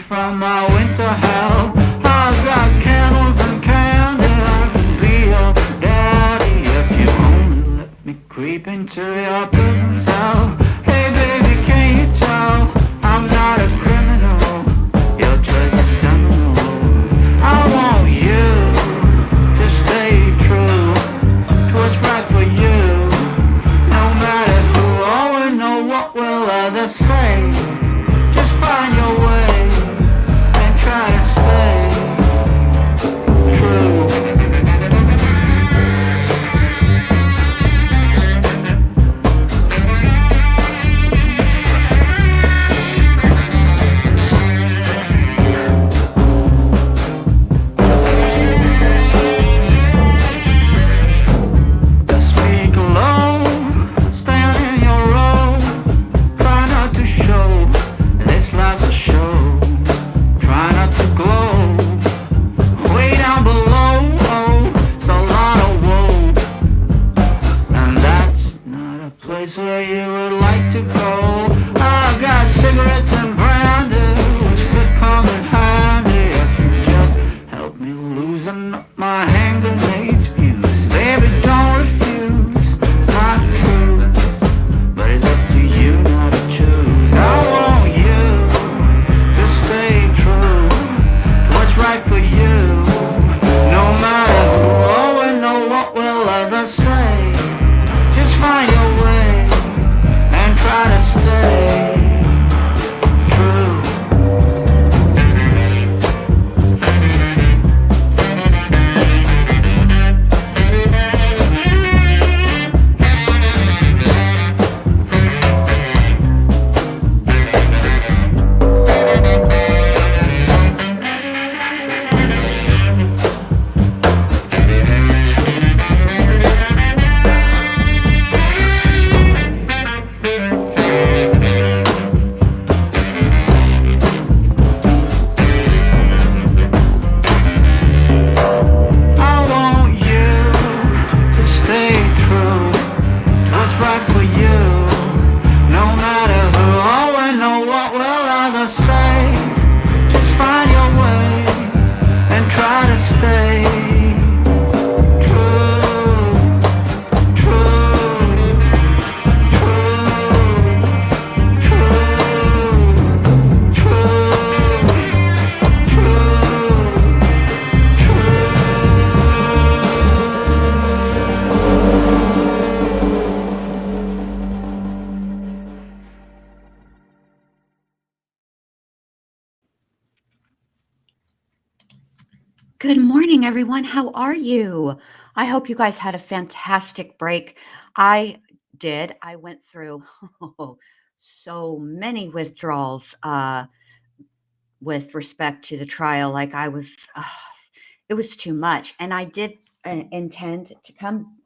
from my winter hell. I've got candles and candy. I can be your daddy if you only let me creep into your prison cell. Hey baby, can you tell I'm not a criminal? Your choice is seminal. I want you to stay true to what's right for you. No matter who or know what will others say. Just find your way and try to stay true. Just speak low, stand in your row. Try not to show this life's a show. Try not to glow. Way down below, oh, it's a lot of woe. And that's not a place where you would like to go. I've got cigarettes and brandy, which could come in handy if you just help me loosen up my hand grenades fuse. Baby, don't refuse my truth, but it's up to you not to choose. I want you to stay true to what's right for you. No matter who or know what will others say. Just find your way and try to stay true. I want you to stay true to what's right for you. No matter who or know what will others say. Just find your way and try to stay true, true, true, true, true, true, Good morning, everyone. How are you? I hope you guys had a fantastic break. I did. I went through so many withdrawals with respect to the trial. Like it was too much, and I did intend to come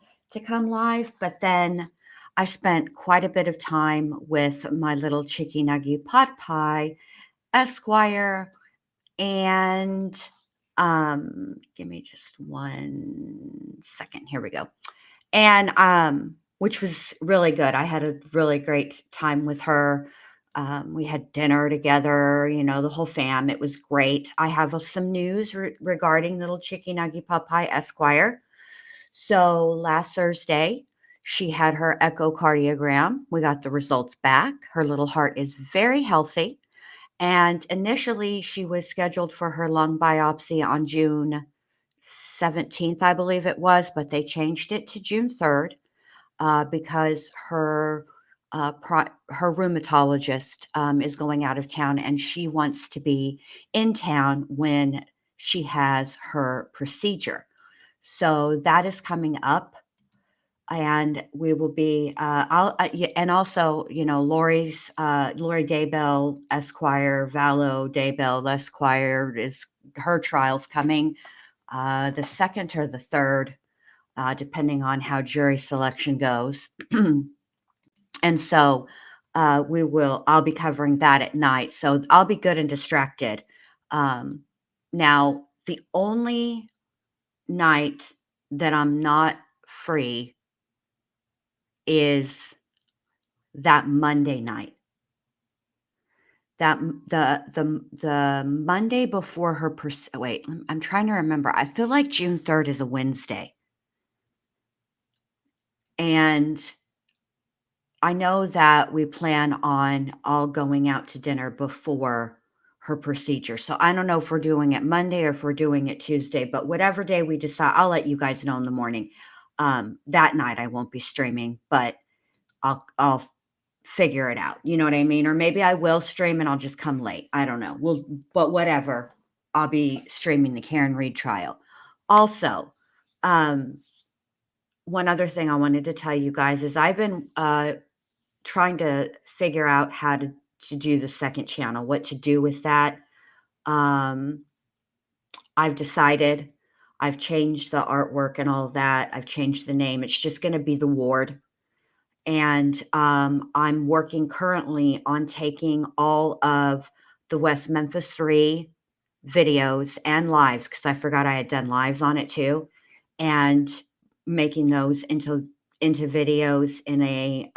live, but then I spent quite a bit of time with my little chicky nuggy pot pie, Esquire, and give me just 1 second. Here we go. And which was really good. I had a really great time with her. We had dinner together, the whole fam. It was great. I have some news regarding little Chicky Nuggy Popeye Esquire. So last Thursday, she had her echocardiogram. We got the results back. Her little heart is very healthy. And initially, she was scheduled for her lung biopsy on June 17th, I believe it was, but they changed it to June 3rd because her rheumatologist is going out of town, and she wants to be in town when she has her procedure. So that is coming up. And we will be, and also, Lori Daybell Esquire, Valo Daybell Esquire her trial's coming, the 2nd or the 3rd, depending on how jury selection goes. And so I'll be covering that at night. So I'll be good and distracted. Now, the only night that I'm not free is that Monday night. that the Monday before her wait, I'm trying to remember. I feel like June 3rd is a Wednesday. And I know that we plan on all going out to dinner before her procedure. So I don't know if we're doing it Monday or if we're doing it Tuesday, but whatever day we decide, I'll let you guys know in the morning. That night I won't be streaming, but I'll figure it out. You know what I mean? Or maybe I will stream and I'll just come late. I don't know. But whatever. I'll be streaming the Karen Reed trial. Also, one other thing I wanted to tell you guys is I've been trying to figure out how to do the second channel, what to do with that. I've decided. I've changed the artwork and all of that. I've changed the name. It's just going to be The Ward. And I'm working currently on taking all of the West Memphis 3 videos and lives, because I forgot I had done lives on it too, and making those into videos in a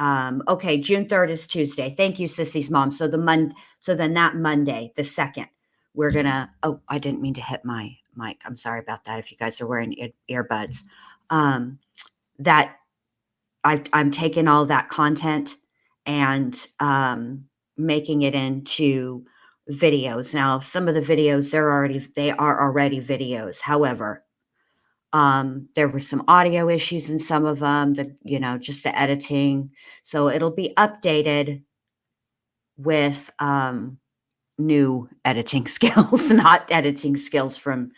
okay, June 3rd is Tuesday. Thank you, Sissy's mom. So then that Monday, the 2nd, we're gonna I didn't mean to hit my mic. I'm sorry about that if you guys are wearing earbuds. That I'm taking all that content and making it into videos. Now, some of the videos they are already videos. However, there were some audio issues in some of them, just the editing. So it'll be updated with new editing skills, not editing skills from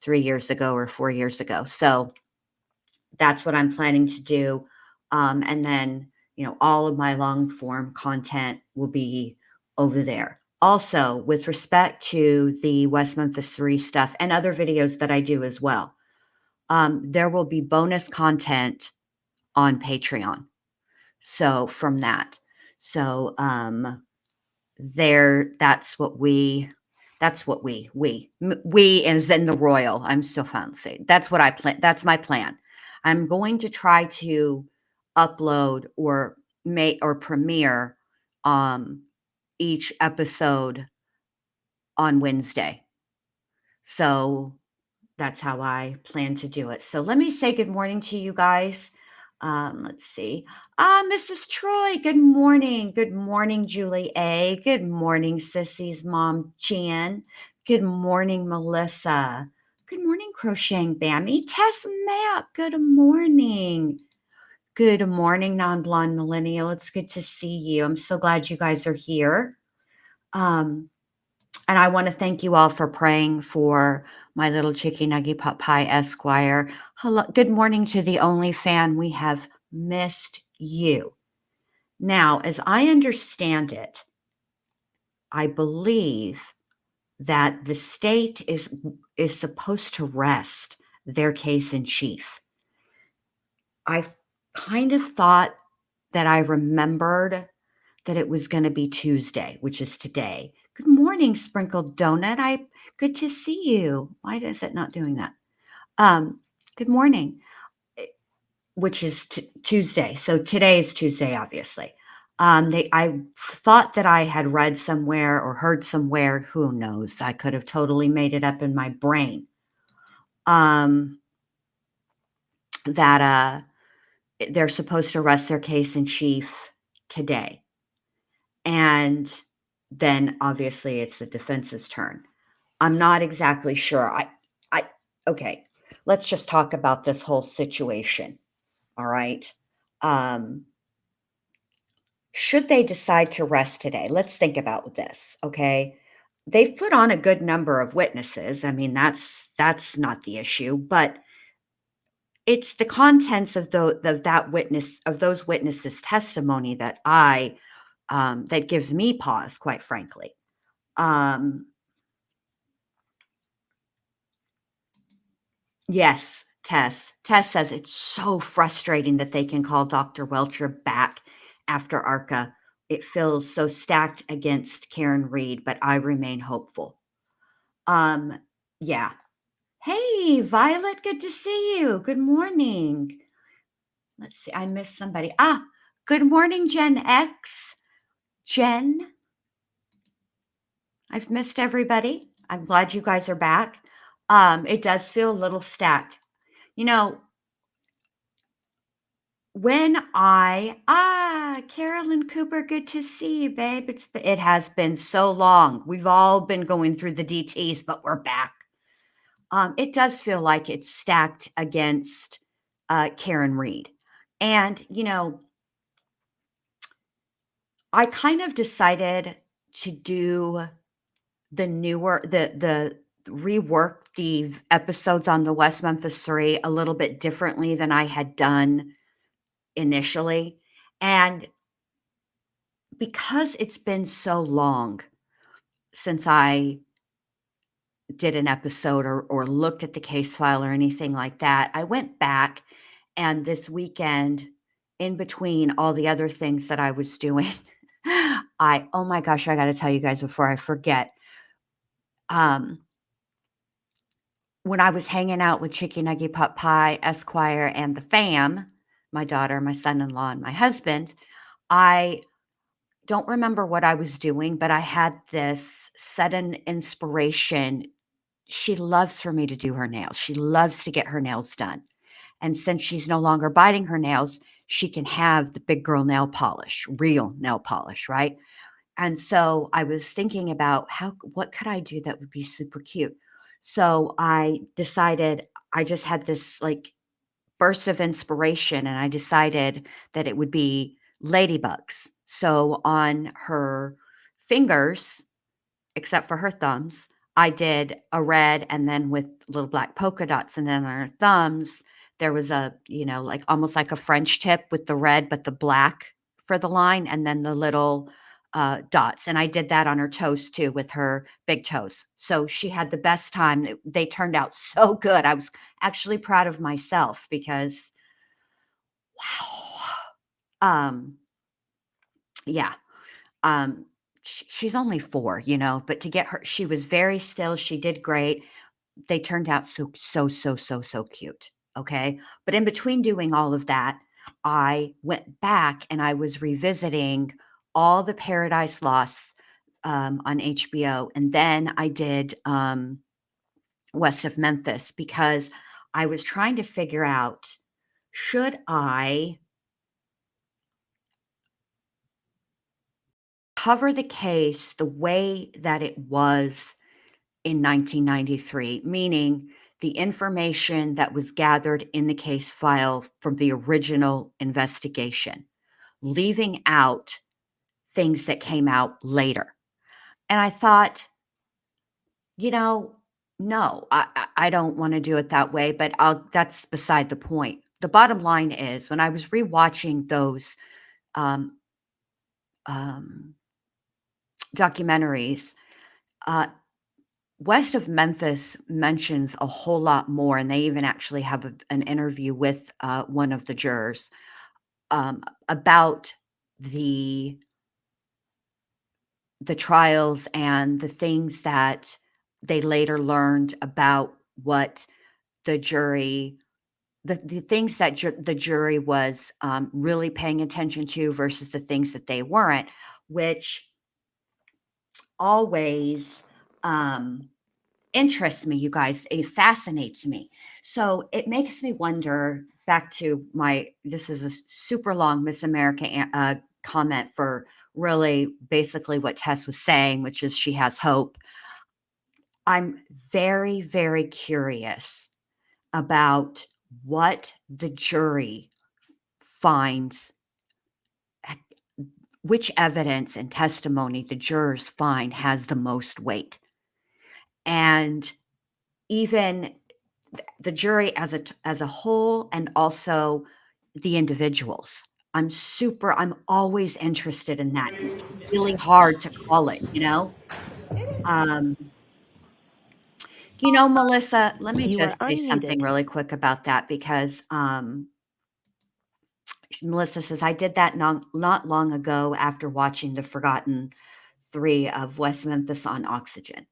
3 years ago or 4 years ago. So that's what I'm planning to do. And then, all of my long form content will be over there. Also, with respect to the West Memphis 3 stuff and other videos that I do as well, there will be bonus content on Patreon. So from that. So that's what we as in the royal. I'm so fancy. That's what I plan. That's my plan. I'm going to try to upload or premiere each episode on Wednesday. So that's how I plan to do it. So let me say good morning to you guys. Let's see. Mrs. Troy, good morning. Good morning, Julie A. Good morning, Sissy's mom, Jan. Good morning, Melissa. Good morning, Crocheting Bammy. Tess Mack, good morning. Good morning, non-blonde millennial. It's good to see you. I'm so glad you guys are here. And I want to thank you all for praying for my little Chicky Nuggy Pot Pie Esquire. Hello, good morning to the only fan. We have missed you. Now, as I understand it, I believe that the state is supposed to rest their case in chief. I kind of thought that I remembered that it was going to be Tuesday, which is today. Good morning, Sprinkled Donut. Good to see you. Why is it not doing that? Good morning, which is Tuesday. So today is Tuesday, obviously. I thought that I had read somewhere or heard somewhere, who knows? I could have totally made it up in my brain. That they're supposed to rest their case in chief today. And then obviously it's the defense's turn. I'm not exactly sure. Okay, let's just talk about this whole situation. All right. Should they decide to rest today? Let's think about this. Okay. They've put on a good number of witnesses. I mean, that's not the issue, but it's the contents of those witnesses' testimony that that gives me pause, quite frankly. Yes, Tess. Tess says it's so frustrating that they can call Dr. Welcher back after ARCA. It feels so stacked against Karen Reed, but I remain hopeful. Yeah. Hey, Violet, good to see you. Good morning. Let's see, I missed somebody. Good morning, Gen X. Jen. I've missed everybody. I'm glad you guys are back. It does feel a little stacked. You know, when Carolyn Cooper, good to see you, babe. It has been so long. We've all been going through the DTs, but we're back. It does feel like it's stacked against Karen Reed. And, I kind of decided to do the rework the episodes on the West Memphis 3 a little bit differently than I had done initially. And because it's been so long since I did an episode or looked at the case file or anything like that, I went back, and this weekend, in between all the other things that I was doing, oh my gosh, I gotta tell you guys before I forget. Um, when I was hanging out with Chicky Nuggy Pot Pie Esquire and the fam, my daughter, my son-in-law, and my husband, I don't remember what I was doing, but I had this sudden inspiration. She loves for me to do her nails. She loves to get her nails done. And since she's no longer biting her nails, she can have the big girl nail polish, real nail polish, right? And so I was thinking about what could I do that would be super cute? So I decided I just had this like burst of inspiration, and I decided that it would be ladybugs. So on her fingers, except for her thumbs, I did a red and then with little black polka dots, and then on her thumbs, there was like almost like a French tip with the red, but the black for the line, and then the little dots. And I did that on her toes too with her big toes. So she had the best time. They turned out so good. I was actually proud of myself because, wow. Yeah. She's only 4, but to get her, she was very still. She did great. They turned out so, so, so, so, so cute. Okay. But in between doing all of that, I went back and I was revisiting all the Paradise Lost on HBO. And then I did West of Memphis because I was trying to figure out, should I cover the case the way that it was in 1993, meaning the information that was gathered in the case file from the original investigation, leaving out things that came out later. And I thought, you know, no, I don't want to do it that way, but that's beside the point. The bottom line is when I was rewatching those um, um, documentaries, uh, West of Memphis mentions a whole lot more, and they even actually have an interview with one of the jurors about the the trials and the things that they later learned about what the jury the things that the jury was really paying attention to versus the things that they weren't, which always interests me, you guys. It fascinates me. So it makes me wonder, back to this is a super long Miss America comment for really basically what Tess was saying, which is she has hope. I'm very, very curious about what the jury finds, which evidence and testimony the jurors find has the most weight. And even the jury as a whole, and also the individuals. I'm always interested in that. It's really hard to call it, you know? Um, Melissa, let me You are just say something unmuted. really quick about that because, Melissa says, "I did that not long ago after watching the Forgotten 3 of West Memphis on Oxygen."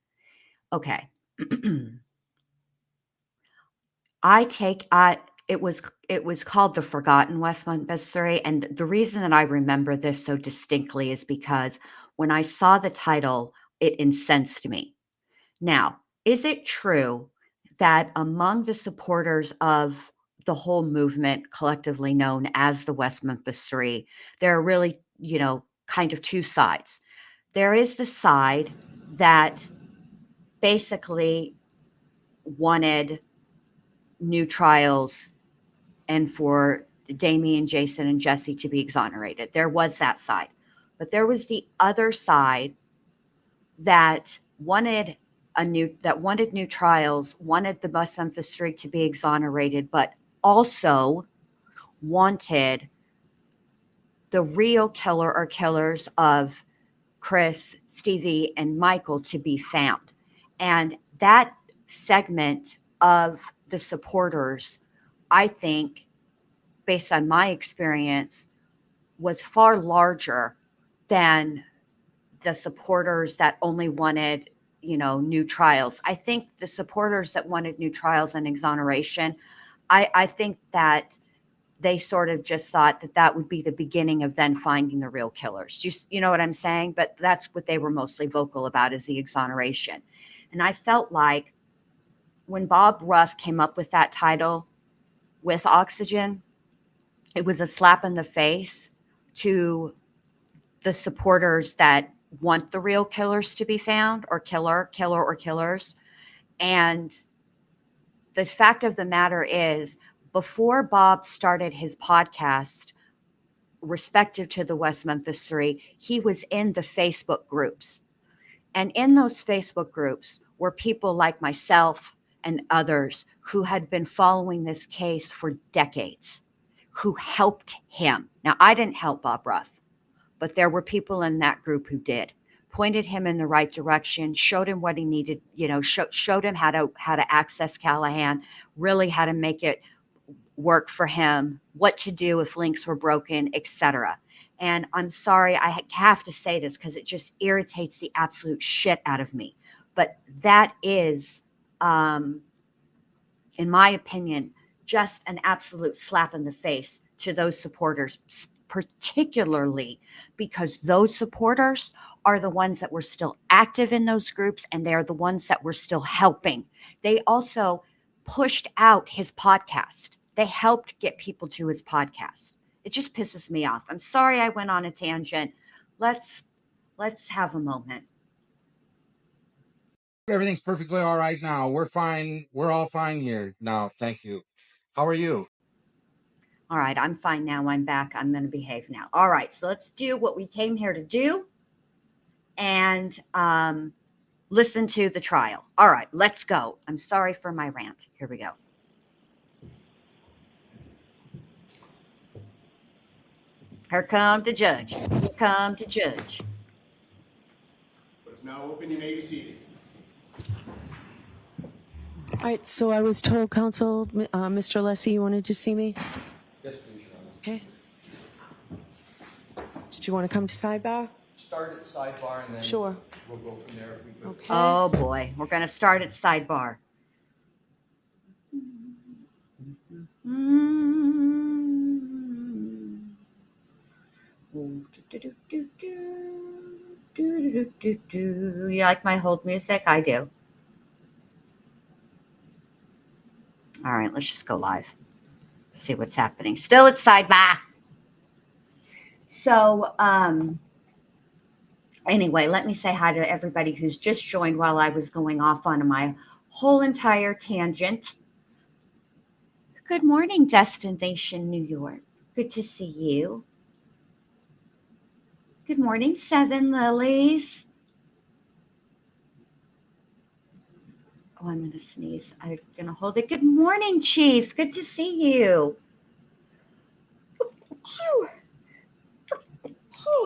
Okay. I take it was called The Forgotten West Memphis 3, and the reason that I remember this so distinctly is because when I saw the title, it incensed me. Now, is it true that among the supporters of the whole movement, collectively known as the West Memphis Three, there are really, kind of two sides. There is the side that basically wanted new trials and for Damien, Jason, and Jesse to be exonerated. There was that side. But there was the other side that wanted new trials, wanted the West Memphis Three to be exonerated, but also wanted the real killer or killers of Chris, Stevie, and Michael to be found. And that segment of the supporters, I think, based on my experience, was far larger than the supporters that only wanted, new trials. I think the supporters that wanted new trials and exoneration, I think that they sort of just thought that that would be the beginning of then finding the real killers. You know what I'm saying? But that's what they were mostly vocal about, is the exoneration. And I felt like when Bob Ruff came up with that title, With Oxygen, it was a slap in the face to the supporters that want the real killers to be found, or killer or killers. And the fact of the matter is, before Bob started his podcast, respective to the West Memphis Three, he was in the Facebook groups. And in those Facebook groups were people like myself and others who had been following this case for decades, who helped him. Now, I didn't help Bob Ruff, but there were people in that group who did, pointed him in the right direction, showed him what he needed, showed him how to access Callahan, really how to make it work for him, what to do if links were broken, etc. And I'm sorry, I have to say this because it just irritates the absolute shit out of me. But that is, in my opinion, just an absolute slap in the face to those supporters, particularly because those supporters are the ones that were still active in those groups, and they're the ones that were still helping. They also pushed out his podcast. They helped get people to his podcast. It just pisses me off. I'm sorry I went on a tangent. Let's have a moment. Everything's perfectly all right now. We're fine. We're all fine here now. Thank you. How are you? All right, I'm fine now. I'm back. I'm going to behave now. All right, so let's do what we came here to do and listen to the trial. All right, let's go. I'm sorry for my rant. Here we go. Here come the judge. Here come the judge. It's now open. You may be seated. All right, so I was told, counsel, Mr. Lessie, you wanted to see me? Yes, please, Your Honor. Okay. Did you want to come to sidebar? Start at sidebar and then Sure. we'll go from there if we could. Okay. Oh boy, we're going to start at sidebar. You like my hold music? I do. All right, let's just go live. See what's happening. Still at sidebar. So, anyway, let me say hi to everybody who's just joined while I was going off on my whole entire tangent. Good morning, Destination New York. Good to see you. Good morning, Seven Lilies. Oh, I'm going to sneeze. I'm going to hold it. Good morning, Chief. Good to see you. Oh,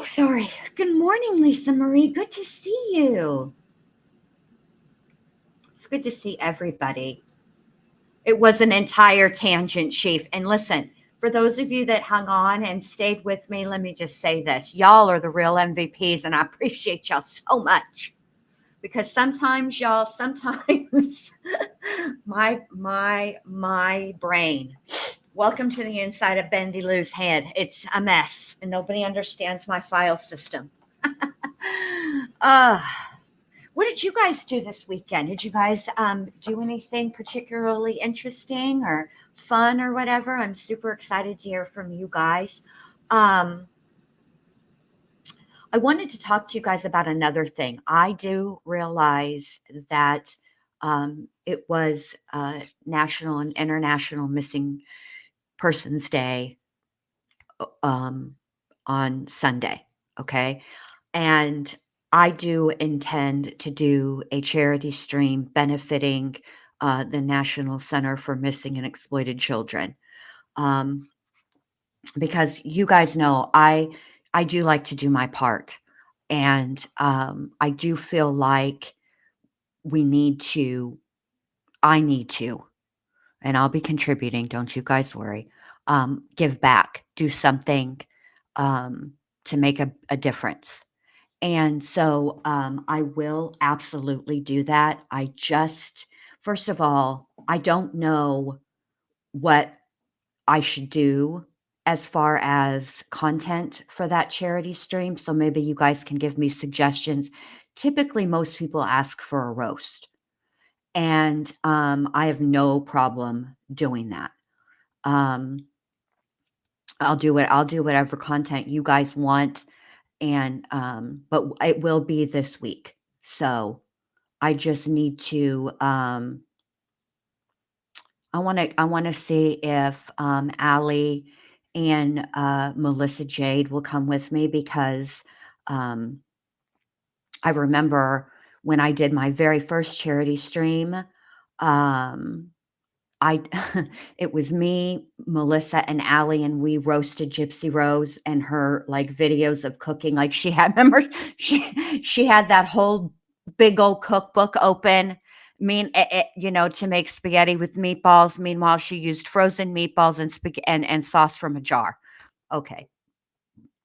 sorry. Good morning, Lisa Marie. Good to see you. It's good to see everybody. It was an entire tangent, Chief. And listen, for those of you that hung on and stayed with me, let me just say this. Y'all are the real MVPs, and I appreciate y'all so much. Because sometimes my brain, welcome to the inside of Bendy Lou's head. It's a mess, and nobody understands my file system. What did you guys do this weekend? Did you guys do anything particularly interesting or fun or whatever? I'm super excited to hear from you guys. Um, I wanted to talk to you guys about another thing. I do realize that it was National and International Missing Persons Day on Sunday. Okay. And I do intend to do a charity stream benefiting the National Center for Missing and Exploited Children. Um, because you guys know I do like to do my part. And I do feel like we need to, I need to, and I'll be contributing, don't you guys worry, give back, do something to make a difference. And so I will absolutely do that. I just, first of all, I don't know what I should do as far as content for that charity stream. So maybe you guys can give me suggestions. Typically, most people ask for a roast, and I have no problem doing that. Um, I'll do it. I'll do whatever content you guys want, and but it will be this week. So I just need to. I want to see if Allie and Melissa Jade will come with me because um, I remember when I did my very first charity stream. Um, I it was me, Melissa, and Allie, and we roasted Gypsy Rose and her like videos of cooking. Like she had, remember, she had that whole big old cookbook open. To make spaghetti with meatballs. Meanwhile, she used frozen meatballs and and sauce from a jar. Okay,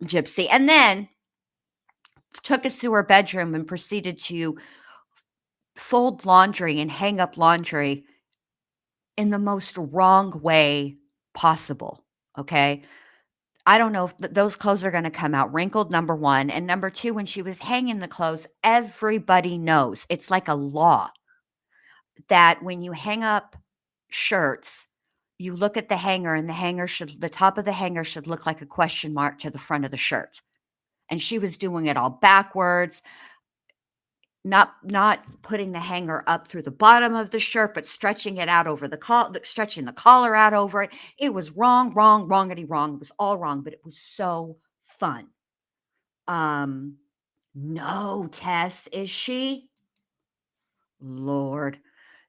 Gypsy, and then took us to her bedroom and proceeded to fold laundry and hang up laundry in the most wrong way possible. Okay. I don't know if those clothes are going to come out wrinkled, number one. And number two, when she was hanging the clothes, everybody knows it's like a law that when you hang up shirts, you look at the hanger and the top of the hanger should look like a question mark to the front of the shirt. And she was doing it all backwards, not putting the hanger up through the bottom of the shirt, but stretching it out over the collar, stretching the collar out over it. It was wrong, wrongity wrong. It was all wrong, but it was so fun. No, Tess, is she? Lord.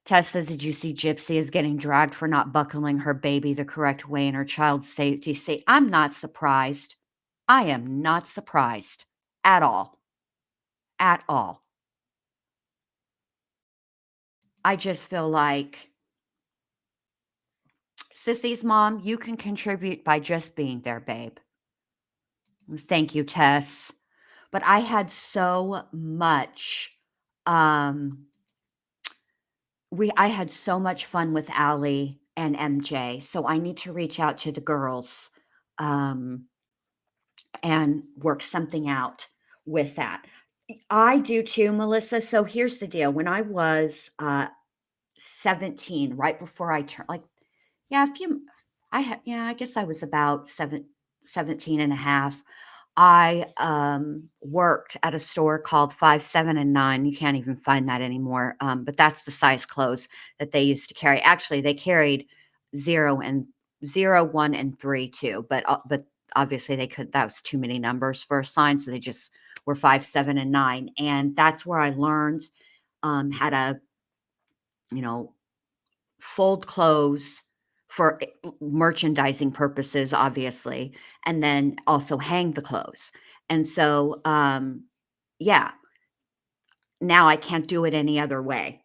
Tess says, did you see Gypsy is getting dragged for not buckling her baby the correct way in her child's safety seat? I'm not surprised. I am not surprised at all. At all. I just feel like Sissy's mom, you can contribute by just being there, babe. Thank you, Tess. But I had so much I had so much fun with Allie and MJ. So I need to reach out to the girls um and work something out with that. I do too, Melissa. So here's the deal. When I was 17, right before I turned, like, yeah, I guess I was about 17 and a half. I worked at a store called 5, 7, and 9. You can't even find that anymore. But that's the size clothes that they used to carry. Actually, they carried 0, 1, and 3 too. But obviously they could. That was too many numbers for a sign, so they just were 5, 7, and 9. And that's where I learned how to, you know, fold clothes for merchandising purposes, obviously, and then also hang the clothes. And so, yeah, now I can't do it any other way.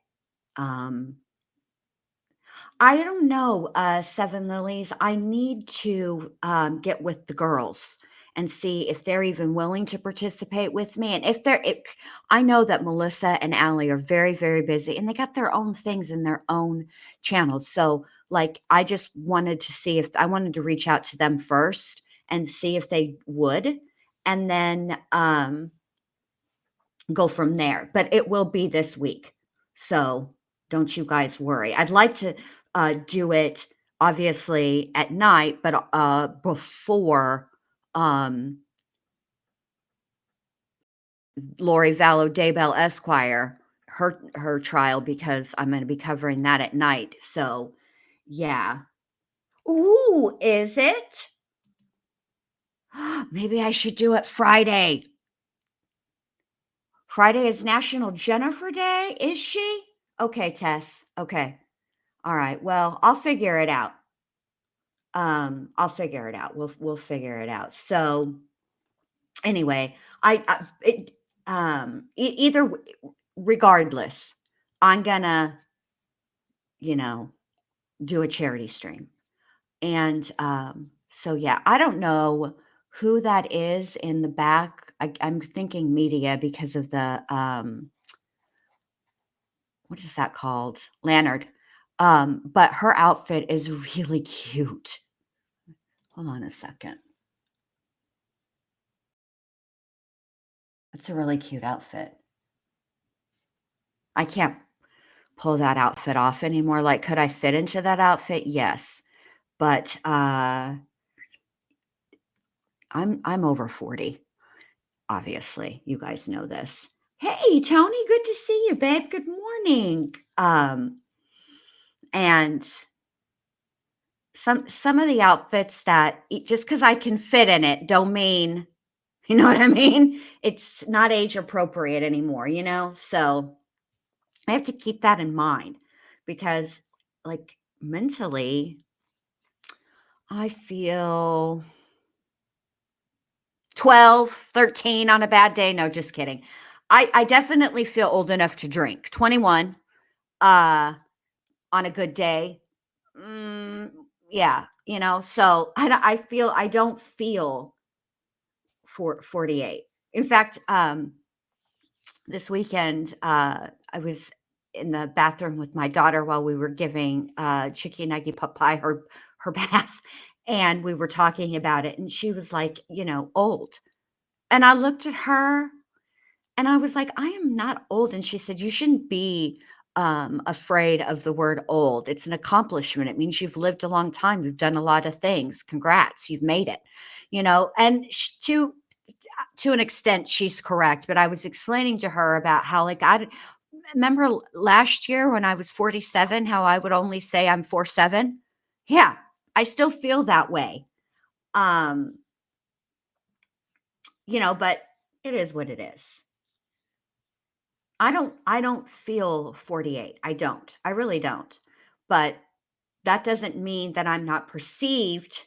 I don't know, Seven Lilies. I need to get with the girls and see if they're even willing to participate with me. And I know that Melissa and Allie are very, very busy and they got their own things in their own channels. So, like, I just wanted to see if I wanted to reach out to them first and see if they would. And then go from there. But it will be this week. So don't you guys worry. I'd like to do it obviously at night, but before um, Lori Vallow Daybell Esquire, her trial, because I'm going to be covering that at night. So yeah. Ooh, is it? Maybe I should do it Friday. Friday is National Jennifer Day, is she? Okay, Tess. Okay. All right. Well, I'll figure it out. I'll figure it out. We'll figure it out. So anyway, either regardless, I'm gonna, do a charity stream. And so yeah, I don't know who that is in the back. I'm thinking media because of the what is that called? Lanyard. But her outfit is really cute. Hold on a second. It's a really cute outfit. I can't pull that outfit off anymore. Like, could I fit into that outfit? Yes. But I'm over 40. Obviously, you guys know this. Hey, Tony, good to see you, babe. Good morning. And some of the outfits that just because I can fit in it don't mean, you know what I mean? It's not age appropriate anymore, So I have to keep that in mind because, like, mentally, I feel 12, 13 on a bad day. No, just kidding. I definitely feel old enough to drink. 21 on a good day. Yeah, so I don't feel 48. In fact, this weekend, I was in the bathroom with my daughter while we were giving Chicky Nuggy Pup Pie her bath, and we were talking about it, and she was like, old. And I looked at her and I was like, I am not old. And she said, you shouldn't be afraid of the word old. It's an accomplishment. It means you've lived a long time. You've done a lot of things. Congrats. You've made it, and to an extent, she's correct. But I was explaining to her about how, like, I remember last year when I was 47, how I would only say I'm 47. Yeah, I still feel that way. But it is what it is. I don't feel 48. I don't. I really don't. But that doesn't mean that I'm not perceived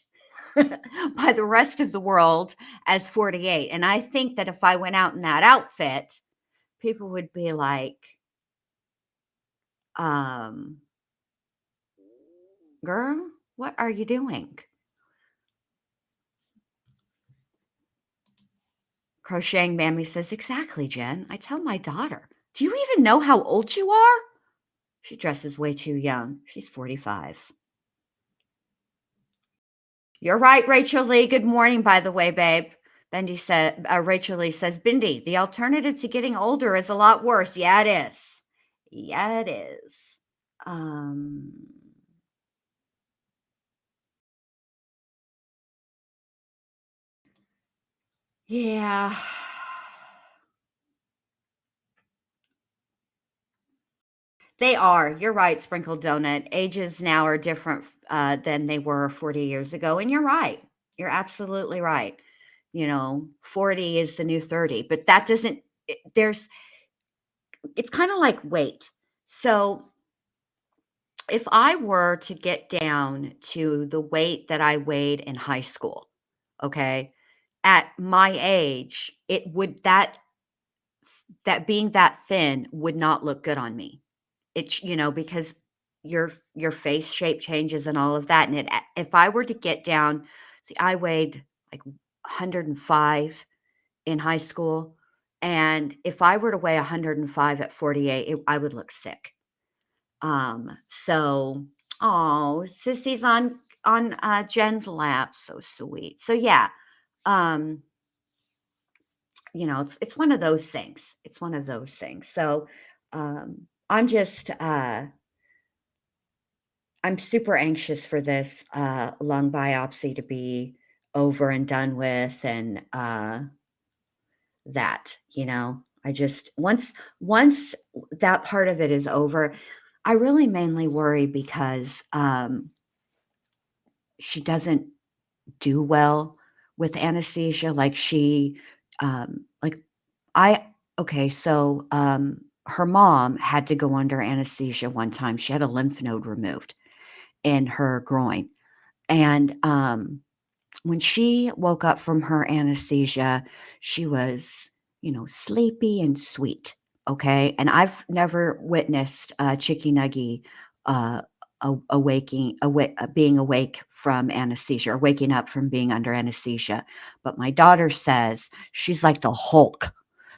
by the rest of the world as 48. And I think that if I went out in that outfit, people would be like, girl, what are you doing? Crocheting Mammy says, exactly, Jen. I tell my daughter, do you even know how old you are? She dresses way too young. She's 45. You're right, Rachel Lee. Good morning, by the way, babe. Rachel Lee says, Bindi, the alternative to getting older is a lot worse. Yeah, it is. Yeah, it is. Yeah. They are. You're right, Sprinkled Donut. Ages now are different than they were 40 years ago. And you're right. You're absolutely right. 40 is the new 30, but that doesn't, it's kind of like weight. So if I were to get down to the weight that I weighed in high school, okay, at my age, that being that thin would not look good on me. It's, because your face shape changes and all of that. And if I were to get down, see, I weighed like 105 in high school. And if I were to weigh 105 at 48, I would look sick. So, oh, Sissy's on Jen's lap. So sweet. So yeah. it's one of those things. It's one of those things. So I'm just I'm super anxious for this lung biopsy to be over and done with, and I just once that part of it is over, I really mainly worry because she doesn't do well with anesthesia. Like like I, okay, so her mom had to go under anesthesia one time. She had a lymph node removed in her groin. And when she woke up from her anesthesia, she was, sleepy and sweet. Okay. And I've never witnessed Chicky Nuggy being awake from anesthesia or waking up from being under anesthesia. But my daughter says she's like the Hulk.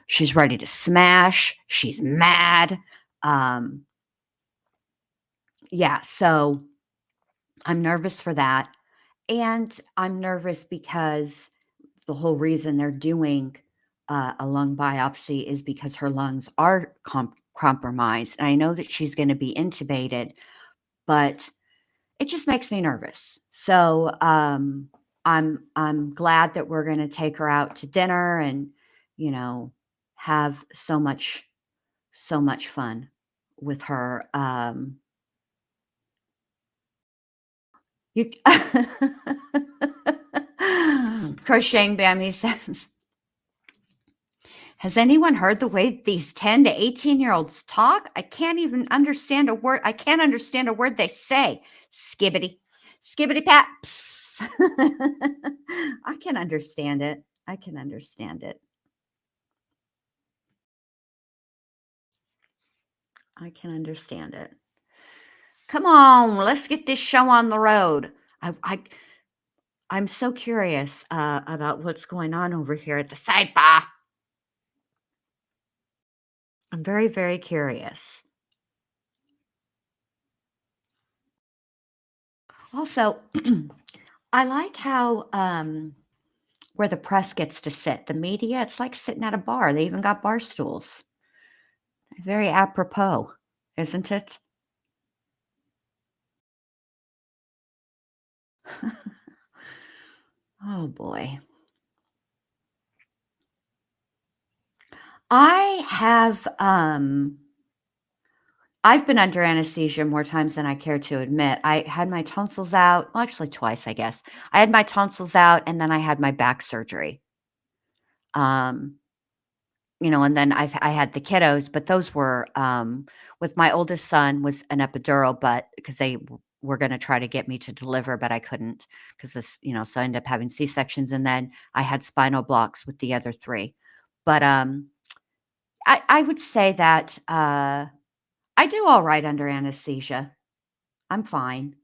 She's ready to smash. She's mad. Um, yeah. So I'm nervous for that. And I'm nervous because the whole reason they're doing a lung biopsy is because her lungs are compromised. And I know that she's going to be intubated, but it just makes me nervous. So I'm glad that we're going to take her out to dinner and have so much fun with her. You Crocheting Bammy says, has anyone heard the way these 10 to 18-year-olds talk? I can't even understand a word. I can't understand a word they say. Skibbity, skibbity paps. I can understand it. I can understand it. I can understand it. Come on, let's get this show on the road. I'm so curious about what's going on over here at the sidebar. I'm very, very curious. Also, I like how where the press gets to sit. The media, it's like sitting at a bar. They even got bar stools. Very apropos, isn't it? Oh boy. I've been under anesthesia more times than I care to admit. I had my tonsils out, well, actually twice, I guess. I had my tonsils out and then I had my back surgery. Um, and then I had the kiddos, but those were with my oldest son was an epidural, but because they were going to try to get me to deliver, but I couldn't because so I ended up having C-sections, and then I had spinal blocks with the other three. But I would say that I do all right under anesthesia. I'm fine.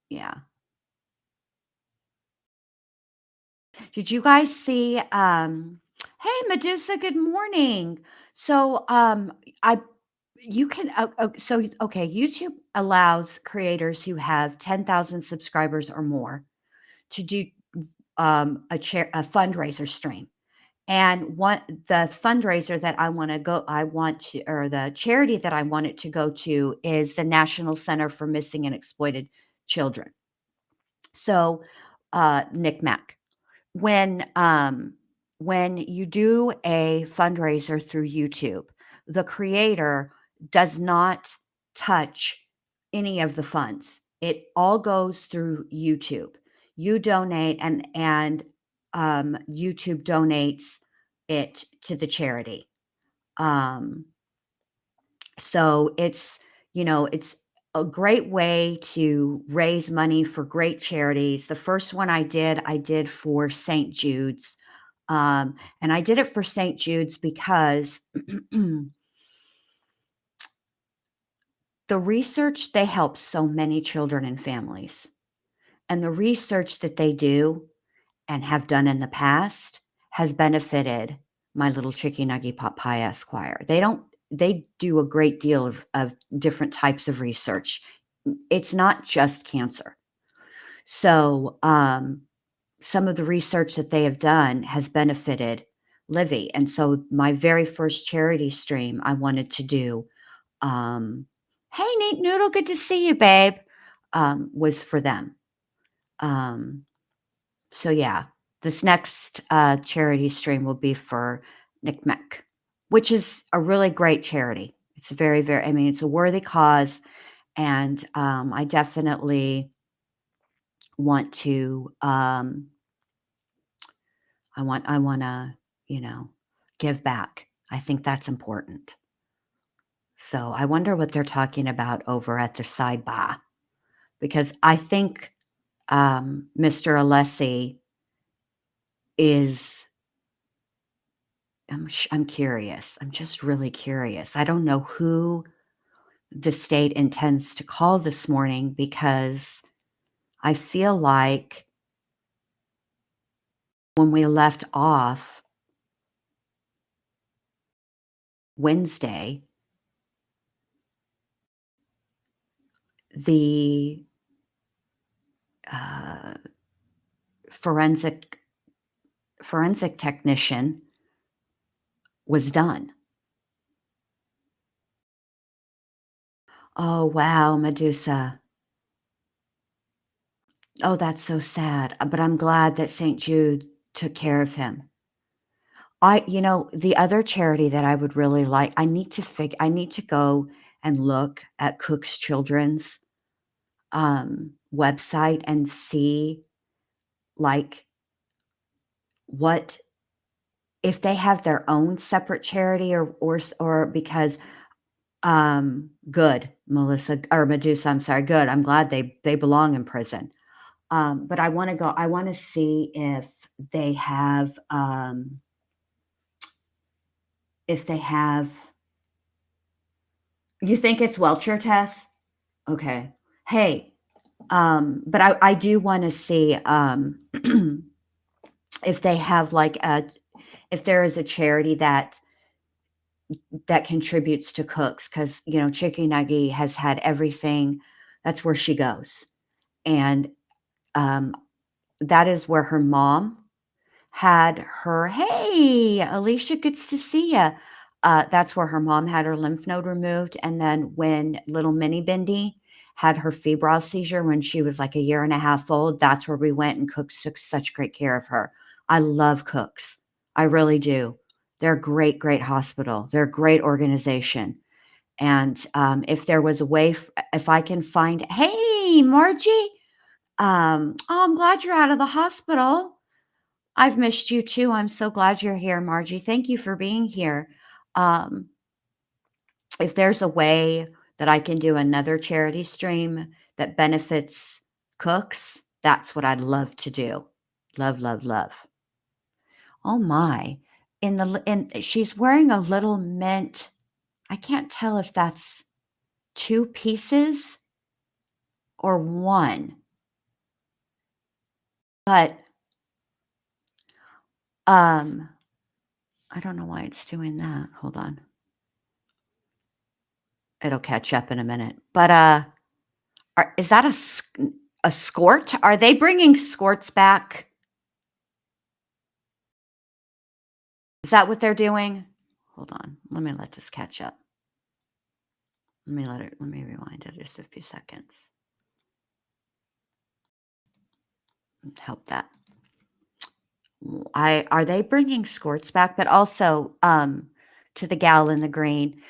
Yeah. Did you guys see hey Medusa, good morning. So I you can so okay, YouTube allows creators who have 10,000 subscribers or more to do a fundraiser stream. And the fundraiser that or the charity that I want it to go to is the National Center for Missing and Exploited Children. So, Nick Mack, when you do a fundraiser through YouTube, the creator does not touch any of the funds. It all goes through YouTube. You donate, and YouTube donates it to the charity. So it's a great way to raise money for great charities. The first one I did for St. Jude's. And I did it for St. Jude's because the research, they help so many children and families. And the research that they do and have done in the past has benefited my little Chicky Nuggy Pot Pie Esquire. They do a great deal of different types of research. It's not just cancer. So some of the research that they have done has benefited Livy. And so my very first charity stream I wanted to do, hey, Neat Noodle, good to see you, babe, was for them. So yeah, this next charity stream will be for NCMEC, which is a really great charity. It's very, very, I mean, it's a worthy cause. And I definitely want to, I want to, give back. I think that's important. So I wonder what they're talking about over at the Sidebar, because I think Mr. Alessi is, I'm curious. I'm just really curious. I don't know who the state intends to call this morning, because I feel like when we left off Wednesday, the forensic technician was done. Oh, wow, Medusa. Oh, that's so sad. But I'm glad that St. Jude took care of him. The other charity that I would really like, I need to go and look at Cook's Children's website and see, like, what, if they have their own separate charity, or because good, Melissa, or Medusa, I'm sorry, good. I'm glad they belong in prison. But I want to see if they have, you think it's Welcher, Tess? Okay. Hey, but I do want to see, if they have if there is a charity that contributes to Cooks, because Chicky Nuggy has had everything. That's where she goes, and that is where her mom had her. Hey, Alicia, good to see you. That's where her mom had her lymph node removed, and then when little Minnie Bindi had her febrile seizure when she was like a year and a half old, that's where we went, and Cooks took such great care of her. I love Cooks. I really do. They're a great, great hospital. They're a great organization. And if there was a way, if I can find, hey, Margie, oh, I'm glad you're out of the hospital. I've missed you too. I'm so glad you're here, Margie. Thank you for being here. If there's a way that I can do another charity stream that benefits Cooks, that's what I'd love to do. Love, love, love. Oh my. She's wearing a little mint. I can't tell if that's 2 pieces or 1. But I don't know why it's doing that. Hold on. It'll catch up in a minute. But is that a skort? Are they bringing skorts back? Is that what they're doing? Hold on. Let me let this catch up. Let me rewind it just a few seconds. Help that. Are they bringing skorts back? But also, to the gal in the green,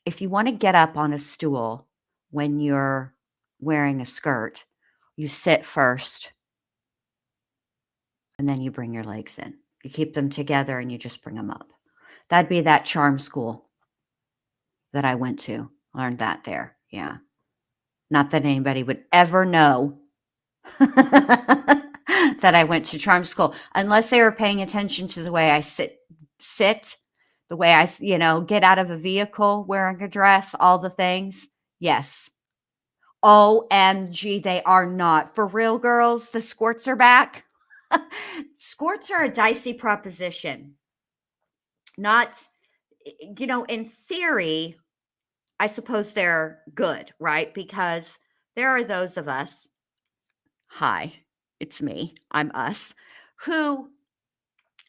if you want to get up on a stool when you're wearing a skirt, you sit first, and then you bring your legs in. You keep them together, and you just bring them up. That'd be that charm school that I went to. Learned that there. Yeah. Not that anybody would ever know that I went to charm school, unless they were paying attention to the way I sit, the way I, get out of a vehicle wearing a dress, all the things. Yes. OMG, they are not. For real, girls, the skorts are back. Skorts are a dicey proposition. Not, in theory, I suppose they're good, right? Because there are those of us. Hi. it's me, I'm us, who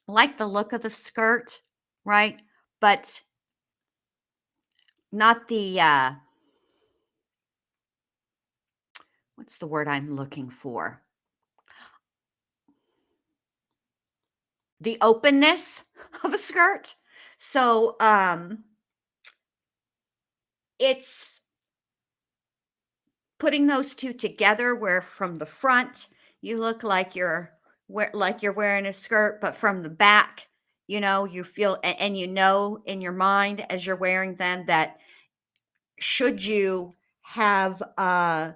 like the look of the skirt, right? But not the, what's the word I'm looking for? The openness of a skirt. So, it's putting those two together where from the front you look like you're wearing a skirt, but from the back, you feel and you know in your mind as you're wearing them that should you have a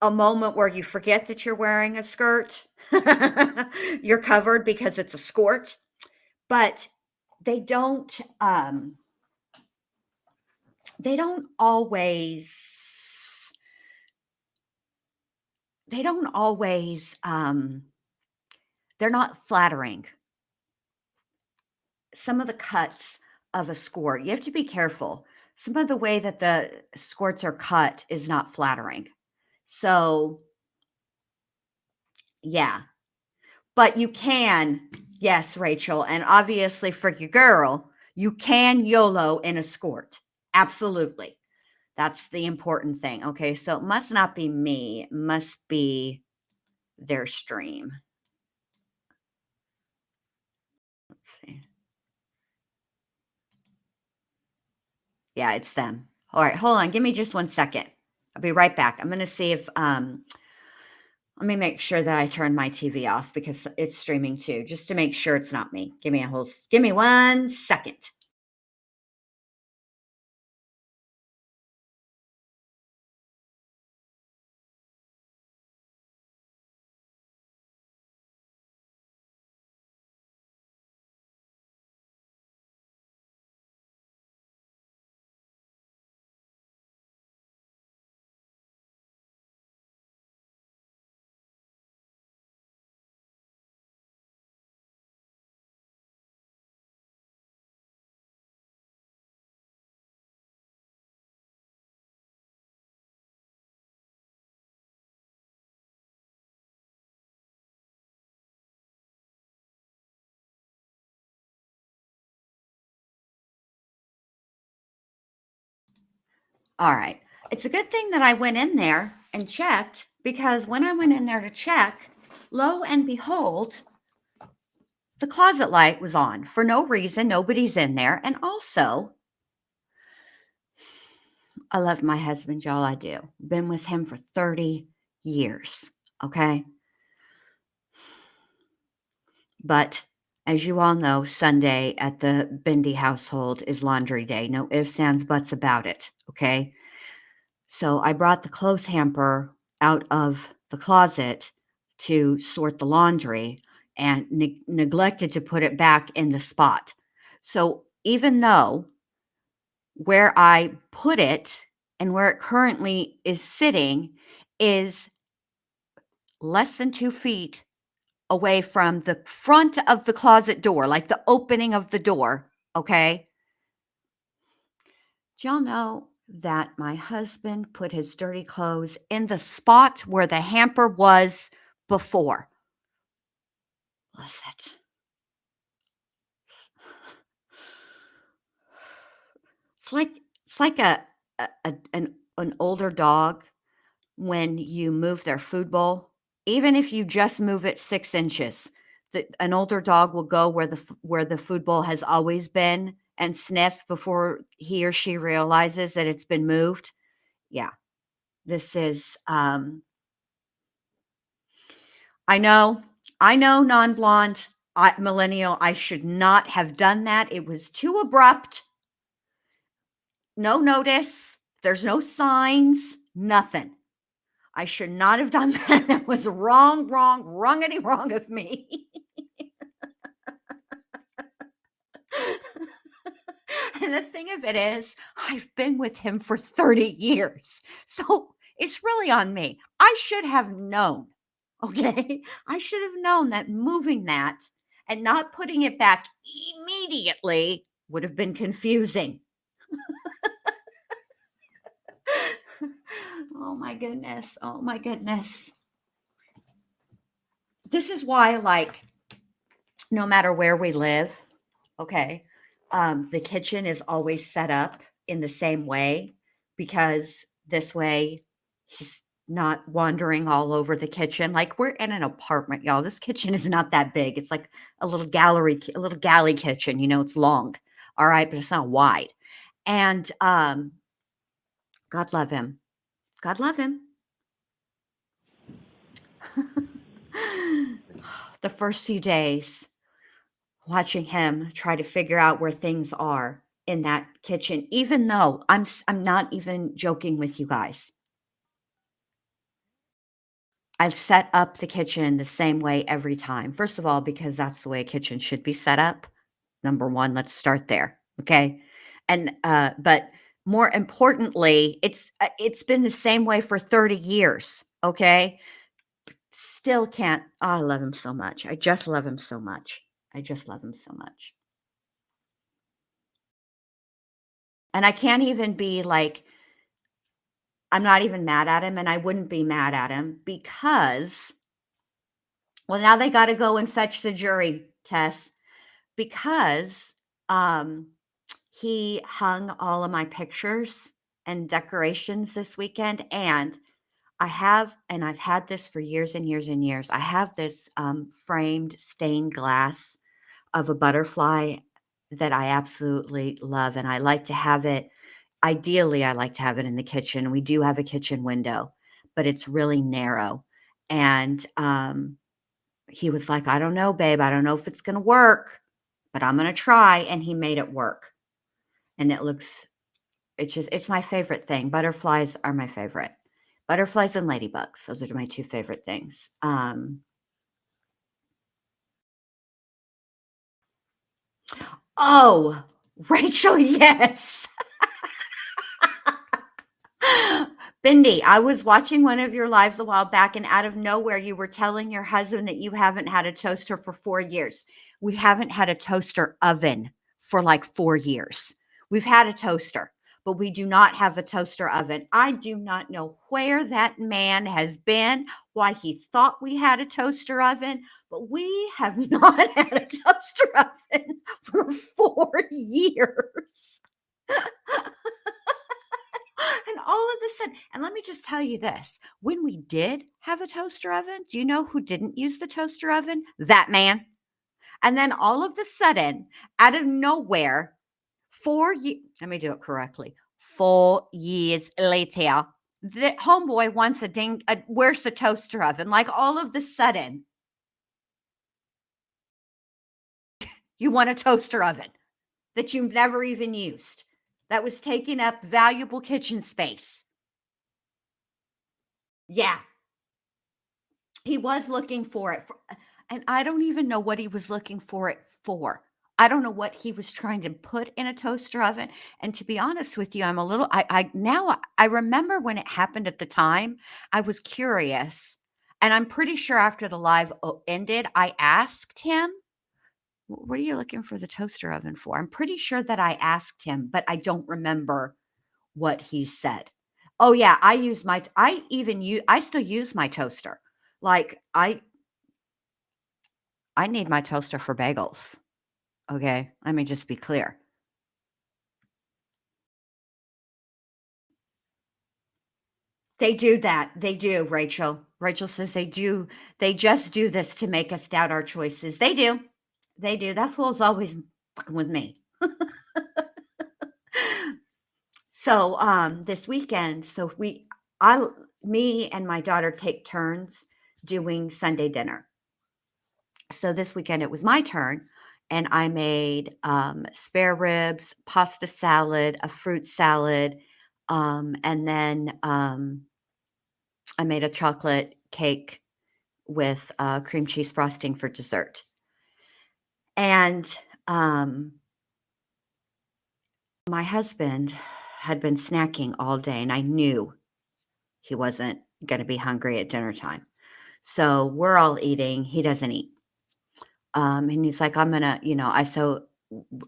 moment where you forget that you're wearing a skirt, you're covered because it's a skirt. But they don't they don't always they don't always they're not flattering. Some of the cuts of a skirt, you have to be careful. Some of the way that the skirts are cut is not flattering. So, yeah. But you can, yes, Rachel, and obviously for your girl, you can YOLO in a skirt. Absolutely. That's the important thing. Okay, so it must not be me. It must be their stream. Let's see. Yeah, it's them. All right, hold on. Give me just 1 second. I'll be right back. I'm going to see if let me make sure that I turn my TV off because it's streaming too, just to make sure it's not me. Give me 1 second. All right. It's a good thing that I went in there and checked because when I went in there to check, lo and behold, the closet light was on for no reason. Nobody's in there. And also, I love my husband, y'all. I do. Been with him for 30 years. Okay. But as you all know, Sunday at the Bindi household is laundry day. No ifs, ands, buts about it. Okay. So I brought the clothes hamper out of the closet to sort the laundry and neglected to put it back in the spot. So even though where I put it and where it currently is sitting is less than 2 feet away from the front of the closet door, like the opening of the door, okay? Do y'all know that my husband put his dirty clothes in the spot where the hamper was before? Listen. It's like an older dog when you move their food bowl, even if you just move it 6 inches, an older dog will go where the food bowl has always been and sniff before he or she realizes that it's been moved. Yeah, this is, I know, non-blonde, millennial, I should not have done that. It was too abrupt. No notice. There's no signs, nothing. I should not have done that. That was wrong of me. And the thing of it is, I've been with him for 30 years. So it's really on me. I should have known. Okay. I should have known that moving that and not putting it back immediately would have been confusing. Oh my goodness. Oh my goodness. this is why, like, no matter where we live, okay, the kitchen is always set up in the same way, because this way he's not wandering all over the kitchen. Like, we're in an apartment, y'all. This kitchen is not that big. It's like a little galley kitchen. It's long, all right, but it's not wide. And God love him. God love him. The first few days, watching him try to figure out where things are in that kitchen, even though I'm not even joking with you guys. I've set up the kitchen the same way every time. First of all, because that's the way a kitchen should be set up. Number one, let's start there. Okay. And but more importantly, it's been the same way for 30 years. Okay. Still can't. Oh, I love him so much. I just love him so much. I just love him so much. And I can't even be like, I'm not even mad at him, and I wouldn't be mad at him because, well, now they got to go and fetch the jury, Tess, because he hung all of my pictures and decorations this weekend. And I've had this for years and years and years. I have this framed stained glass of a butterfly that I absolutely love. And I like to have it, ideally, I like to have it in the kitchen. We do have a kitchen window, but it's really narrow. And he was like, I don't know, babe. I don't know if it's going to work, but I'm going to try. And he made it work. And it's my favorite thing. Butterflies are my favorite. Butterflies and ladybugs. Those are my two favorite things. Oh, Rachel, yes. Bindi, I was watching one of your lives a while back, and out of nowhere, you were telling your husband that you haven't had a toaster for 4 years. We haven't had a toaster oven for like 4 years. We've had a toaster, but we do not have a toaster oven. I do not know where that man has been, why he thought we had a toaster oven, but we have not had a toaster oven for 4 years. And all of a sudden, and let me just tell you this, when we did have a toaster oven, do you know who didn't use the toaster oven? That man. And then all of a sudden, out of nowhere, let me do it correctly, 4 years later, the homeboy wants where's the toaster oven? Like, all of a sudden, you want a toaster oven that you've never even used, that was taking up valuable kitchen space. Yeah. He was looking for it, and I don't even know what he was looking for it for. I don't know what he was trying to put in a toaster oven, and to be honest with you, I'm a little now I remember when it happened at the time, I was curious, and I'm pretty sure after the live ended, I asked him, What are you looking for the toaster oven for?" I'm pretty sure that I asked him, but I don't remember what he said. Oh yeah, I still use my toaster. Like, I need my toaster for bagels. Okay? Let me just be clear. They do that. They do, Rachel. Rachel says they do. They just do this to make us doubt our choices. They do. They do. That fool's always fucking with me. So, this weekend, me and my daughter take turns doing Sunday dinner. So this weekend it was my turn, and I made spare ribs, pasta salad, a fruit salad, and then I made a chocolate cake with cream cheese frosting for dessert. And my husband had been snacking all day, and I knew he wasn't going to be hungry at dinner time. So we're all eating. He doesn't eat. And he's like, I'm gonna,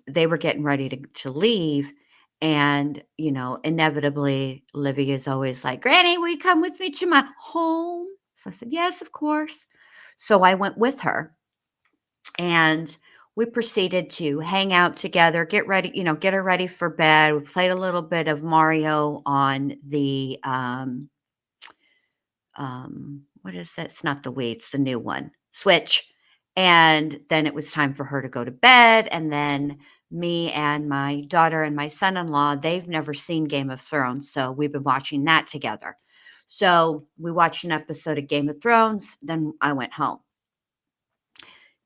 they were getting ready to leave. And, inevitably, Livy is always like, Granny, will you come with me to my home? So I said, yes, of course. So I went with her, and we proceeded to hang out together, get ready, get her ready for bed. We played a little bit of Mario on the what is it? It's not the Wii, it's the new one, Switch. And then it was time for her to go to bed. And then me and my daughter and my son-in-law, they've never seen Game of Thrones, so we've been watching that together. So we watched an episode of Game of Thrones, then I went home.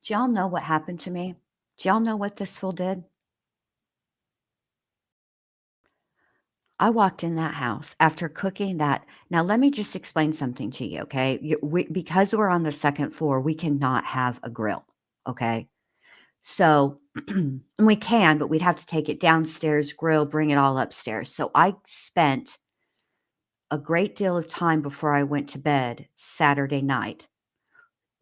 Do y'all know what happened to me? Do y'all know what this fool did? I walked in that house after cooking that. Now, let me just explain something to you, okay? Because we're on the second floor, we cannot have a grill, okay? So we can, but we'd have to take it downstairs, grill, bring it all upstairs. So I spent a great deal of time before I went to bed Saturday night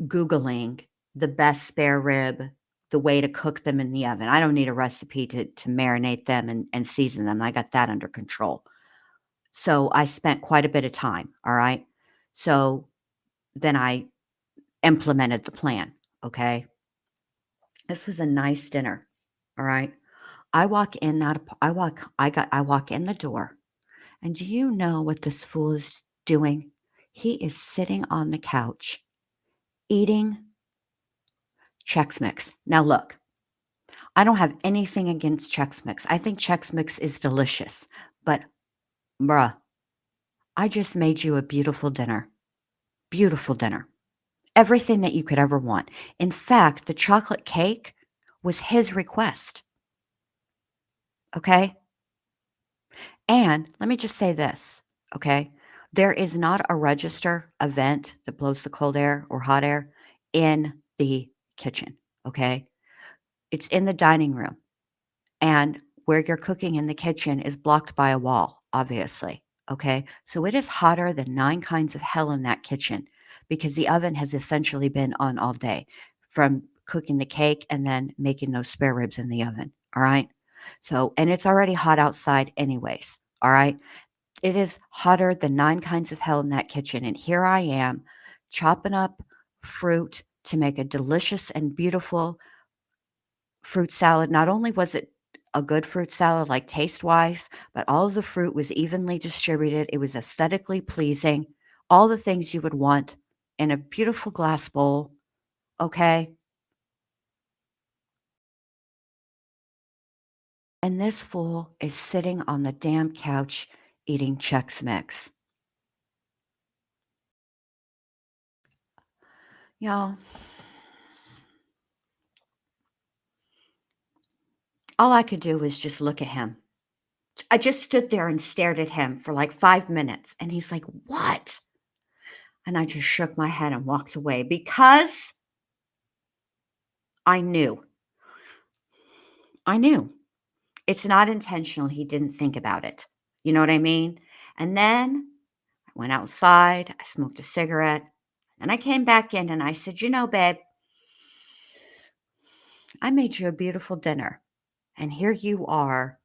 Googling the best spare rib, the way to cook them in the oven. I don't need a recipe to marinate them and season them. I got that under control. So I spent quite a bit of time, all right? So then I implemented the plan, okay? This was a nice dinner, all right? I walk in the door, and do you know what this fool is doing? He is sitting on the couch eating Chex Mix. Now look, I don't have anything against Chex Mix. I think Chex Mix is delicious, but bruh, I just made you a beautiful dinner. Beautiful dinner. Everything that you could ever want. In fact, the chocolate cake was his request. Okay? And let me just say this, okay? There is not a register, a vent that blows the cold air or hot air in the kitchen, okay? It's in the dining room. And where you're cooking in the kitchen is blocked by a wall, obviously, okay? So it is hotter than 9 kinds of hell in that kitchen because the oven has essentially been on all day from cooking the cake and then making those spare ribs in the oven, all right? So, and it's already hot outside anyways, all right? It is hotter than 9 kinds of hell in that kitchen, and here I am chopping up fruit to make a delicious and beautiful fruit salad. Not only was it a good fruit salad, like taste-wise, but all of the fruit was evenly distributed. It was aesthetically pleasing, all the things you would want in a beautiful glass bowl, okay? And this fool is sitting on the damn couch eating Chex Mix. Y'all, all I could do was just look at him. I just stood there and stared at him for like 5 minutes, and he's like, "What?" And I just shook my head and walked away because I knew. I knew. It's not intentional. He didn't think about it. You know what I mean? And then I went outside, I smoked a cigarette, and I came back in and I said, "You know, babe, I made you a beautiful dinner. And here you are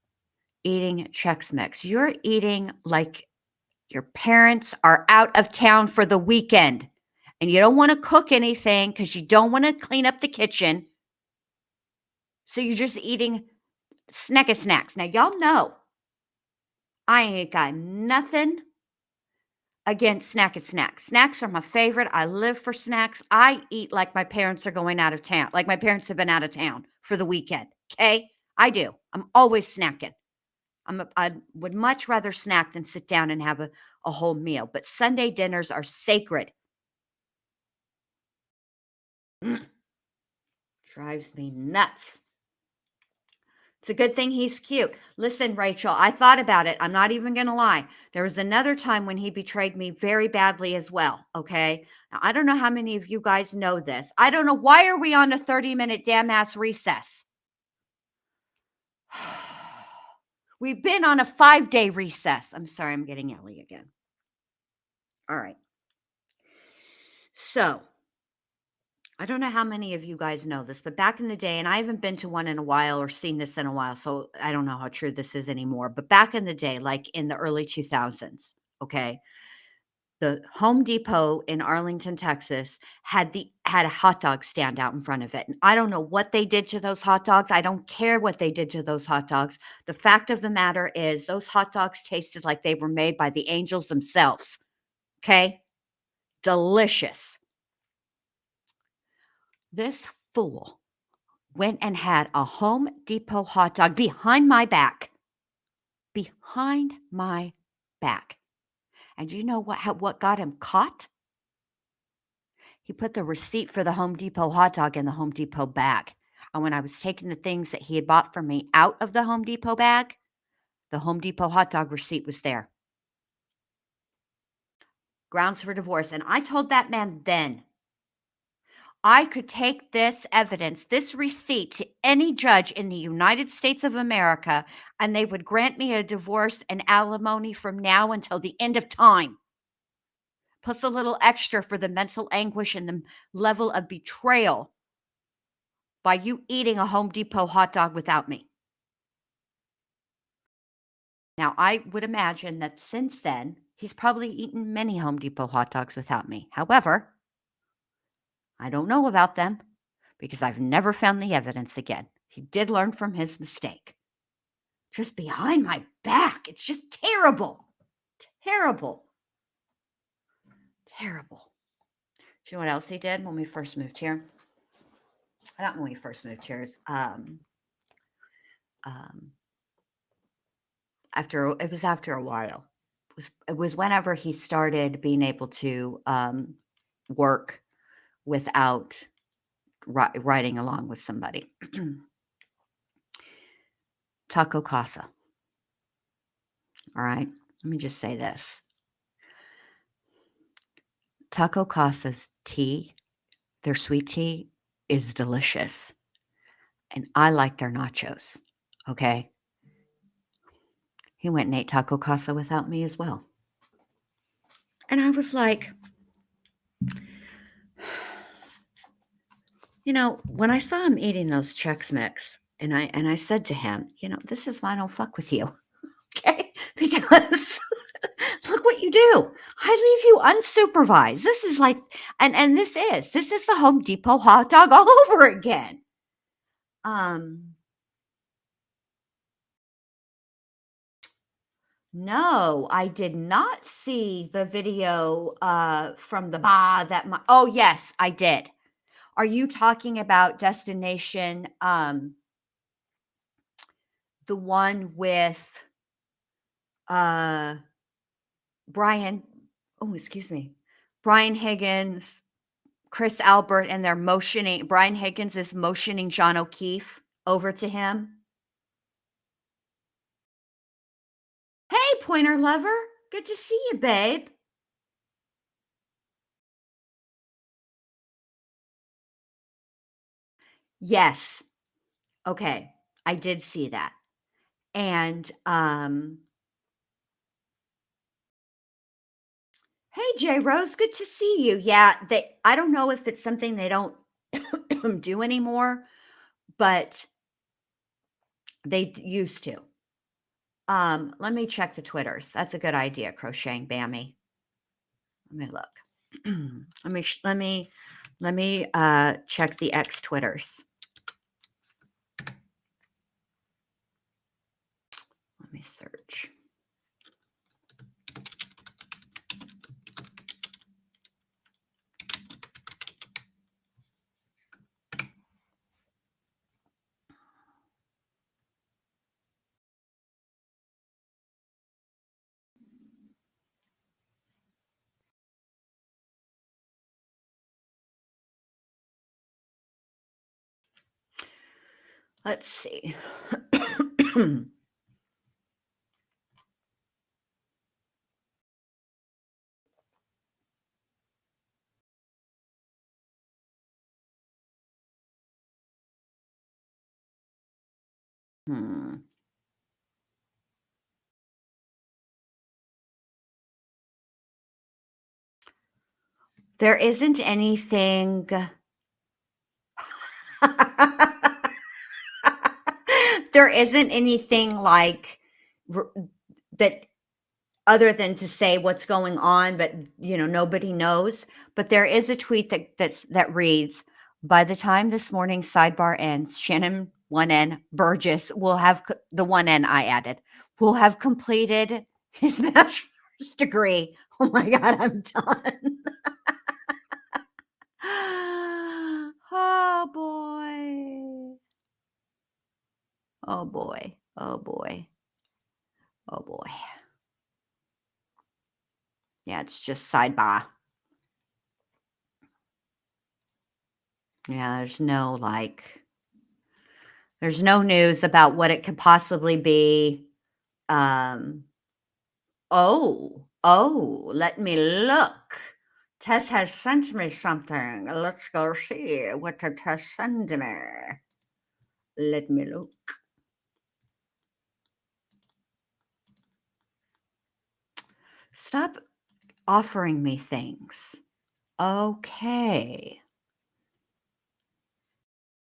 eating Chex Mix. You're eating like your parents are out of town for the weekend and you don't want to cook anything because you don't want to clean up the kitchen. So you're just eating snack of snacks." Now, y'all know I ain't got nothing against snack of snacks. Snacks are my favorite. I live for snacks. I eat like my parents are going out of town, like my parents have been out of town for the weekend. Okay? I do. I'm always snacking. I would much rather snack than sit down and have a whole meal. But Sunday dinners are sacred. Drives me nuts. It's a good thing he's cute. Listen, Rachel, I thought about it. I'm not even going to lie. There was another time when he betrayed me very badly as well, okay? Now, I don't know how many of you guys know this. I don't know. Why are we on a 30-minute damn ass recess? We've been on a 5-day recess. I'm sorry, I'm getting yelly again. All right. So, I don't know how many of you guys know this, but back in the day, and I haven't been to one in a while or seen this in a while, so I don't know how true this is anymore. But back in the day, like in the early 2000s, okay, the Home Depot in Arlington, Texas had a hot dog stand out in front of it. And I don't know what they did to those hot dogs. I don't care what they did to those hot dogs. The fact of the matter is those hot dogs tasted like they were made by the angels themselves. Okay? Delicious. This fool went and had a Home Depot hot dog behind my back. Behind my back. And do you know what got him caught? He put the receipt for the Home Depot hot dog in the Home Depot bag. And when I was taking the things that he had bought for me out of the Home Depot bag, the Home Depot hot dog receipt was there. Grounds for divorce. And I told that man then, I could take this evidence, this receipt, to any judge in the United States of America, and they would grant me a divorce and alimony from now until the end of time. Plus a little extra for the mental anguish and the level of betrayal by you eating a Home Depot hot dog without me. Now, I would imagine that since then, he's probably eaten many Home Depot hot dogs without me. However, I don't know about them because I've never found the evidence again. He did learn from his mistake. Just behind my back. It's just terrible. Terrible. Terrible. Do you know what else he did when we first moved here? Not when we first moved here. After a while. It was whenever he started being able to work without riding along with somebody. Taco Casa. All right. Let me just say this. Taco Casa's tea, their sweet tea, is delicious. And I like their nachos. Okay. He went and ate Taco Casa without me as well. And I was like, when I saw him eating those Chex Mix, and I said to him, this is why I don't fuck with you. Okay? Because look what you do. I leave you unsupervised. This is like, and this is the Home Depot hot dog all over again. No, I did not see the video from the bar oh yes, I did. Are you talking about Destination, the one with Brian Higgins, Chris Albert, and they're motioning, Brian Higgins is motioning John O'Keefe over to him? Hey, Pointer Lover. Good to see you, babe. Yes. Okay. I did see that. And, hey, J Rose, good to see you. Yeah, I don't know if it's something they don't do anymore, but they used to. Let me check the Twitters. That's a good idea, Crocheting Bammy. Let me look. let me check the X Twitters. Let me search. Let's see. There isn't anything. There isn't anything like that. other than to say what's going on, but nobody knows. But there is a tweet that reads, "By the time this morning's sidebar ends, Shannon 1N Burgess will have the 1N I added will have completed his bachelor's degree." Oh my God, I'm done. Oh boy. Oh boy. Oh boy. Oh boy. Yeah, it's just sidebar. Yeah, there's no news about what it could possibly be. Let me look. Tess has sent me something. Let's go see what Tess sent me. Let me look. Stop offering me things. Okay.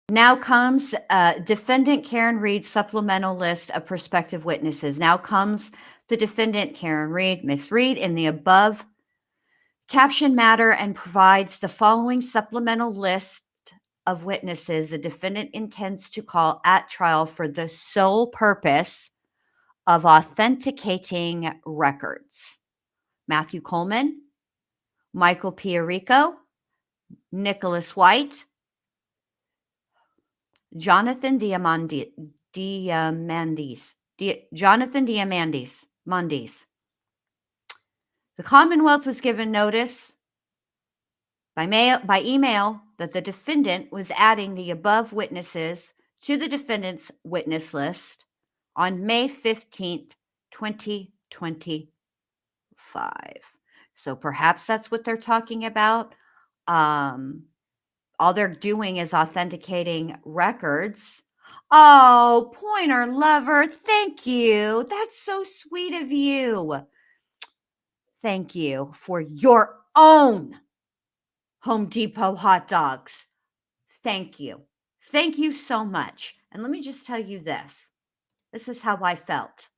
Now comes defendant Karen Reed's supplemental list of prospective witnesses. Now comes the defendant Karen Reed, Miss Reed, in the above caption matter and provides the following supplemental list of witnesses the defendant intends to call at trial for the sole purpose of authenticating records. Matthew Coleman, Michael Pierico, Nicholas White, Jonathan Diamandis. The Commonwealth was given notice by email that the defendant was adding the above witnesses to the defendant's witness list on May 15th, 2025. So perhaps that's what they're talking about. All they're doing is authenticating records. Oh, Pointer Lover, thank you. That's so sweet of you. Thank you for your own Home Depot hot dogs. Thank you. Thank you so much. And let me just tell you this. This is how I felt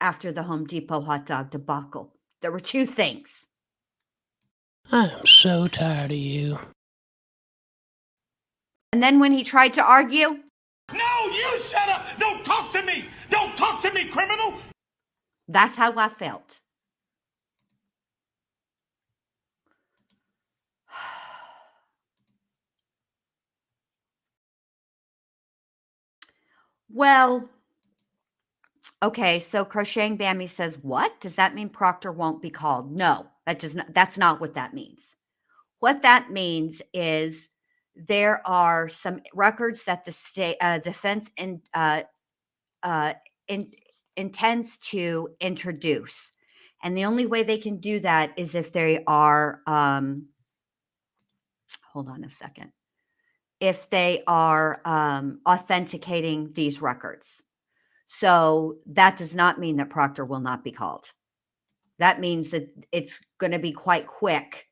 after the Home Depot hot dog debacle. There were two things. I'm so tired of you. And then when he tried to argue, No, you shut up! Don't talk to me! Don't talk to me, criminal! that's how I felt. Well, okay, so Crocheting Bambi says, what? Does that mean Proctor won't be called? No, that's not what that means. What that means is there are some records that the state defense intends to introduce. And the only way they can do that is if they are, hold on a second, if they are authenticating these records. So that does not mean that Proctor will not be called. That means that it's going to be quite quick.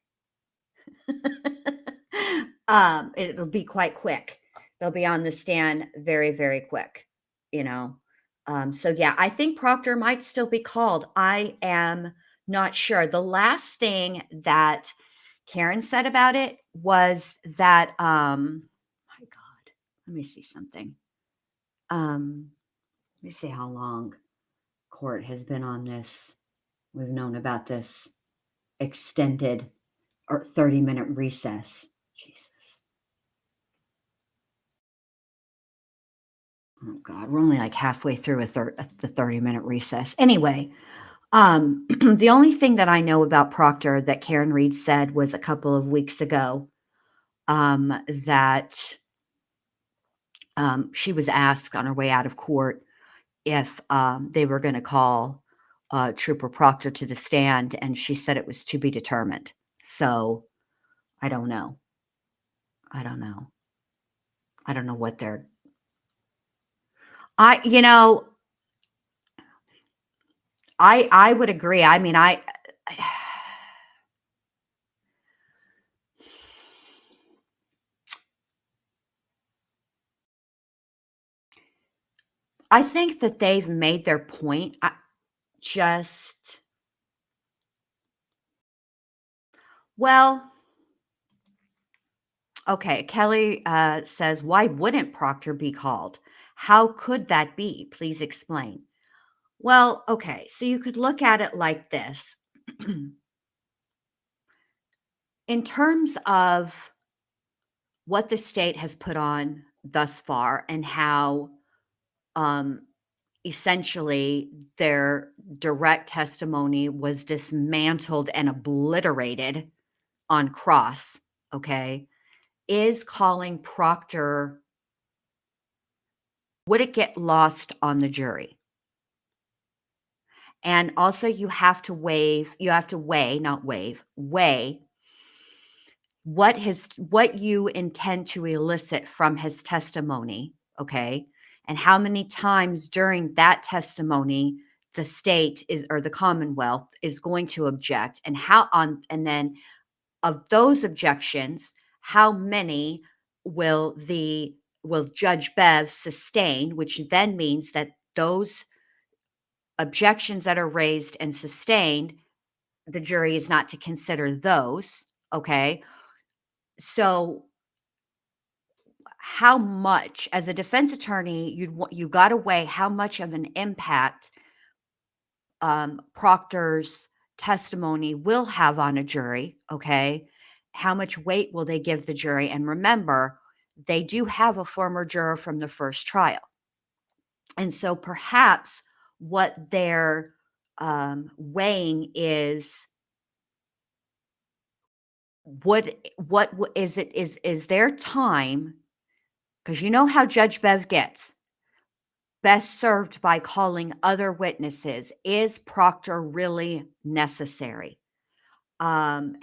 It'll be quite quick. They'll be on the stand very, very quick, So yeah, I think Proctor might still be called. I am not sure. The last thing that Karen said about it was that, my God, let me see something. Let me see how long court has been on this. We've known about this extended or 30-minute recess. Jesus. Oh God, we're only like halfway through the 30-minute recess. Anyway, the only thing that I know about Proctor that Karen Reed said was a couple of weeks ago that she was asked on her way out of court if they were going to call Trooper Proctor to the stand, and she said it was to be determined. So I don't know. I don't know what they're. I would agree. I mean, I think that they've made their point. Well, okay. Kelly says, why wouldn't Proctor be called? How could that be? Please explain. Well, okay. So you could look at it like this. In terms of what the state has put on thus far and how um, essentially their direct testimony was dismantled and obliterated on cross, okay, is calling Proctor, would it get lost on the jury? And also you have to weigh what you intend to elicit from his testimony, okay? And how many times during that testimony the state is or the Commonwealth is going to object, and then of those objections, how many will Judge Bev sustain, which then means that those objections that are raised and sustained, the jury is not to consider those, okay? So how much, as a defense attorney, you got to weigh how much of an impact Proctor's testimony will have on a jury, okay? How much weight will they give the jury? And remember, they do have a former juror from the first trial. And so perhaps what they're weighing is is their time, because you know how Judge Bev gets best served by calling other witnesses. Is Proctor really necessary? And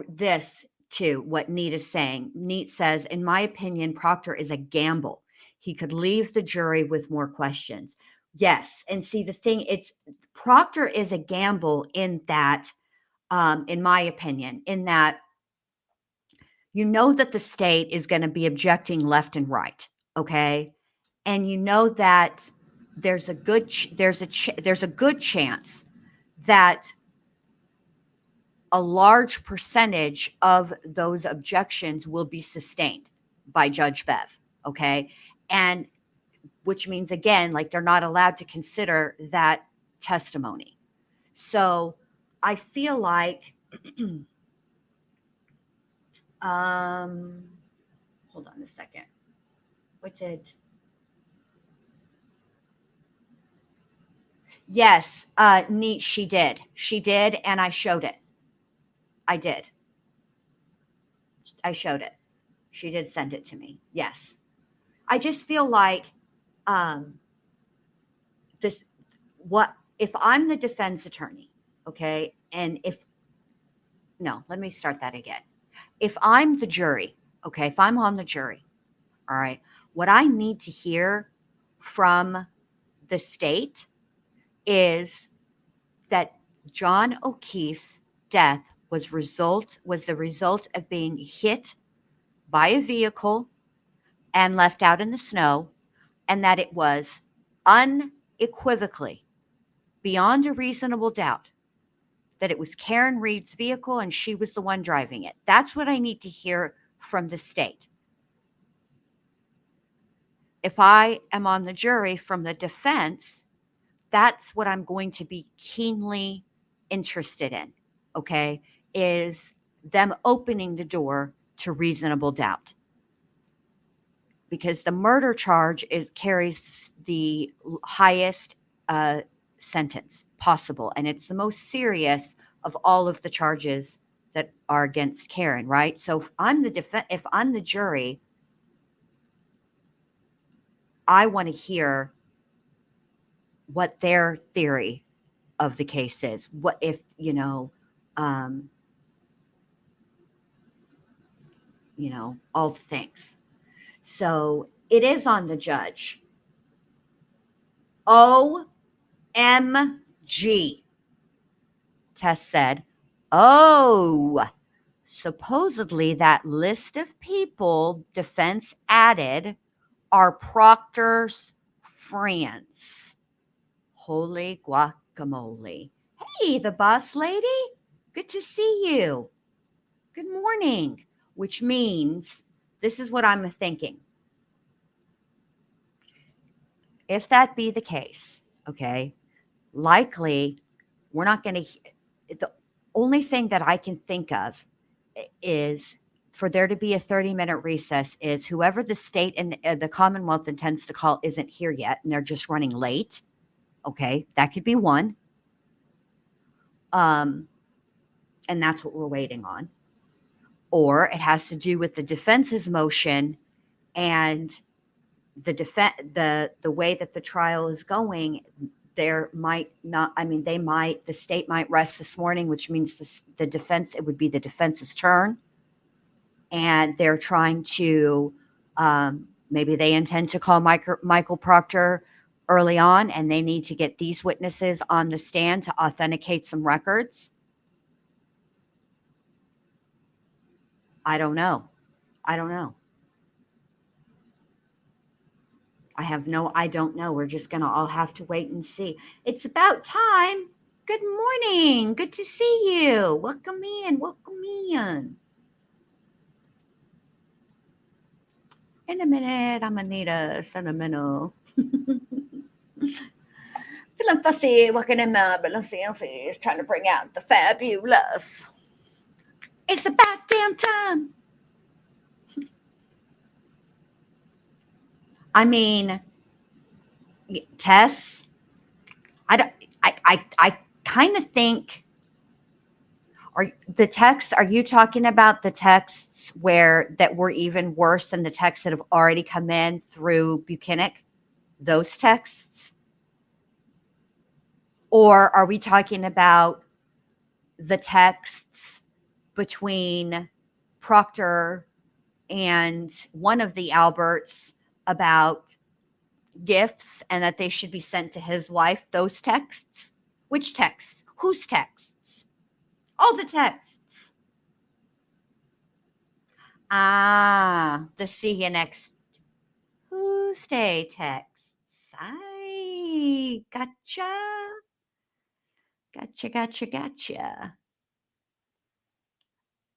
this too, what Neat is saying. Neat says, in my opinion, Proctor is a gamble. He could leave the jury with more questions. Yes. And see, Proctor is a gamble in that, in my opinion, in that you know that the state is going to be objecting left and right. Okay. And you know that there's a good chance that a large percentage of those objections will be sustained by Judge Bev, okay? And which means, again, like they're not allowed to consider that testimony. So I feel like, hold on a second. Yes, Neat, she did. She did, and I showed it. I did. I showed it. She did send it to me. Yes. I just feel like if I'm the defense attorney, okay, and let me start that again. If I'm the jury, okay, if I'm on the jury, all right, what I need to hear from the state is that John O'Keefe's death was the result of being hit by a vehicle and left out in the snow, and that it was unequivocally, beyond a reasonable doubt, that it was Karen Reed's vehicle and she was the one driving it. That's what I need to hear from the state. If I am on the jury from the defense, that's what I'm going to be keenly interested in, okay, is them opening the door to reasonable doubt. Because the murder charge carries the highest sentence possible, and it's the most serious of all of the charges that are against Karen, right? So if I'm the jury, I want to hear what their theory of the case is. What if, all the things. So it is on the judge. OMG. Tess said, oh, supposedly that list of people defense added are Proctor's friends. Holy guacamole. Hey, the boss lady. Good to see you. Good morning, which means this is what I'm thinking. If that be the case, okay, likely we're not going to, the only thing that I can think of is for there to be a 30-minute recess is whoever the state and the Commonwealth intends to call isn't here yet and they're just running late. Okay, that could be one. And that's what we're waiting on. Or it has to do with the defense's motion and the way that the trial is going. There might not, I mean, the state might rest this morning, which means the defense, it would be the defense's turn. And they're trying to, maybe they intend to call Michael Proctor early on, and they need to get these witnesses on the stand to authenticate some records. I don't know. I don't know. We're just going to all have to wait and see. It's about time. Good morning. Good to see you. Welcome in. In a minute, I'm going to need a sentimental. Feeling fussy, walking in my Balenciagas is trying to bring out the fabulous. It's about damn time. I mean, Tess, I kind of think, are you talking about the texts that were even worse than the texts that have already come in through Buchanan? Those texts? Or are we talking about the texts between Proctor and one of the Alberts about gifts and that they should be sent to his wife? Those texts? Which texts? Whose texts? All the texts. The see you next Tuesday texts. I gotcha.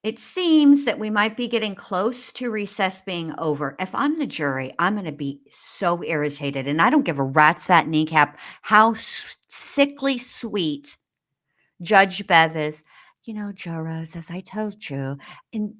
It seems that we might be getting close to recess being over. If I'm the jury, I'm going to be so irritated, and I don't give a rat's fat kneecap how sickly sweet Judge Bev is. You know, Joe Rose, as I told you, and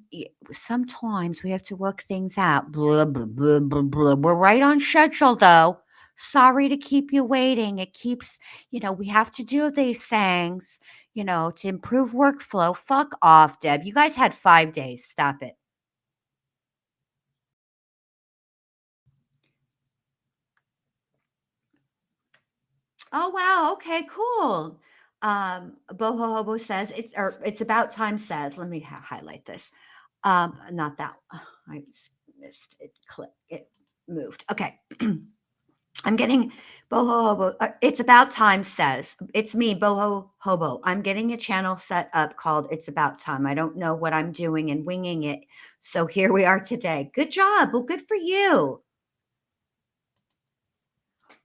sometimes we have to work things out. Blah, blah, blah, blah, blah. We're right on schedule, though. Sorry to keep you waiting. It keeps, we have to do these things, to improve workflow. Fuck off, Deb. You guys had 5 days. Stop it. Oh, wow. Okay, cool. Boho Hobo says it's about time says, let me highlight this. Not that. I missed it. It moved. Okay. I'm getting Boho Hobo. It's about time says. It's me, Boho Hobo. I'm getting a channel set up called It's About Time. I don't know what I'm doing and winging it. So here we are today. Good job. Well, good for you.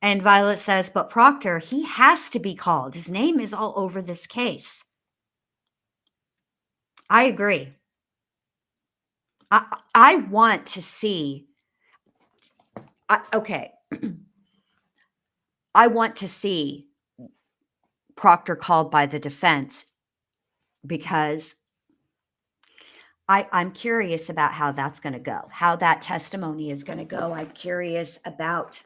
And Violet says, but Proctor, he has to be called. His name is all over this case. I agree. I want to see. Okay. I want to see Proctor called by the defense because I'm curious about how that's going to go, how that testimony is going to go. I'm curious about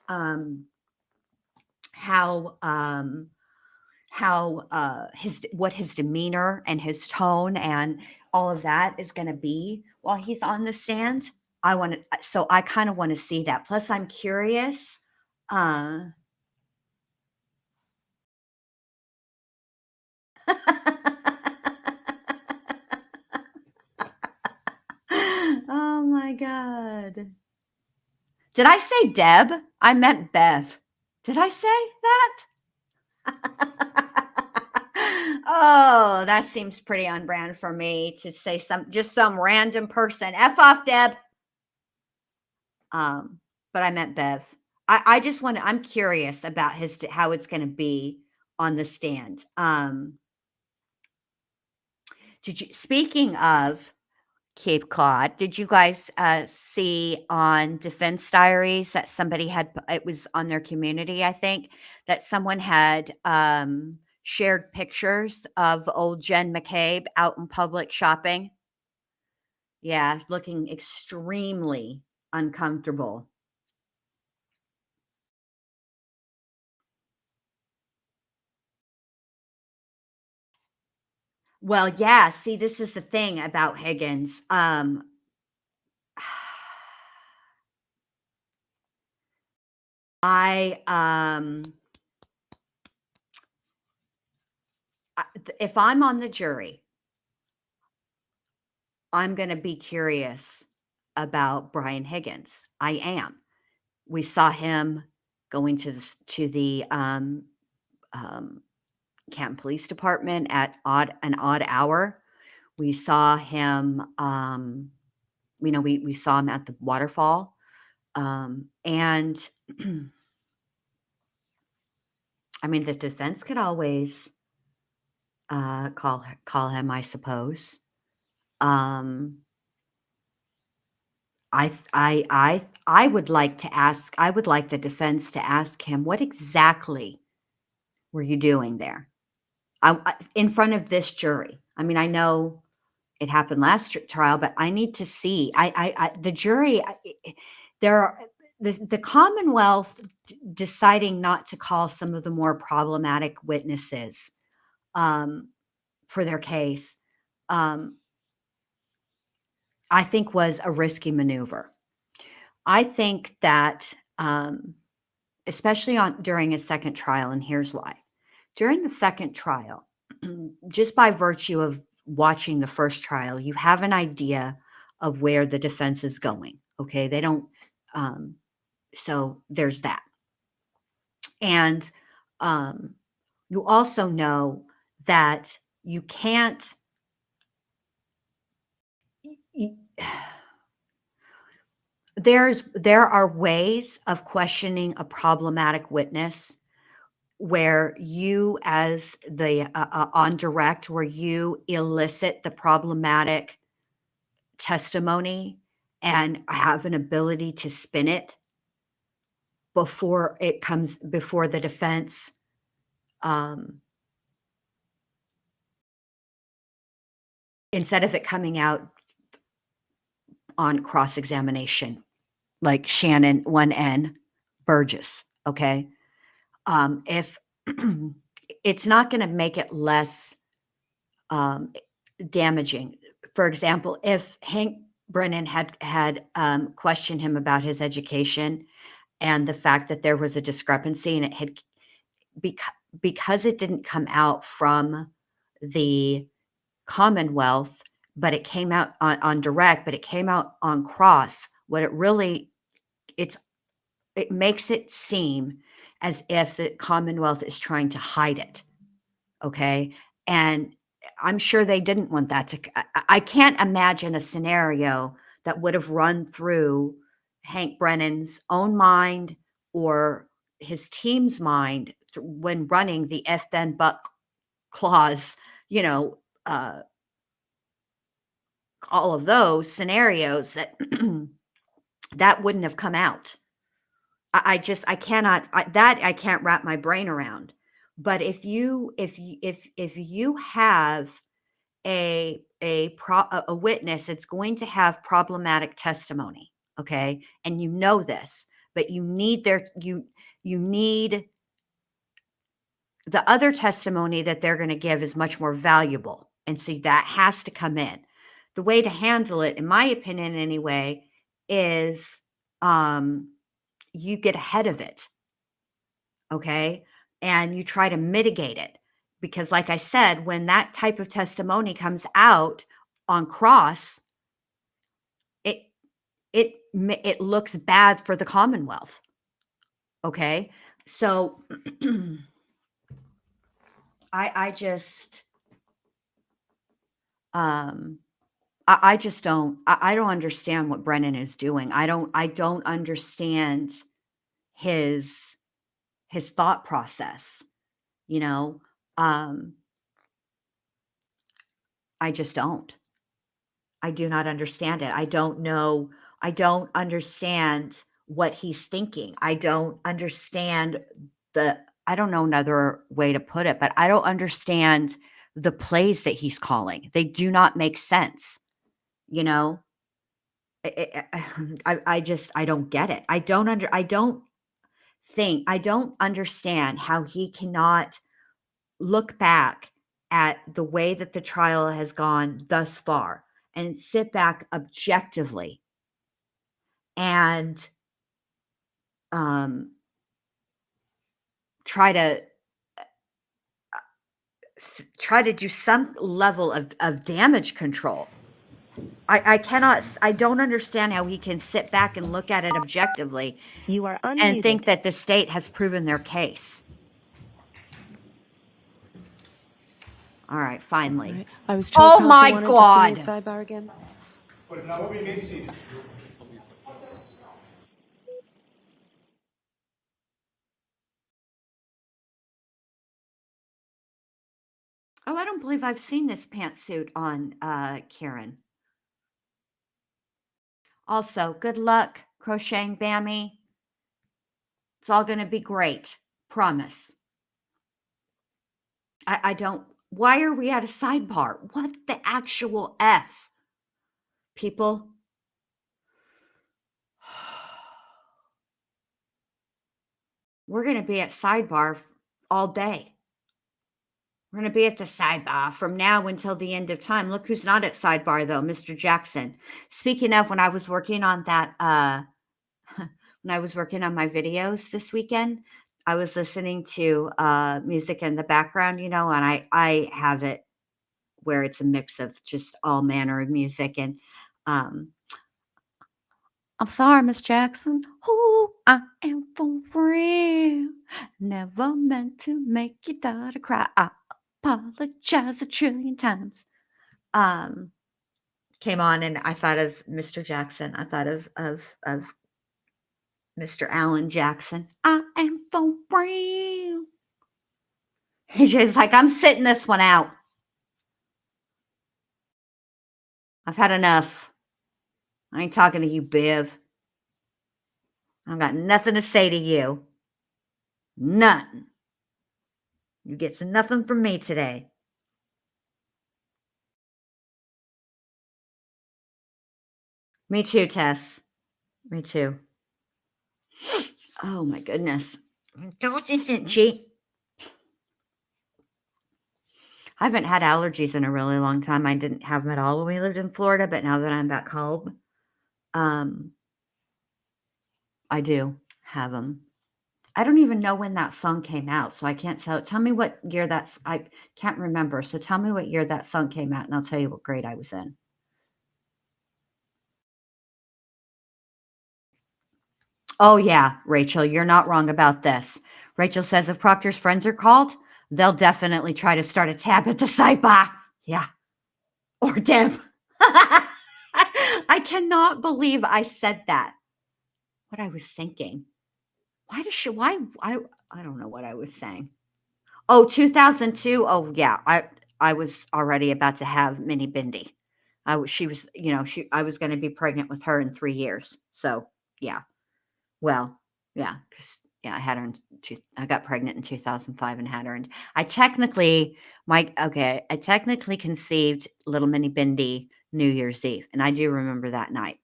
what his demeanor and his tone and all of that is going to be while he's on the stand. I kind of want to see that. Plus, I'm curious. Oh my God. Did I say Deb? I meant Bev. Did I say that? Oh, that seems pretty on brand for me to say some random person. F off, Deb. But I meant Bev. I'm curious about how it's going to be on the stand. Speaking of Cape Cod. Did you guys see on Defense Diaries that somebody had, it was on their community, I think, that someone had shared pictures of old Jen McCabe out in public shopping? Yeah, looking extremely uncomfortable. Well, yeah, see, this is the thing about Higgins. I if I'm on the jury, I'm going to be curious about Brian Higgins. I am. We saw him going to the Canton Police Department at an odd hour. We saw him. We saw him at the waterfall, and I mean, the defense could always call him, I suppose. I would like to ask. I would like the defense to ask him, what exactly were you doing there, in front of this jury? I mean, I know it happened last trial, but I need to see. The jury. There are the Commonwealth deciding not to call some of the more problematic witnesses for their case. I think was a risky maneuver. I think that, especially during a second trial, and here's why. During the second trial, just by virtue of watching the first trial, you have an idea of where the defense is going. Okay, they don't. So there's that, and you also know that you can't. There are ways of questioning a problematic witness where you, as the on direct, where you elicit the problematic testimony and have an ability to spin it before the defense instead of it coming out on cross-examination, like Shannon 1N Burgess. Okay. If it's not going to make it less damaging. For example, if Hank Brennan had questioned him about his education and the fact that there was a discrepancy, and it had because it didn't come out from the Commonwealth, but it came out on direct, but it came out on cross. What it really it makes it seem as if the Commonwealth is trying to hide it. Okay. And I'm sure they didn't want that to. I can't imagine a scenario that would have run through Hank Brennan's own mind or his team's mind when running the if then but clause, all of those scenarios that that wouldn't have come out. I can't wrap my brain around. But if you have a witness that's going to have problematic testimony, okay, and you know this, but you need you need the other testimony that they're going to give is much more valuable, and so that has to come in. The way to handle it, in my opinion anyway, is you get ahead of it, okay, and you try to mitigate it. Because like I said, when that type of testimony comes out on cross, it looks bad for the Commonwealth. Okay? So I just I just don't I don't understand what Brennan is doing. I don't understand his thought process, you know. I just don't. I do not understand it. I don't know. I don't understand what he's thinking. I don't understand I don't know another way to put it, but I don't understand the plays that he's calling. They do not make sense. You know, I don't get it. I don't understand how he cannot look back at the way that the trial has gone thus far and sit back objectively and try to do some level of damage control. I don't understand how he can sit back and look at it objectively You are unmuted. and think that the state has proven their case. All right, finally. All right. I was told Oh counsel my wanted God. to see it sidebar again. Court is now open. You may be seated. Oh, I don't believe I've seen this pantsuit on Karen. Also, good luck crocheting Bammy. It's all going to be great. Promise. I don't. Why are we at a sidebar? What the actual F? People. We're going to be at sidebar all day. We're going to be at the sidebar from now until the end of time. Look who's not at sidebar, though, Mr. Jackson. Speaking of, when I was working on that, when I was working on my videos this weekend, I was listening to music in the background, and I have it where it's a mix of just all manner of music. And I'm sorry, Miss Jackson. Ooh, I am for real. Never meant to make your daughter cry. I apologize 1,000,000,000 times. Came on and I thought of Mr. Jackson. I thought of Mr. Alan Jackson. I am for real. He's just like, I'm sitting this one out. I've had enough. I ain't talking to you, Biv. I've got nothing to say to you. Nothing. You get nothing from me today. Me too, Tess. Me too. Oh my goodness. Don't cheat. I haven't had allergies in a really long time. I didn't have them at all when we lived in Florida, but now that I'm back home, I do have them. I don't even know when that song came out, so I can't tell. Tell me what year I can't remember. So tell me what year that song came out, and I'll tell you what grade I was in. Oh, yeah, Rachel, you're not wrong about this. Rachel says if Proctor's friends are called, they'll definitely try to start a tab at the sidebar. Yeah. Or Deb. I cannot believe I said that. What I was thinking. I don't know what I was saying. Oh, 2002. Oh, yeah. I was already about to have Minnie Bindi. I was going to be pregnant with her in 3 years. So, yeah. Well, yeah, I had her I got pregnant in 2005 and had her. And I technically conceived little Minnie Bindi New Year's Eve. And I do remember that night.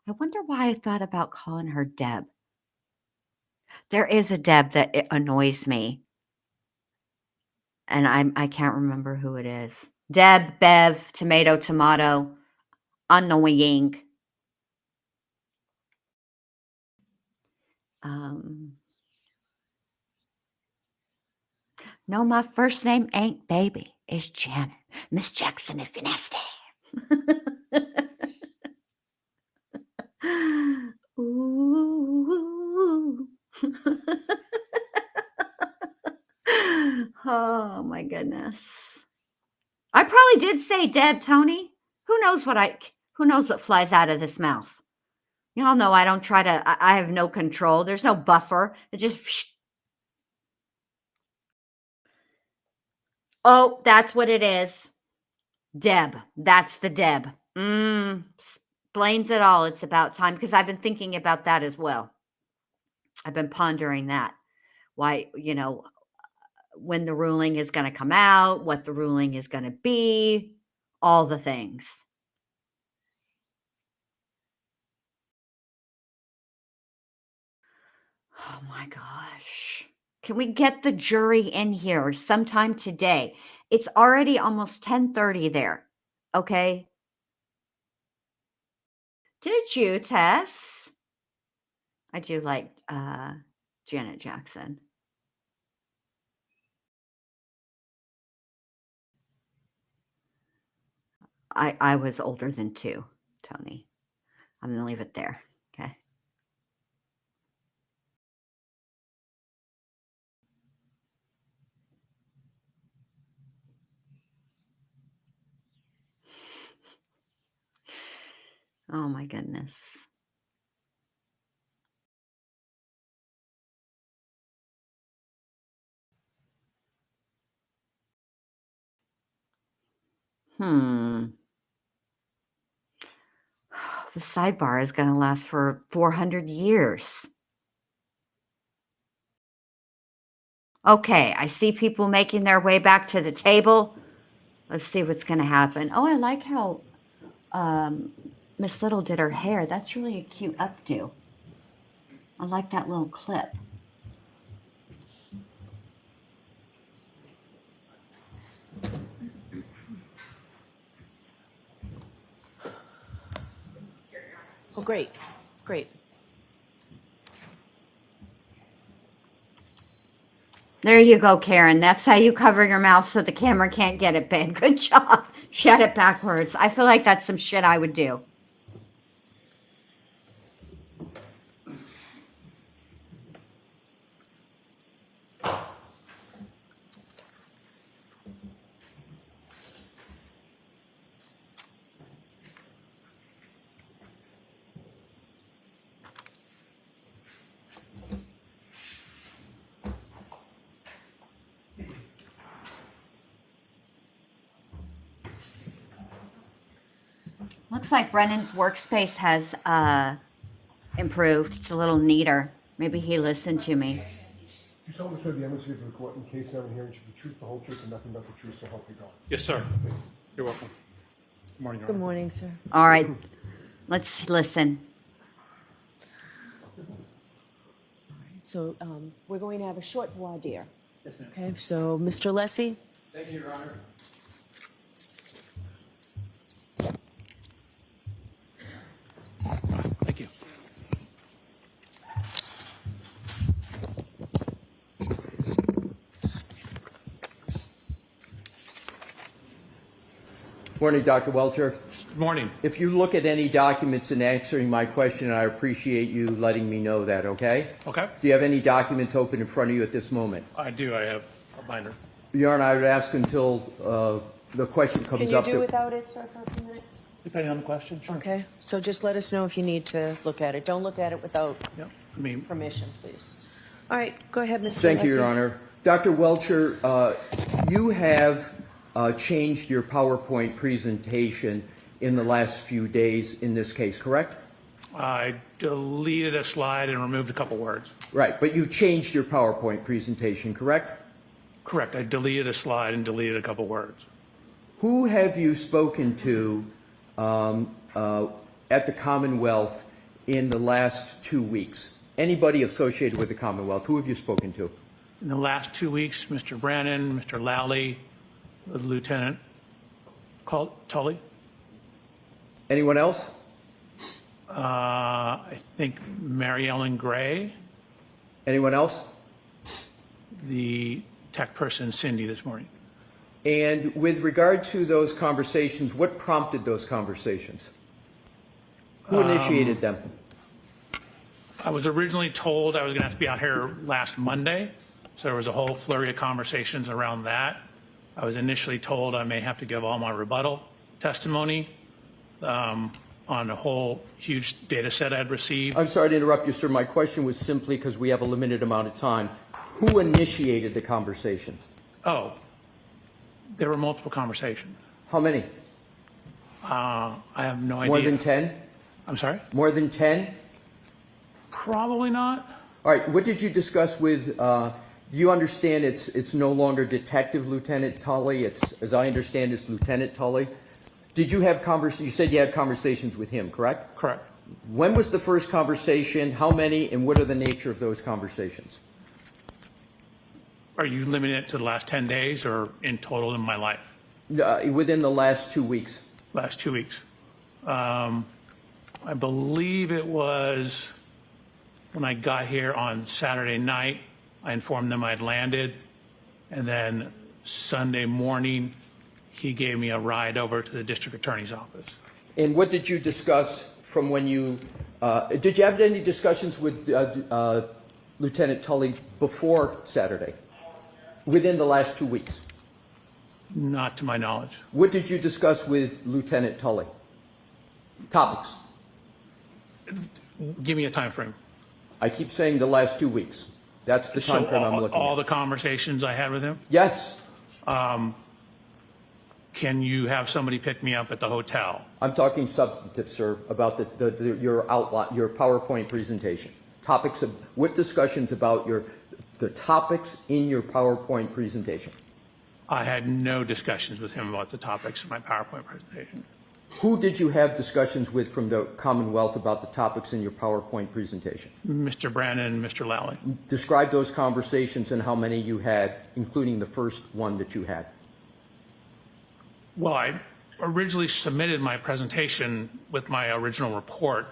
I wonder why I thought about calling her Deb. There is a Deb that it annoys me. And I can't remember who it is. Deb, Bev, tomato, annoying. No, my first name ain't Baby. It's Janet. Miss Jackson, if you're nasty. Ooh. Oh, my goodness. I probably did say Deb, Tony. Who knows what flies out of this mouth? Y'all know I don't try to, I have no control. There's no buffer. It just, oh, that's what it is. Deb. That's the Deb. Explains it all. It's about time, because I've been thinking about that as well. I've been pondering that. Why, when the ruling is going to come out, what the ruling is going to be, all the things. Oh my gosh. Can we get the jury in here sometime today? It's already almost 10:30 there. Okay. Did you, Tess? I do like Janet Jackson. I was older than 2, Tony. I'm going to leave it there. Okay. Oh my goodness. The sidebar is going to last for 400 years. Okay, I see people making their way back to the table. Let's see what's going to happen. Oh, I like how Miss Little did her hair. That's really a cute updo. I like that little clip. Oh, great. Great. There you go, Karen. That's how you cover your mouth so the camera can't get it, babe. Good job. Shut it backwards. I feel like that's some shit I would do. Looks like Brennan's workspace has improved. It's a little neater. Maybe he listened to me. You solemnly swear the evidence you give to the court in case now and hearing should be truth, the whole truth, and nothing but the truth, so help you God. Yes, sir. You're welcome. Good morning, Your Good Honor. morning, sir. All right. Let's listen. So we're going to have a short voir dire. Yes, ma'am. Okay, so Mr. Lessie? Thank you, Your Honor. Thank you. Morning, Dr. Welcher. Good morning. If you look at any documents in answering my question, I appreciate you letting me know that, okay? Okay. Do you have any documents open in front of you at this moment? I do. I have a binder. Your Honor, I would ask until the question comes Can you up. do without it, sir, for a few minutes? Depending on the question, sure. Okay, so just let us know if you need to look at it. Don't look at it without Yeah. I mean, permission, please. All right, go ahead, Mr. Thank you, Your Lessie. Honor. Dr. Welcher, you have changed your PowerPoint presentation in the last few days in this case, correct? I deleted a slide and removed a couple words. Right, but you changed your PowerPoint presentation, correct? Correct. I deleted a slide and deleted a couple words. Who have you spoken to at the Commonwealth in the last 2 weeks? Anybody associated with the Commonwealth, who have you spoken to? In the last 2 weeks, Mr. Brannon, Mr. Lowley, Lieutenant Tully. Anyone else? I think Mary Ellen Gray, Anyone else? the tech person Cindy this morning. And with regard to those conversations, what prompted those conversations? Who initiated them? I was originally told I was going to have to be out here last Monday, so there was a whole flurry of conversations around that. I was initially told I may have to give all my rebuttal testimony on a whole huge data set I'd received. I'm sorry to interrupt you, sir. My question was simply because we have a limited amount of time. Who initiated the conversations? Oh, there were multiple conversations. How many? I have no idea. More than 10? I'm sorry? More than 10? Probably not. All right, what did you discuss with, do you understand it's no longer Detective Lieutenant Tully, it's, as I understand, it's Lieutenant Tully? Did you have you said you had conversations with him, correct? Correct. When was the first conversation, how many, and what are the nature of those conversations? Are you limiting it to the last 10 days or in total in my life? Within the last 2 weeks. Last 2 weeks. I believe it was when I got here on Saturday night, I informed them I'd landed, and then Sunday morning, he gave me a ride over to the district attorney's office. And what did you discuss from when you, did you have any discussions with Lieutenant Tully before Saturday, within the last 2 weeks? Not to my knowledge. What did you discuss with Lieutenant Tully? Topics. Give me a time frame. I keep saying the last 2 weeks. That's the time frame I'm looking all at. the conversations I had with him? Yes. Can you have somebody pick me up at the hotel? I'm talking substantive, sir, about your outline, your PowerPoint presentation. Topics of, what discussions about the topics in your PowerPoint presentation? I had no discussions with him about the topics of my PowerPoint presentation. Who did you have discussions with from the Commonwealth about the topics in your PowerPoint presentation? Mr. Brandon and Mr. Lally. Describe those conversations and how many you had, including the first one that you had. Well, I originally submitted my presentation with my original report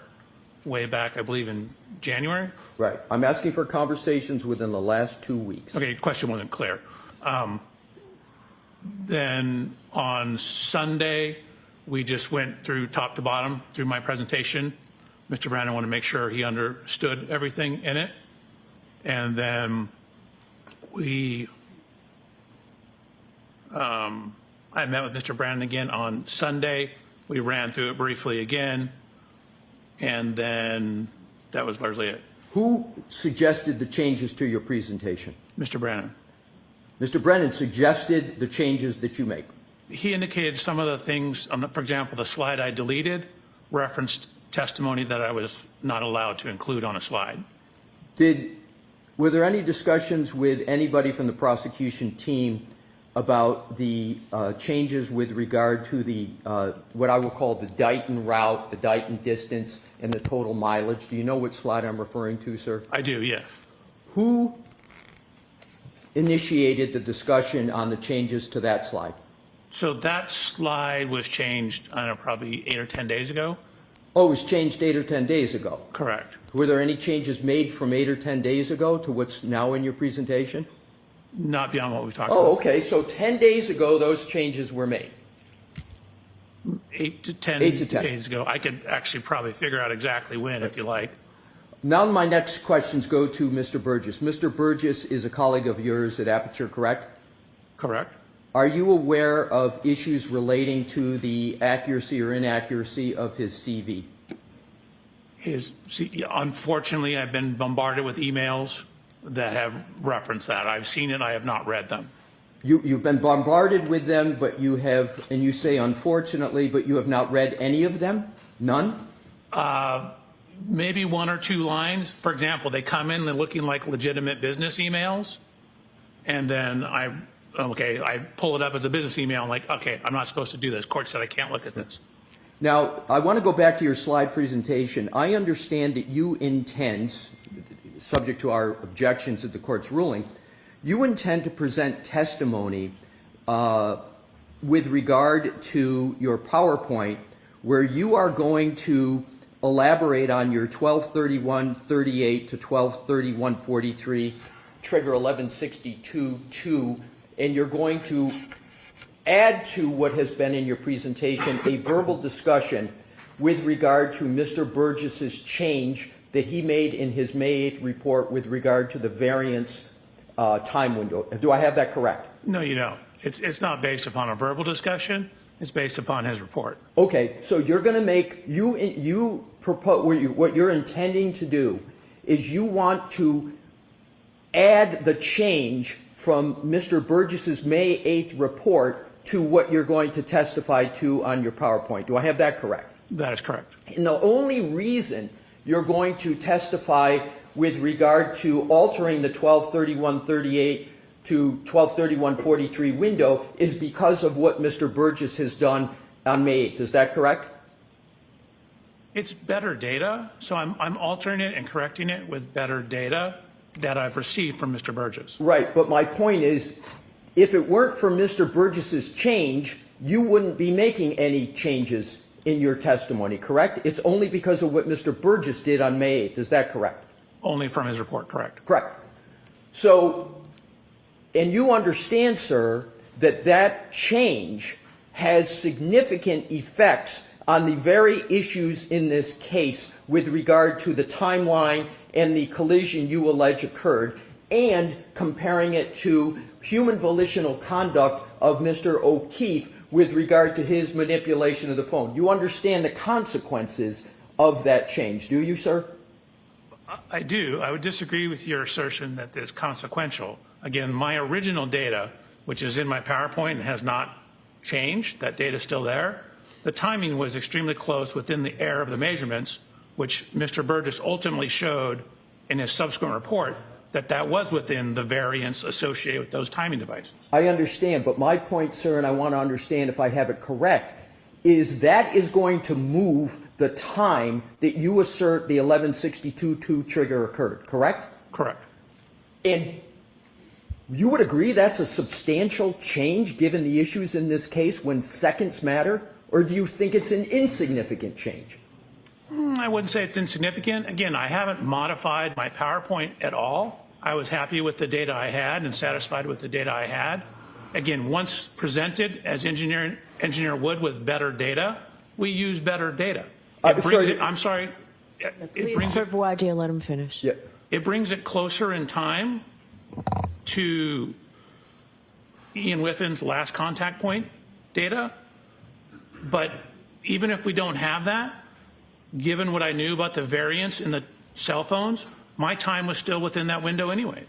way back, I believe, in January. Right. I'm asking for conversations within the last 2 weeks. Okay, your question wasn't clear. Then on Sunday, we just went through top to bottom through my presentation. Mr. Brandon wanted to make sure he understood everything in it. And then I met with Mr. Brandon again on Sunday. We ran through it briefly again. And then that was largely it. Who suggested the changes to your presentation? Mr. Brandon. Mr. Brennan suggested the changes that you make. He indicated some of the things, for example, the slide I deleted referenced testimony that I was not allowed to include on a slide. Were there any discussions with anybody from the prosecution team about the changes with regard to the what I will call the Dighton route, the Dighton distance, and the total mileage? Do you know what slide I'm referring to, sir? I do, yes. Who initiated the discussion on the changes to that slide? So that slide was changed, I don't know, probably 8 or 10 days ago. Oh, it was changed 8 or 10 days ago. Correct. Were there any changes made from 8 or 10 days ago to what's now in your presentation? Not beyond what we talked about. Oh, okay. So 10 days ago, those changes were made. 8 to 10 days ago. I could actually probably figure out exactly when, if you like. Now my next questions go to Mr. Burgess. Mr. Burgess is a colleague of yours at Aperture, correct? Correct. Are you aware of issues relating to the accuracy or inaccuracy of his CV? Unfortunately, I've been bombarded with emails that have referenced that. I've seen it. I have not read them. You've been bombarded with them, but you have, and you say unfortunately, but you have not read any of them? None? Maybe 1 or 2 lines. For example, they come in, they're looking like legitimate business emails. And then I pull it up as a business email. I'm like, okay, I'm not supposed to do this. Court said I can't look at this. Now, I want to go back to your slide presentation. I understand that you intend, subject to our objections at the court's ruling, you intend to present testimony with regard to your PowerPoint where you are going to elaborate on your 1231-38 to 1231-43, trigger 1162-2, and you're going to add to what has been in your presentation a verbal discussion with regard to Mr. Burgess's change that he made in his May 8th report with regard to the variance time window. Do I have that correct? No, you don't. It's not based upon a verbal discussion. It's based upon his report. Okay, so you're going to make, you propose, what you're intending to do is you want to add the change from Mr. Burgess's May 8th report to what you're going to testify to on your PowerPoint. Do I have that correct? That is correct. And the only reason you're going to testify with regard to altering the 1231-38 to 1231-43 window is because of what Mr. Burgess has done on May 8th. Is that correct? It's better data, so I'm altering it and correcting it with better data that I've received from Mr. Burgess. Right, but my point is, if it weren't for Mr. Burgess's change, you wouldn't be making any changes in your testimony, correct? It's only because of what Mr. Burgess did on May 8th. Is that correct? Only from his report, correct. Correct. So, and you understand, sir, that that change has significant effects on the very issues in this case with regard to the timeline and the collision you allege occurred, and comparing it to human volitional conduct of Mr. O'Keefe with regard to his manipulation of the phone. You understand the consequences of that change, do you, sir? I do. I would disagree with your assertion that it's consequential. Again, my original data, which is in my PowerPoint and has not changed, that data is still there. The timing was extremely close within the error of the measurements, which Mr. Burgess ultimately showed in his subsequent report that was within the variance associated with those timing devices. I understand, but my point, sir, and I want to understand if I have it correct, is that is going to move the time that you assert the 1162-2 trigger occurred, correct? Correct. And you would agree that's a substantial change given the issues in this case when seconds matter? Or do you think it's an insignificant change? I wouldn't say it's insignificant. Again, I haven't modified my PowerPoint at all. I was happy with the data I had and satisfied with the data I had. Again, once presented as engineer would with better data, we use better data. I'm sorry. Please, Mr. Voir-Dire, let him finish. Yeah. It brings it closer in time to Ian Whiffin's last contact point data. But even if we don't have that, given what I knew about the variance in the cell phones, my time was still within that window anyway.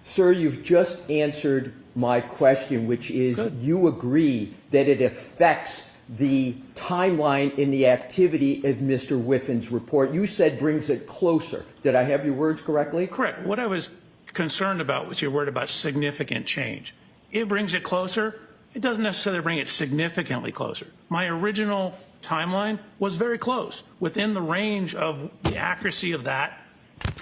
Sir, you've just answered my question, which is you agree that it affects the timeline in the activity of Mr. Whiffin's report. You said brings it closer. Did I have your words correctly? Correct. What I was concerned about was your word about significant change. It brings it closer. It doesn't necessarily bring it significantly closer. My original timeline was very close, within the range of the accuracy of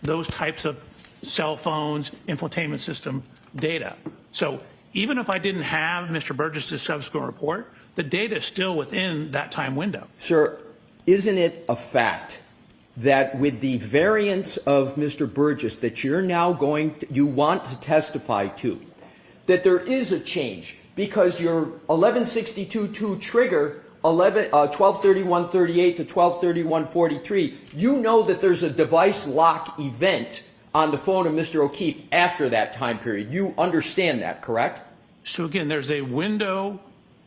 those types of cell phones, infotainment system data. So even if I didn't have Mr. Burgess's subsequent report, the data is still within that time window. Sir, isn't it a fact that with the variance of Mr. Burgess that you're now you want to testify to, that there is a change? Because your 1162-2 trigger, 1231-38 to 1231-43, you know that there's a device lock event on the phone of Mr. O'Keefe after that time period. You understand that, correct? So again, there's a window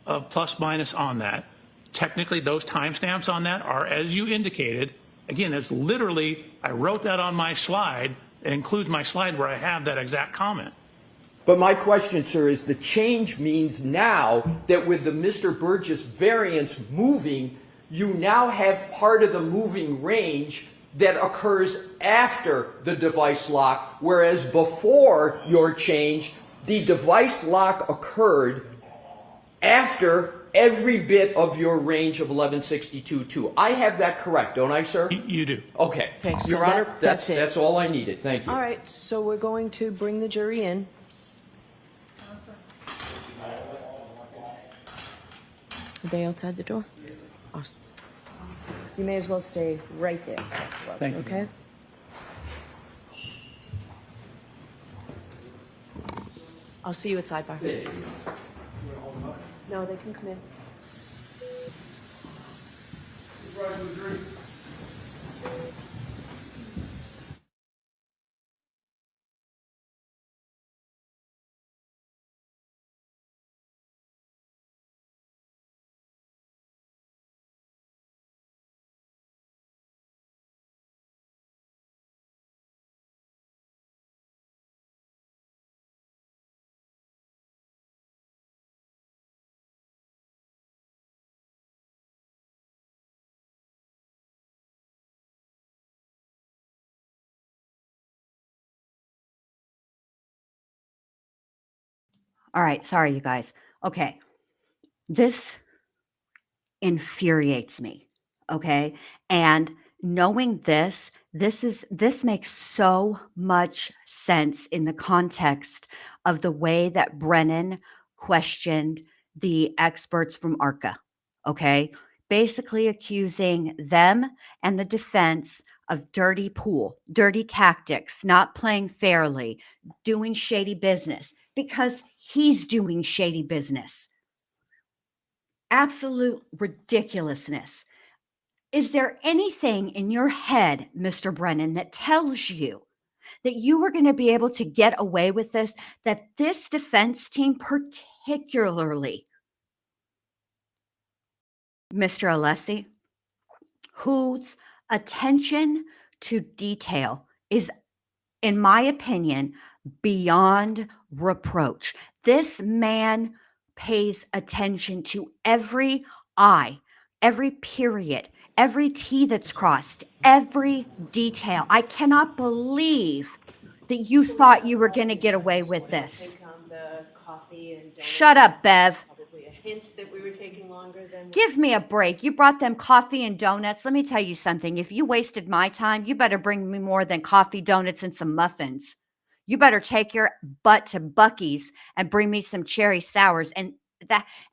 of plus minus on that. Technically, those timestamps on that are, as you indicated, again, it's literally, I wrote that on my slide. It includes my slide where I have that exact comment. But my question, sir, is the change means now that with the Mr. Burgess variance moving, you now have part of the moving range that occurs after the device lock, whereas before your change, the device lock occurred after every bit of your range of 1162-2. I have that correct, don't I, sir? You do. Okay. Okay, so Your Honor, that's it. that's all I needed. Thank you. All right, so we're going to bring the jury in. Are they outside the door? Awesome. You may as well stay right there. Thank you. Okay? I'll see you at Sidebar. No, they can come in. All right, sorry, you guys. Okay, this infuriates me. Okay, and knowing this makes so much sense in the context of the way that Brennan questioned the experts from ARCA. Okay, basically accusing them and the defense of dirty pool, dirty tactics, not playing fairly, doing shady business because he's doing shady business. Absolute ridiculousness. Is there anything in your head, Mr. Brennan, that tells you that you were going to be able to get away with this, that this defense team, particularly Mr. Alessi, whose attention to detail is, in my opinion, beyond reproach. This man pays attention to every I, every period, every T that's crossed, every detail. I cannot believe that you thought you were going to get away with this. The coffee and donuts. Shut up, Bev. Probably a hint that we were taking longer than. Give me a break. You brought them coffee and donuts. Let me tell you something. If you wasted my time, you better bring me more than coffee, donuts, and some muffins. You better take your butt to Buc-ee's and bring me some cherry sours. And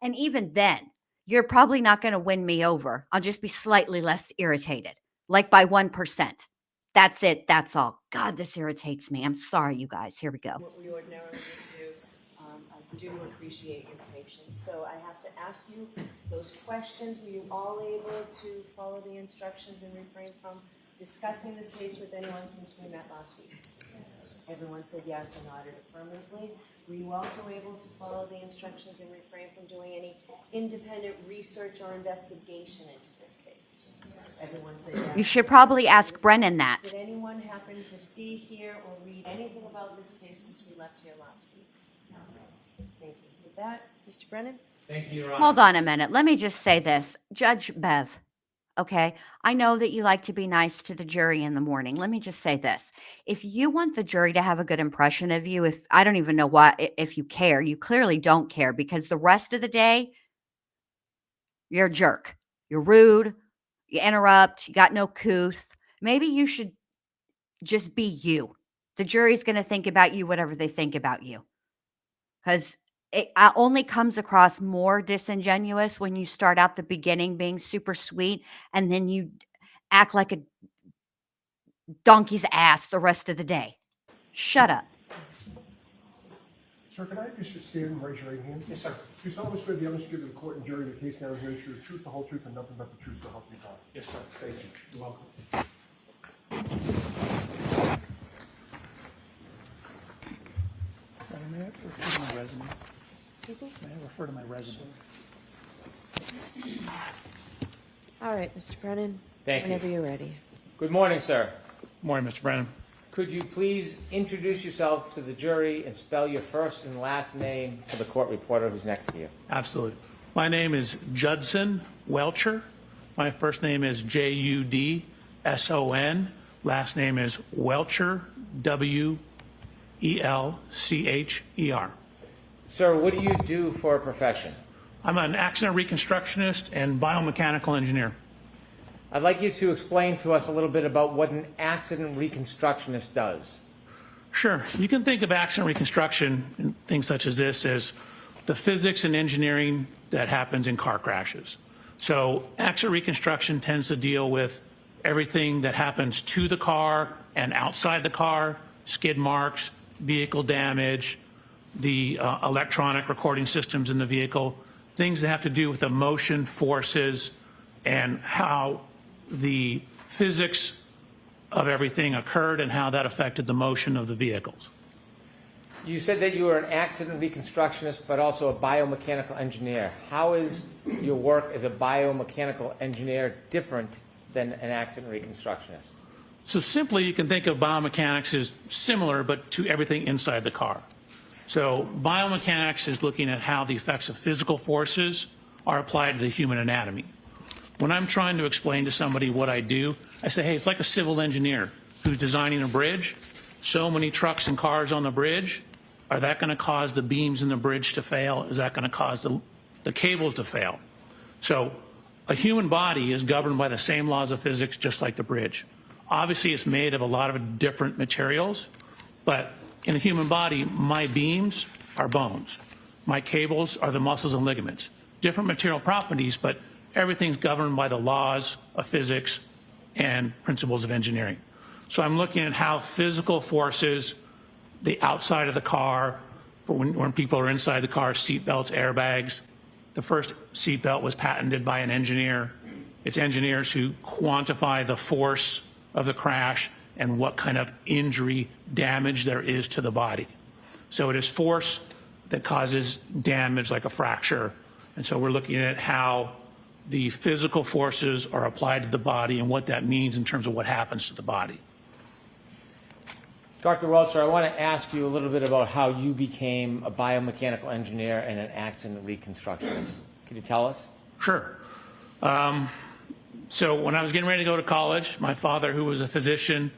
even then, you're probably not going to win me over. I'll just be slightly less irritated, like by 1%. That's it. That's all. God, this irritates me. I'm sorry, you guys. Here we go. What we ordinarily would do. I do appreciate your patience. So I have to ask you those questions. Were you all able to follow the instructions and refrain from discussing this case with anyone since we met last week? Yes. Everyone said yes or nodded affirmatively. Were you also able to follow the instructions and refrain from doing any independent research or investigation into this case? Everyone said yes. You should probably ask Brennan that. Did anyone happen to see, hear, or read anything about this case since we left here last week? No. Thank you. With that, Mr. Brennan? Thank you, Your Honor. Hold on a minute. Let me just say this. Judge Bev, okay, I know that you like to be nice to the jury in the morning. Let me just say this. If you want the jury to have a good impression of you, I don't even know why, if you care, you clearly don't care because the rest of the day, you're a jerk. You're rude. You interrupt. You got no couth. Maybe you should just be you. The jury's going to think about you whatever they think about you. Because it only comes across more disingenuous when you start out the beginning being super sweet and then you act like a donkey's ass the rest of the day. Shut up. Sir, can I just stand and raise your right hand? Yes, sir. Do you solemnly swear the evidence you give to the court and jury the case now here is the truth, the whole truth, and nothing but the truth, so help you God? Yes, sir. Thank you. You're welcome. May I refer to my resume? May I refer to my resume? All right, Mr. Brennan. Thank you. Whenever you're ready. Good morning, sir. Morning, Mr. Brennan. Could you please introduce yourself to the jury and spell your first and last name for the court reporter who's next to you? Absolutely. My name is Judson Welcher. My first name is Judson. Last name is Welcher, Welcher. Sir, what do you do for a profession? I'm an accident reconstructionist and biomechanical engineer. I'd like you to explain to us a little bit about what an accident reconstructionist does. Sure. You can think of accident reconstruction and things such as this as the physics and engineering that happens in car crashes. So accident reconstruction tends to deal with everything that happens to the car and outside the car, skid marks, vehicle damage, the electronic recording systems in the vehicle, things that have to do with the motion forces and how the physics of everything occurred and how that affected the motion of the vehicles. You said that you were an accident reconstructionist, but also a biomechanical engineer. How is your work as a biomechanical engineer different than an accident reconstructionist? So simply, you can think of biomechanics as similar, but to everything inside the car. So biomechanics is looking at how the effects of physical forces are applied to the human anatomy. When I'm trying to explain to somebody what I do, I say, hey, it's like a civil engineer who's designing a bridge. So many trucks and cars on the bridge. are that going to cause the beams in the bridge to fail? Is that going to cause the cables to fail? So a human body is governed by the same laws of physics just like the bridge. Obviously, it's made of a lot of different materials, but in a human body, my beams are bones. My cables are the muscles and ligaments. Different material properties, but everything's governed by the laws of physics and principles of engineering. So I'm looking at how physical forces, the outside of the car, for when people are inside the car, seat belts, airbags. The first seat belt was patented by an engineer. It's engineers who quantify the force of the crash and what kind of injury damage there is to the body. So it is force that causes damage like a fracture. And so we're looking at how the physical forces are applied to the body and what that means in terms of what happens to the body. Dr. Welcher, I want to ask you a little bit about how you became a biomechanical engineer and an accident reconstructionist. Can you tell us? Sure. So when I was getting ready to go to college, my father, who was a physician,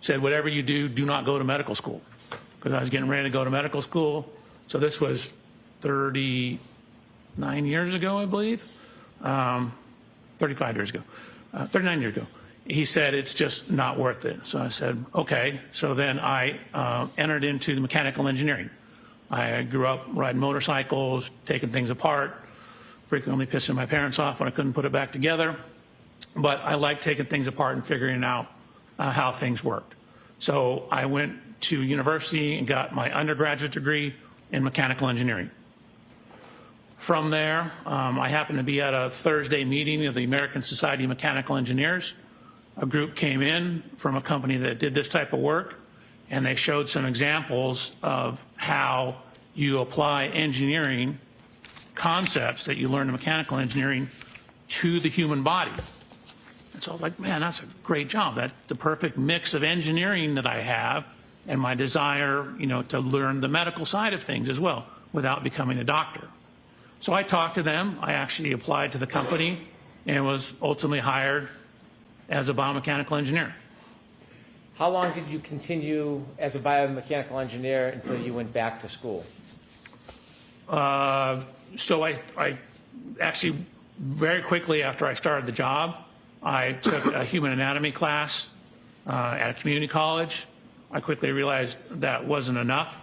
said, whatever you do, do not go to medical school. Because I was getting ready to go to medical school. So this was 39 years ago, I believe. 35 years ago. 39 years ago. He said, it's just not worth it. So I said, okay. So then I entered into the mechanical engineering. I grew up riding motorcycles, taking things apart, frequently pissing my parents off when I couldn't put it back together. But I like taking things apart and figuring out how things worked. So I went to university and got my undergraduate degree in mechanical engineering. From there, I happened to be at a Thursday meeting of the American Society of Mechanical Engineers. A group came in from a company that did this type of work, and they showed some examples of how you apply engineering concepts that you learn in mechanical engineering to the human body. And so I was like, man, that's a great job. That's the perfect mix of engineering that I have and my desire, to learn the medical side of things as well without becoming a doctor. So I talked to them. I actually applied to the company and was ultimately hired as a biomechanical engineer. How long did you continue as a biomechanical engineer until you went back to school? So I actually, very quickly after I started the job, I took a human anatomy class at a community college. I quickly realized that wasn't enough.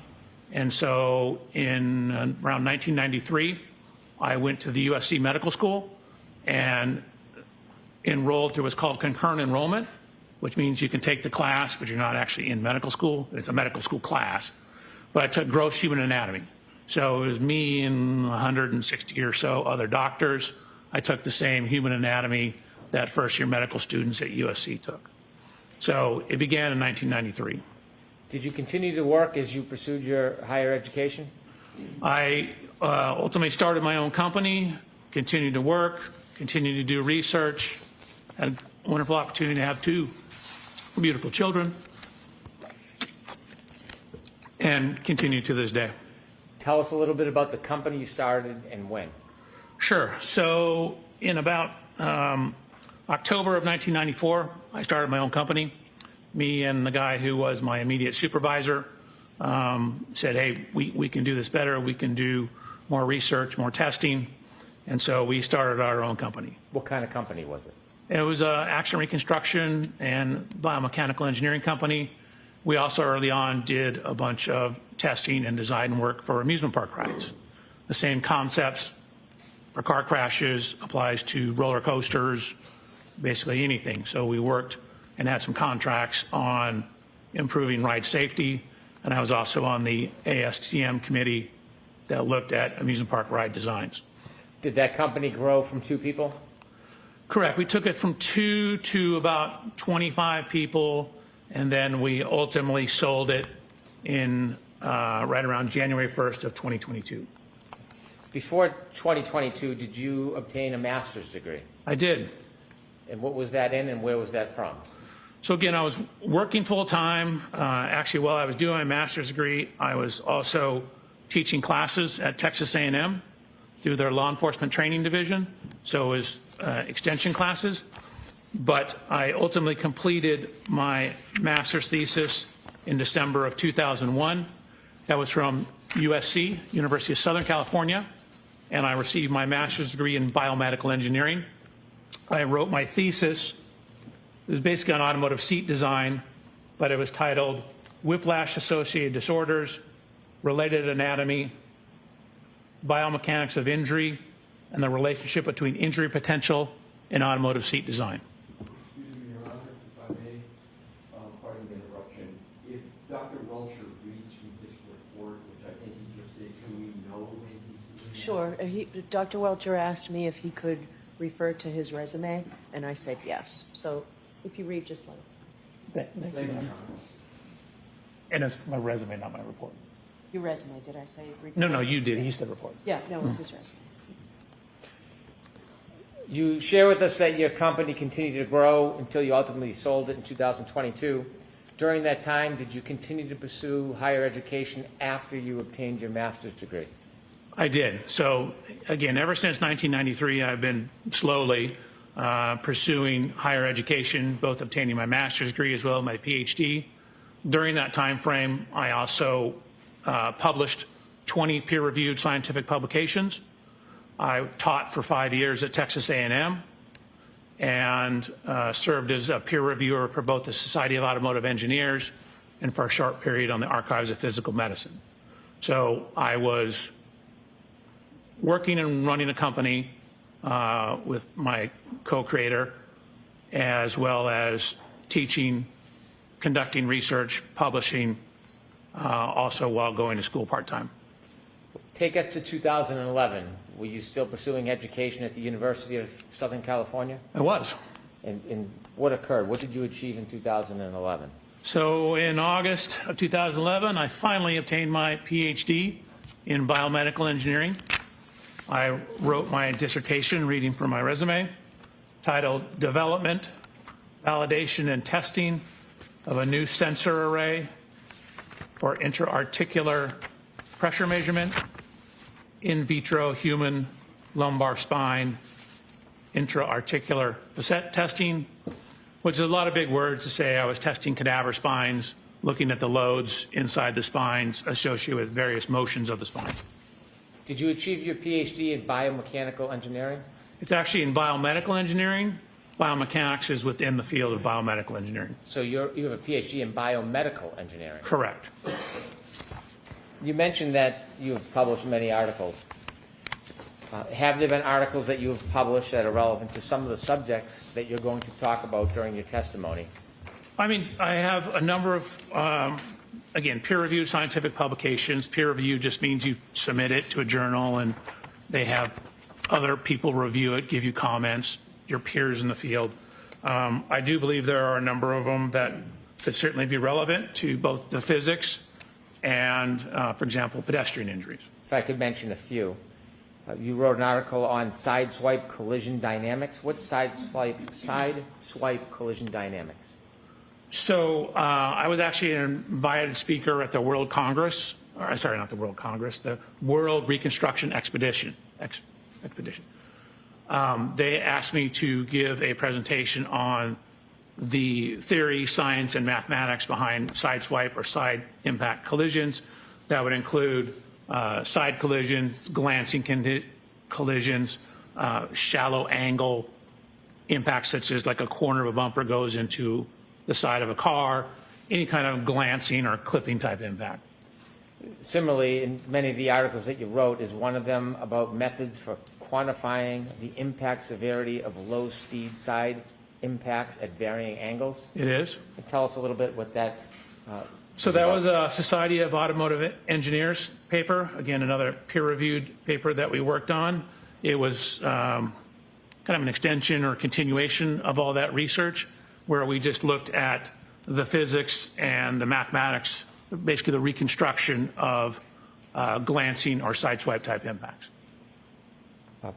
And so in around 1993, I went to the USC Medical School and enrolled through what's called concurrent enrollment, which means you can take the class, but you're not actually in medical school. It's a medical school class. But I took gross human anatomy. So it was me and 160 or so other doctors. I took the same human anatomy that first year medical students at USC took. So it began in 1993. Did you continue to work as you pursued your higher education? I ultimately started my own company, continued to work, continued to do research, had a wonderful opportunity to have 2 beautiful children, and continue to this day. Tell us a little bit about the company you started and when. Sure. So in about October of 1994, I started my own company. Me and the guy who was my immediate supervisor said, hey, we can do this better. We can do more research, more testing. And so we started our own company. What kind of company was it? It was an action reconstruction and biomechanical engineering company. We also early on did a bunch of testing and design work for amusement park rides. The same concepts for car crashes applies to roller coasters, basically anything. So we worked and had some contracts on improving ride safety. And I was also on the ASTM committee that looked at amusement park ride designs. Did that company grow from 2 people? Correct. We took it from 2 to about 25 people, and then we ultimately sold it in right around January 1st of 2022. Before 2022, did you obtain a master's degree? I did. And what was that in and where was that from? So again, I was working full-time. Actually, while I was doing my master's degree, I was also teaching classes at Texas A&M through their law enforcement training division. So it was extension classes. But I ultimately completed my master's thesis in December of 2001. That was from USC, University of Southern California, and I received my master's degree in biomedical engineering. I wrote my thesis. It was basically on automotive seat design, but it was titled Whiplash-Associated Disorders, Related Anatomy, Biomechanics of Injury, and the Relationship Between Injury Potential and Automotive Seat Design. Excuse me, Your Honor, if I may, pardon the interruption. If Dr. Welcher reads from this report, which I think he just did, can we know when he's doing that? Sure. Dr. Welcher asked me if he could refer to his resume, and I said yes. So if you read, just let us know. Thank you, Your Honor. And it's my resume, not my report. Your resume, did I say? Report? No, you did. He said report. Yeah, no, it's his resume. You share with us that your company continued to grow until you ultimately sold it in 2022. During that time, did you continue to pursue higher education after you obtained your master's degree? I did. So again, ever since 1993, I've been slowly pursuing higher education, both obtaining my master's degree as well as my PhD. During that time frame, I also published 20 peer-reviewed scientific publications. I taught for 5 years at Texas A&M and served as a peer reviewer for both the Society of Automotive Engineers and for a short period on the Archives of Physical Medicine. So I was working and running a company with my co-creator, as well as teaching, conducting research, publishing, also while going to school part-time. Take us to 2011. Were you still pursuing education at the University of Southern California? I was. And what occurred? What did you achieve in 2011? So in August of 2011, I finally obtained my PhD in biomedical engineering. I wrote my dissertation, reading from my resume, titled Development, Validation, and Testing of a New Sensor Array for Intra-Articular Pressure Measurement, In Vitro Human Lumbar Spine, Intra-Articular Facet Testing, which is a lot of big words to say. I was testing cadaver spines, looking at the loads inside the spines associated with various motions of the spine. Did you achieve your PhD in biomechanical engineering? It's actually in biomedical engineering. Biomechanics is within the field of biomedical engineering. So you have a PhD in biomedical engineering? Correct. You mentioned that you have published many articles. Have there been articles that you have published that are relevant to some of the subjects that you're going to talk about during your testimony? I mean, I have a number of, again, peer-reviewed scientific publications. Peer review just means you submit it to a journal and they have other people review it, give you comments, your peers in the field. I do believe there are a number of them that could certainly be relevant to both the physics and, for example, pedestrian injuries. If I could mention a few. You wrote an article on sideswipe collision dynamics. What's sideswipe collision dynamics? So I was actually an invited speaker at the World Congress, or sorry, not the World Congress, the World Reconstruction Expedition. They asked me to give a presentation on the theory, science, and mathematics behind sideswipe or side impact collisions. That would include side collisions, glancing collisions, shallow angle impacts such as like a corner of a bumper goes into the side of a car, any kind of glancing or clipping type impact. Similarly, in many of the articles that you wrote, is one of them about methods for quantifying the impact severity of low-speed side impacts at varying angles? It is. Tell us a little bit what that So that was a Society of Automotive Engineers paper, again, another peer-reviewed paper that we worked on. It was kind of an extension or continuation of all that research, where we just looked at the physics and the mathematics, basically the reconstruction of glancing or sideswipe type impacts.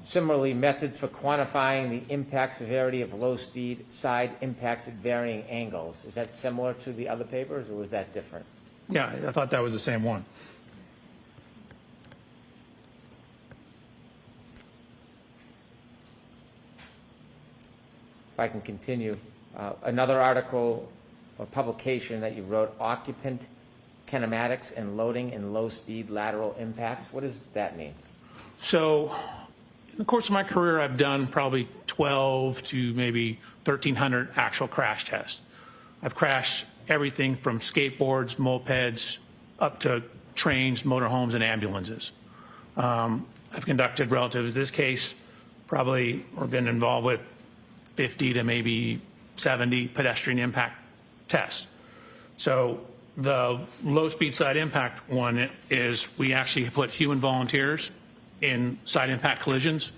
Similarly, methods for quantifying the impact severity of low-speed side impacts at varying angles. Is that similar to the other papers, or was that different? Yeah, I thought that was the same one. If I can continue, another article or publication that you wrote, Occupant kinematics and loading in low-speed lateral impacts. What does that mean? So in the course of my career, I've done probably 12 to maybe 1,300 actual crash tests. I've crashed everything from skateboards, mopeds, up to trains, motorhomes, and ambulances. I've conducted, relative to this case, probably or been involved with 50 to maybe 70 pedestrian impact tests. So the low-speed side impact one is we actually put human volunteers in side impact collisions.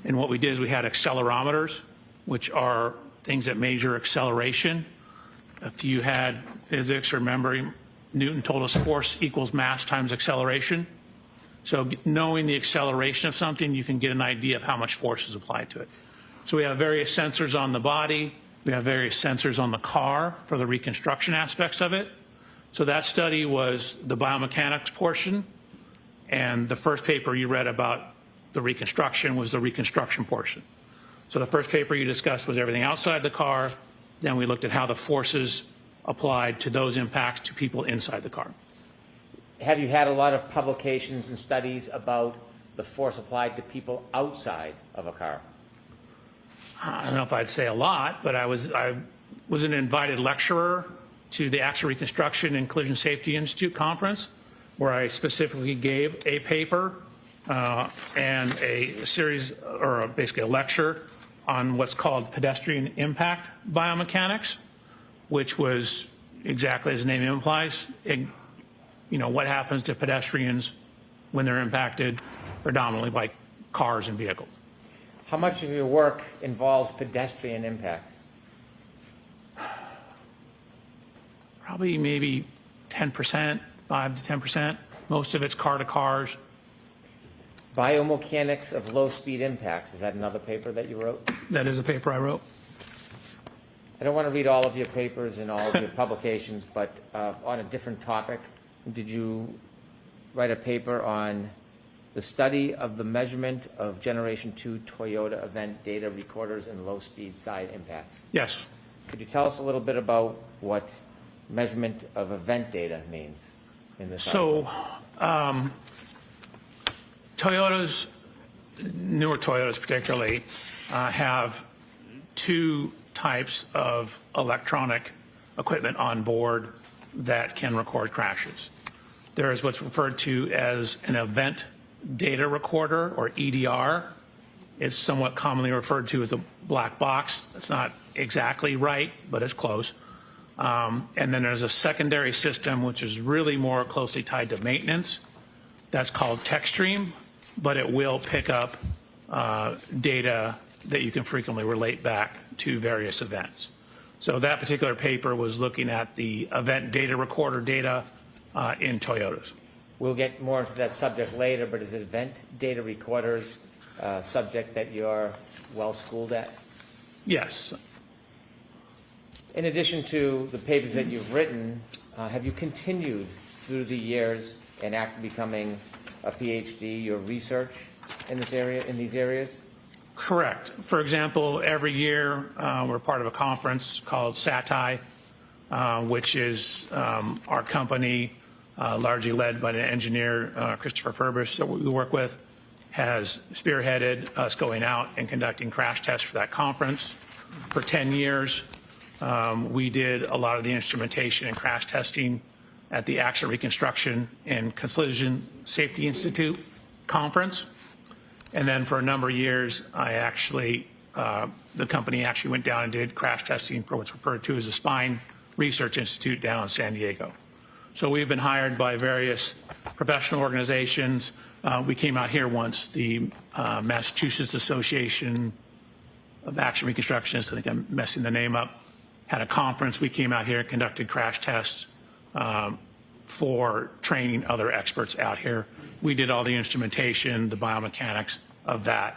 And what we did is we had accelerometers, which are things that measure acceleration. If you had physics or memory, Newton told us force equals mass times acceleration. So knowing the acceleration of something, you can get an idea of how much force is applied to it. So we have various sensors on the body. We have various sensors on the car for the reconstruction aspects of it. So that study was the biomechanics portion. And the first paper you read about the reconstruction was the reconstruction portion. So the first paper you discussed was everything outside the car. Then we looked at how the forces applied to those impacts to people inside the car. Have you had a lot of publications and studies about the force applied to people outside of a car? I don't know if I'd say a lot, but I was an invited lecturer to the Accident Reconstruction and Collision Safety Institute conference, where I specifically gave a paper and a series, or basically a lecture on what's called pedestrian impact biomechanics, which was exactly as the name implies, what happens to pedestrians when they're impacted predominantly by cars and vehicles. How much of your work involves pedestrian impacts? Probably maybe 10%, 5 to 10%. Most of it's car to cars. Biomechanics of low-speed impacts. Is that another paper that you wrote? That is a paper I wrote. I don't want to read all of your papers and all of your publications, but on a different topic, did you write a paper on the study of the measurement of Generation 2 Toyota event data recorders and low-speed side impacts? Yes. Could you tell us a little bit about what measurement of event data means in this article? So Toyotas, newer Toyotas particularly, have two types of electronic equipment on board that can record crashes. There is what's referred to as an event data recorder, or EDR. It's somewhat commonly referred to as a black box. That's not exactly right, but it's close. And then there's a secondary system, which is really more closely tied to maintenance. That's called TechStream, but it will pick up data that you can frequently relate back to various events. So that particular paper was looking at the event data recorder data in Toyotas. We'll get more into that subject later, but is event data recorders a subject that you're well schooled at? Yes. In addition to the papers that you've written, have you continued through the years and after becoming a PhD, your research in this area, in these areas? Correct. For example, every year we're part of a conference called SATI, which is our company, largely led by the engineer Christopher Furbus that we work with, has spearheaded us going out and conducting crash tests for that conference. For 10 years, we did a lot of the instrumentation and crash testing at the Accident Reconstruction and Collision Safety Institute conference. And then for a number of years, the company actually went down and did crash testing for what's referred to as the Spine Research Institute down in San Diego. So we've been hired by various professional organizations. We came out here once, the Massachusetts Association of Accident Reconstructionists, I think I'm messing the name up, had a conference. We came out here and conducted crash tests for training other experts out here. We did all the instrumentation, the biomechanics of that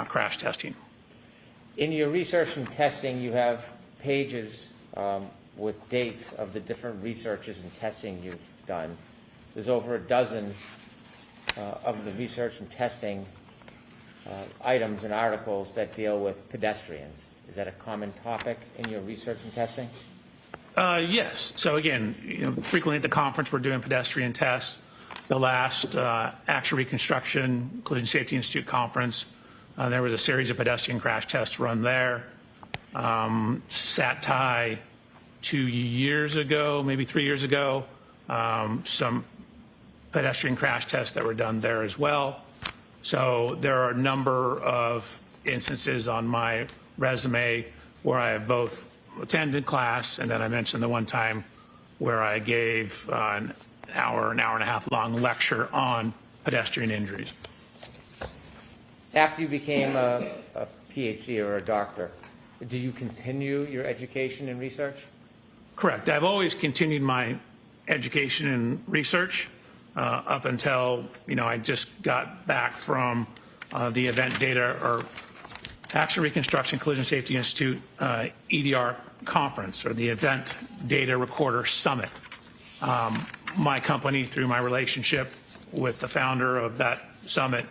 crash testing. In your research and testing, you have pages with dates of the different researches and testing you've done. There's over a dozen of the research and testing items and articles that deal with pedestrians. Is that a common topic in your research and testing? Yes. So again, frequently at the conference, we're doing pedestrian tests. The last Action Reconstruction Collision Safety Institute conference, there was a series of pedestrian crash tests run there. SAT-TI 2 years ago, maybe 3 years ago, some pedestrian crash tests that were done there as well. So there are a number of instances on my resume where I have both attended class, and then I mentioned the one time where I gave an hour and a half long lecture on pedestrian injuries. After you became a PhD or a doctor, do you continue your education and research? Correct. I've always continued my education and research up until, I just got back from the Event Data or Action Reconstruction Collision Safety Institute EDR conference, or the Event Data Recorder Summit. My company, through my relationship with the founder of that summit,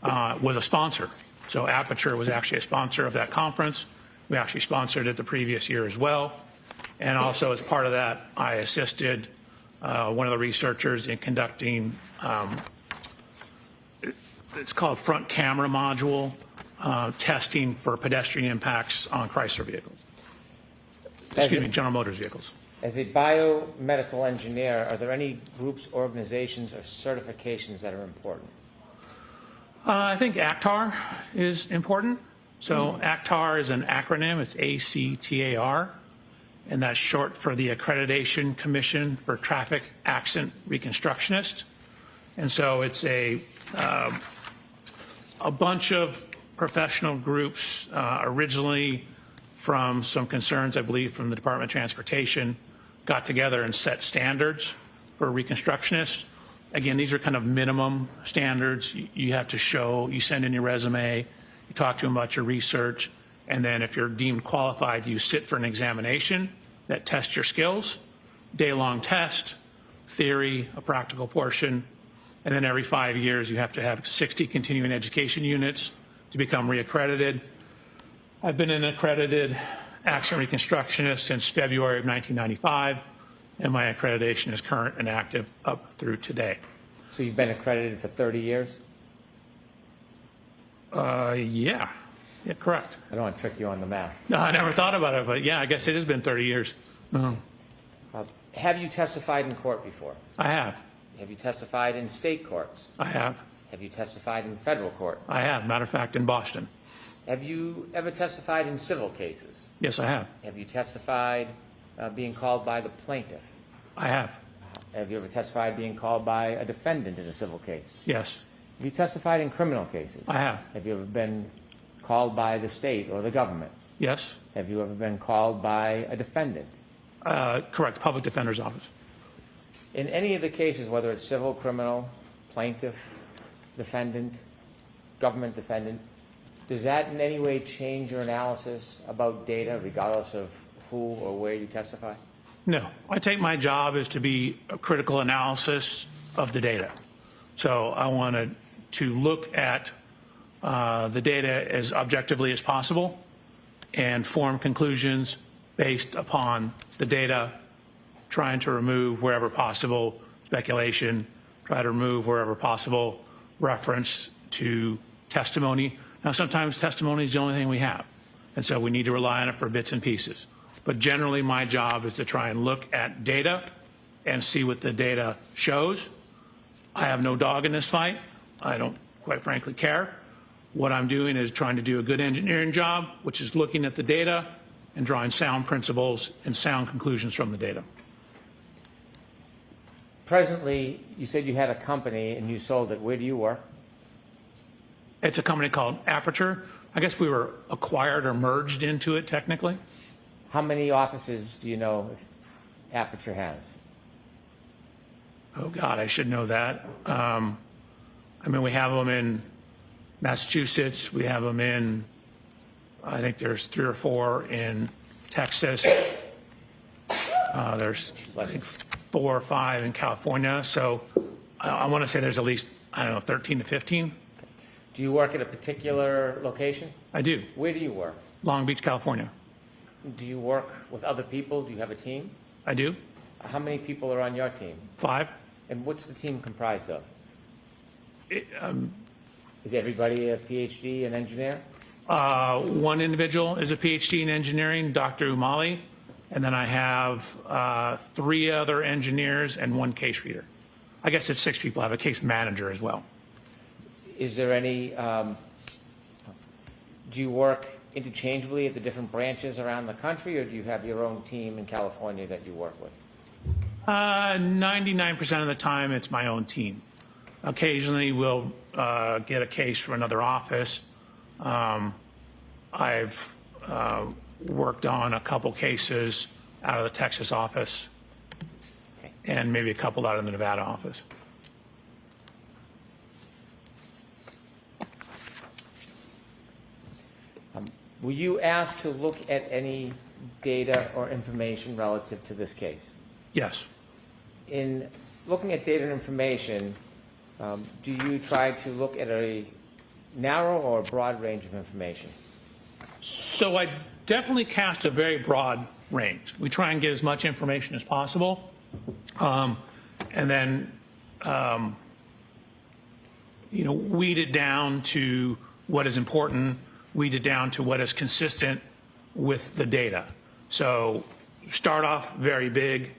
was a sponsor. So Aperture was actually a sponsor of that conference. We actually sponsored it the previous year as well. And also as part of that, I assisted one of the researchers in conducting, it's called front camera module testing for pedestrian impacts on Chrysler vehicles. Excuse me, General Motors vehicles. As a biomedical engineer, are there any groups, organizations, or certifications that are important? I think ACTAR is important. So ACTAR is an acronym. It's ACTAR, and that's short for the Accreditation Commission for Traffic Accident Reconstructionists. And so it's a bunch of professional groups, originally from some concerns, I believe, from the Department of Transportation, got together and set standards for reconstructionists. Again, these are kind of minimum standards. You have to show, you send in your resume, you talk to them about your research, and then if you're deemed qualified, you sit for an examination that tests your skills, day-long test, theory, a practical portion, and then every 5 years you have to have 60 continuing education units to become reaccredited. I've been an accredited accident reconstructionist since February of 1995, and my accreditation is current and active up through today. So you've been accredited for 30 years? Yeah, correct. I don't want to trick you on the math. No, I never thought about it, but yeah, I guess it has been 30 years. Have you testified in court before? I have. Have you testified in state courts? I have. Have you testified in federal court? I have. Matter of fact, in Boston. Have you ever testified in civil cases? Yes, I have. Have you testified being called by the plaintiff? I have. Have you ever testified being called by a defendant in a civil case? Yes. Have you testified in criminal cases? I have. Have you ever been called by the state or the government? Yes. Have you ever been called by a defendant? Correct. Public Defender's Office. In any of the cases, whether it's civil, criminal, plaintiff, defendant, government defendant, does that in any way change your analysis about data, regardless of who or where you testify? No. I take my job as to be a critical analysis of the data. So I wanted to look at the data as objectively as possible and form conclusions based upon the data, trying to remove wherever possible speculation, try to remove wherever possible reference to testimony. Now, sometimes testimony is the only thing we have, and so we need to rely on it for bits and pieces. But generally, my job is to try and look at data and see what the data shows. I have no dog in this fight. I don't, quite frankly, care. What I'm doing is trying to do a good engineering job, which is looking at the data and drawing sound principles and sound conclusions from the data. Presently, you said you had a company and you sold it. Where do you work? It's a company called Aperture. I guess we were acquired or merged into it technically. How many offices do you know if Aperture has? Oh, God, I should know that. I mean, we have them in Massachusetts. We have them in, I think there's 3 or 4 in Texas. There's, I think, 4 or 5 in California. So I want to say there's at least, I don't know, 13 to 15. Do you work at a particular location? I do. Where do you work? Long Beach, California. Do you work with other people? Do you have a team? I do. How many people are on your team? 5. And what's the team comprised of? It, Is everybody a PhD, an engineer? one individual is a PhD in engineering, Dr. Umali, and then I have 3 other engineers and 1 case reader. I guess it's 6 people. I have a case manager as well. Is there any, do you work interchangeably at the different branches around the country, or do you have your own team in California that you work with? 99% of the time, it's my own team. Occasionally, we'll get a case from another office. I've worked on a couple cases out of the Texas office, Okay. and maybe a couple out of the Nevada office. Were you asked to look at any data or information relative to this case? Yes. In looking at data and information, do you try to look at a narrow or broad range of information? So I definitely cast a very broad range. We try and get as much information as possible, and then weed it down to what is important, weed it down to what is consistent with the data. So start off very big,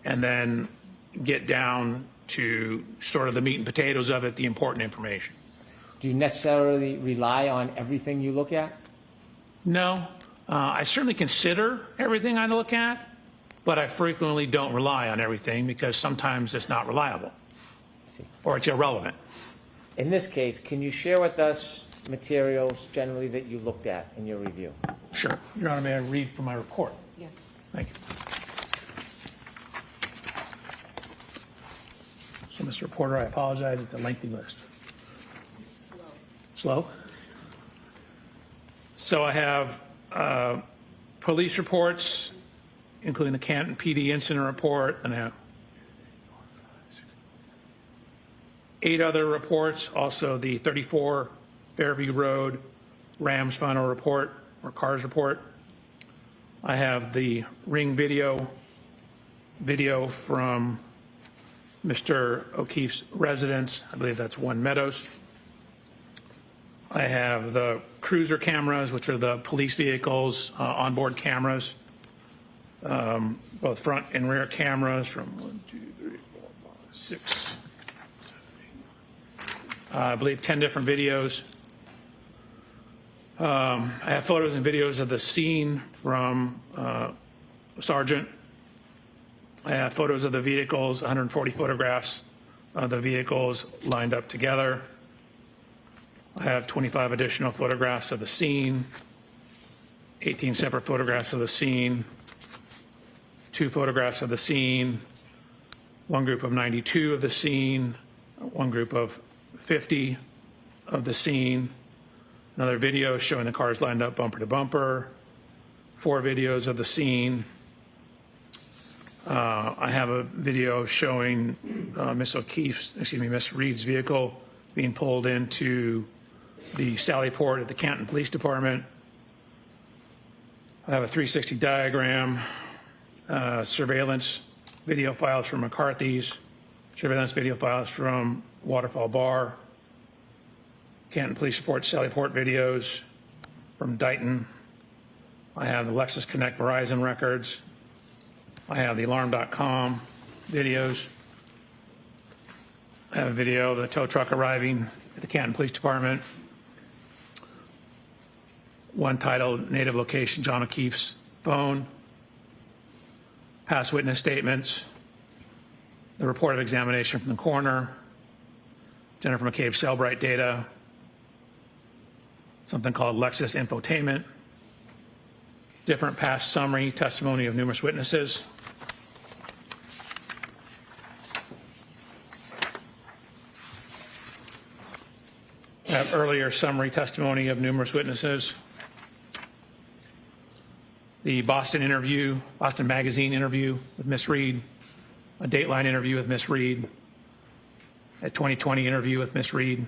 and then get down to sort of the meat and potatoes of it, the important information. Do you necessarily rely on everything you look at? No, I certainly consider everything I look at, but I frequently don't rely on everything because sometimes it's not reliable or it's irrelevant. In this case, can you share with us materials generally that you looked at in your review? Sure. Your Honor, may I read from my report? Yes. Thank you. So, Mr. Reporter, I apologize. It's a lengthy list. Slow? So I have police reports, including the Canton PD incident report, and I have 8 other reports, also the 34 Fairview Road Rams final report, or CARS report. I have the ring video from Mr. O'Keefe's residence. I believe that's One Meadows. I have the cruiser cameras, which are the police vehicles, onboard cameras, both front and rear cameras from 1, 2, 3, 4, 5, 6, I believe 10 different videos. I have photos and videos of the scene from Sergeant. I have photos of the vehicles, 140 photographs of the vehicles lined up together. I have 25 additional photographs of the scene, 18 separate photographs of the scene, 2 photographs of the scene, 1 group of 92 of the scene, 1 group of 50 of the scene, another video showing the cars lined up bumper to bumper, 4 videos of the scene. I have a video showing Miss Reed's vehicle being pulled into the Sally Port at the Canton Police Department. I have a 360 diagram, surveillance video files from McCarthy's, surveillance video files from Waterfall Bar, Canton Police Report, Sally Port videos from Dighton. I have the Lexus Connect Verizon records. I have the alarm.com videos. I have a video of the tow truck arriving at the Canton Police Department. One titled Native Location John O'Keefe's Phone. Past witness statements. The report of examination from the coroner. Jennifer McCabe Cellbright data. Something called Lexus Infotainment. Different past summary testimony of numerous witnesses. I have earlier summary testimony of numerous witnesses. The Boston Magazine interview with Miss Reed, a Dateline interview with Miss Reed, a 2020 interview with Miss Reed,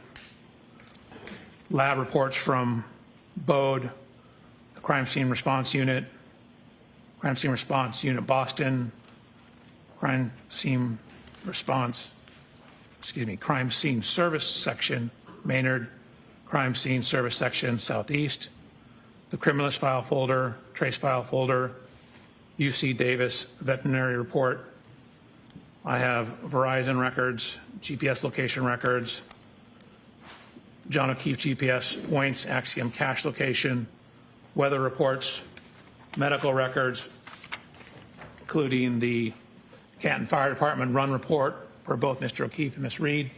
lab reports from BODE, the Crime Scene Response Unit Boston, crime scene service section, Maynard, crime scene service section, Southeast, the criminalist file folder, trace file folder, UC Davis veterinary report. I have Verizon records, GPS location records, John O'Keefe GPS points, Axiom cache location, weather reports, medical records, including the Canton Fire Department run report for both Mr. O'Keefe and Ms. Reed,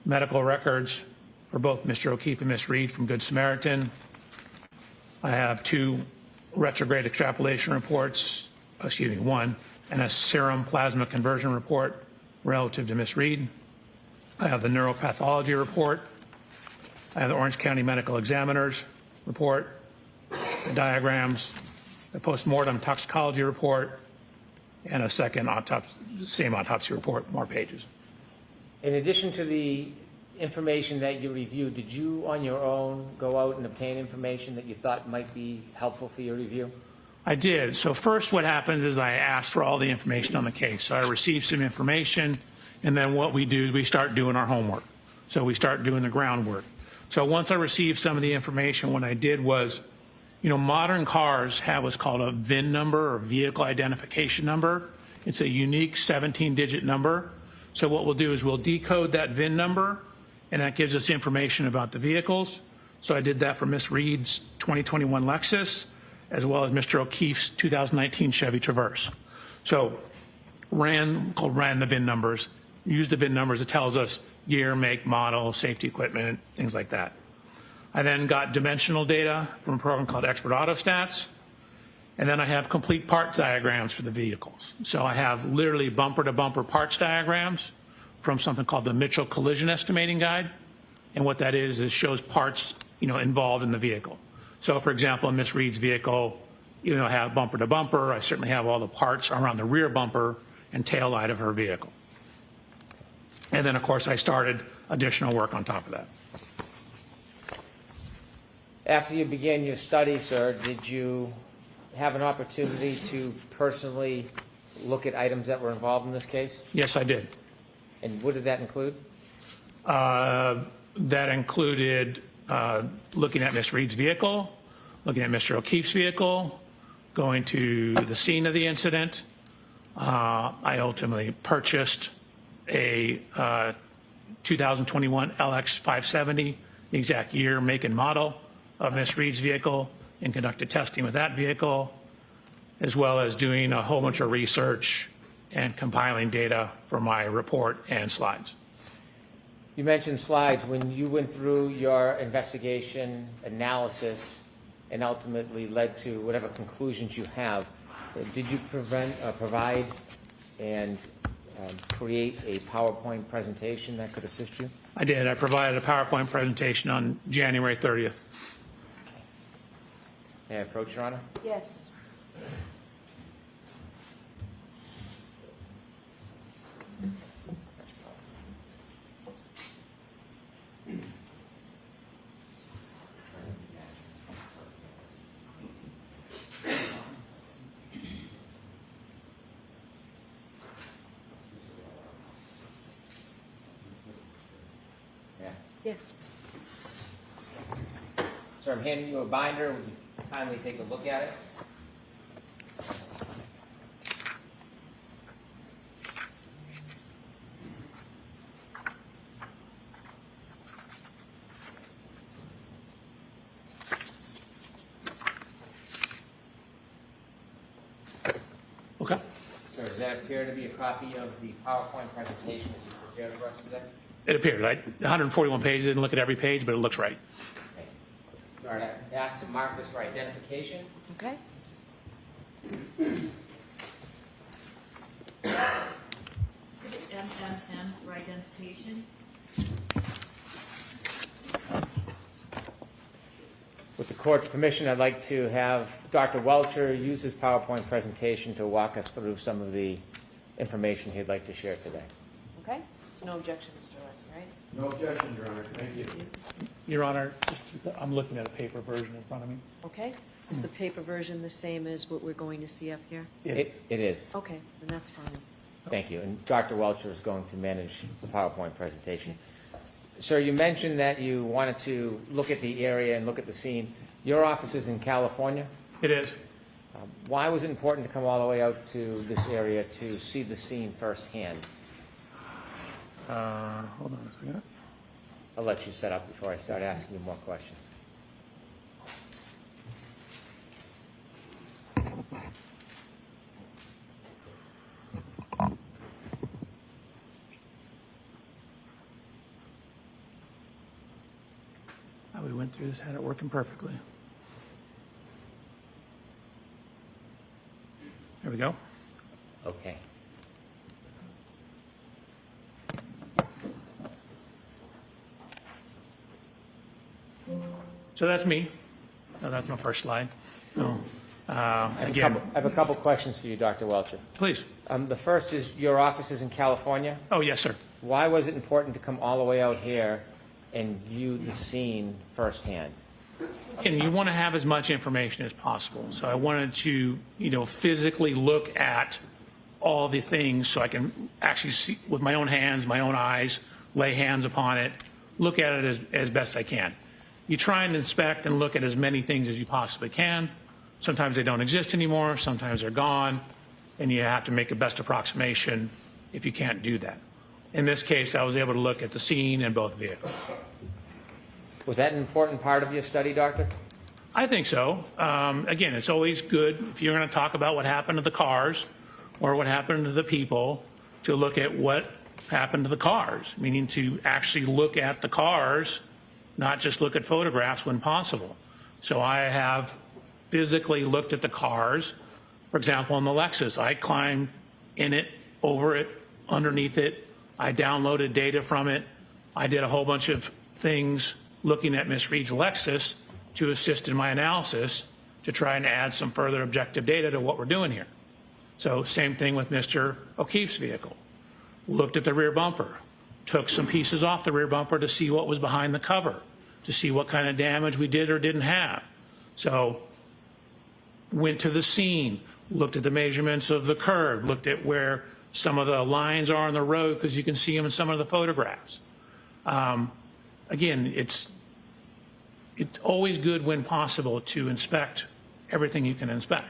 medical records for both Mr. O'Keefe and Ms. Reed from Good Samaritan. I have 2 retrograde extrapolation reports, one, and a serum plasma conversion report relative to Ms. Reed. I have the neuropathology report. I have the Orange County Medical Examiner's report, the diagrams, the postmortem toxicology report, and a second same autopsy report, more pages. In addition to the information that you reviewed, did you on your own go out and obtain information that you thought might be helpful for your review? I did. So first what happens is I asked for all the information on the case. So I received some information, and then what we do is we start doing our homework. So we start doing the groundwork. So once I received some of the information, what I did was, modern cars have what's called a VIN number or vehicle identification number. It's a unique 17-digit number. So what we'll do is we'll decode that VIN number, and that gives us information about the vehicles. So I did that for Ms. Reed's 2021 Lexus, as well as Mr. O'Keefe's 2019 Chevy Traverse. So ran the VIN numbers, used the VIN numbers. It tells us year, make, model, safety equipment, things like that. I then got dimensional data from a program called Expert Autostats, and then I have complete parts diagrams for the vehicles. So I have literally bumper-to-bumper parts diagrams from something called the Mitchell Collision Estimating Guide, and what that is shows parts involved in the vehicle. So for example, in Ms. Reed's vehicle, I have bumper-to-bumper. I certainly have all the parts around the rear bumper and tail light of her vehicle. And then, of course, I started additional work on top of that. After you began your study, sir, did you have an opportunity to personally look at items that were involved in this case? Yes, I did. And what did that include? That included looking at Ms. Reed's vehicle, looking at Mr. O'Keefe's vehicle, going to the scene of the incident. I ultimately purchased a 2021 LX 570, the exact year, make, and model of Ms. Reed's vehicle, and conducted testing with that vehicle, as well as doing a whole bunch of research and compiling data for my report and slides. You mentioned slides. When you went through your investigation, analysis, and ultimately led to whatever conclusions you have, did you provide and create a PowerPoint presentation that could assist you? I did. I provided a PowerPoint presentation on January 30th. May I approach, Your Honor? Yes. Yes. Sir, I'm handing you a binder. Would you kindly take a look at it? Okay. Sir, does that appear to be a copy of the PowerPoint presentation that you prepared for us today? It appeared. 141 pages. Didn't look at every page, but it looks right. Okay. All right, I asked to mark this for identification. Okay. MMM for identification. With the court's permission, I'd like to have Dr. Welcher use his PowerPoint presentation to walk us through some of the information he'd like to share today. Okay. No objection, Mr. Lesser, right? No objection, Your Honor. Thank you. Your Honor, I'm looking at a paper version in front of me. Okay. Is the paper version the same as what we're going to see up here? It is. Okay, then that's fine. Thank you. And Dr. Welcher is going to manage the PowerPoint presentation. Sir, you mentioned that you wanted to look at the area and look at the scene. Your office is in California? It is. Why was it important to come all the way out to this area to see the scene firsthand? Hold on a second. I'll let you set up before I start asking you more questions. We went through this, had it working perfectly. There we go. Okay. So that's me. No, that's my first slide. No. I Again, have a couple questions for you, Dr. Welcher. please. The first is, your office is in California. Oh, yes, sir. Why was it important to come all the way out here and view the scene firsthand? And you want to have as much information as possible. So I wanted to, physically look at all the things so I can actually see with my own hands, my own eyes, lay hands upon it, look at it as best I can. You try and inspect and look at as many things as you possibly can. Sometimes they don't exist anymore, sometimes they're gone, and you have to make a best approximation if you can't do that. In this case, I was able to look at the scene and both vehicles. Was that an important part of your study, Doctor? I think so. Again, it's always good if you're going to talk about what happened to the cars or what happened to the people to look at what happened to the cars, meaning to actually look at the cars, not just look at photographs when possible. So I have physically looked at the cars. For example, in the Lexus, I climbed in it, over it, underneath it. I downloaded data from it. I did a whole bunch of things looking at Ms. Reed's Lexus to assist in my analysis to try and add some further objective data to what we're doing here. So same thing with Mr. O'Keefe's vehicle. Looked at the rear bumper, took some pieces off the rear bumper to see what was behind the cover, to see what kind of damage we did or didn't have. So went to the scene, looked at the measurements of the curb, looked at where some of the lines are on the road because you can see them in some of the photographs. Again, it's always good when possible to inspect everything you can inspect.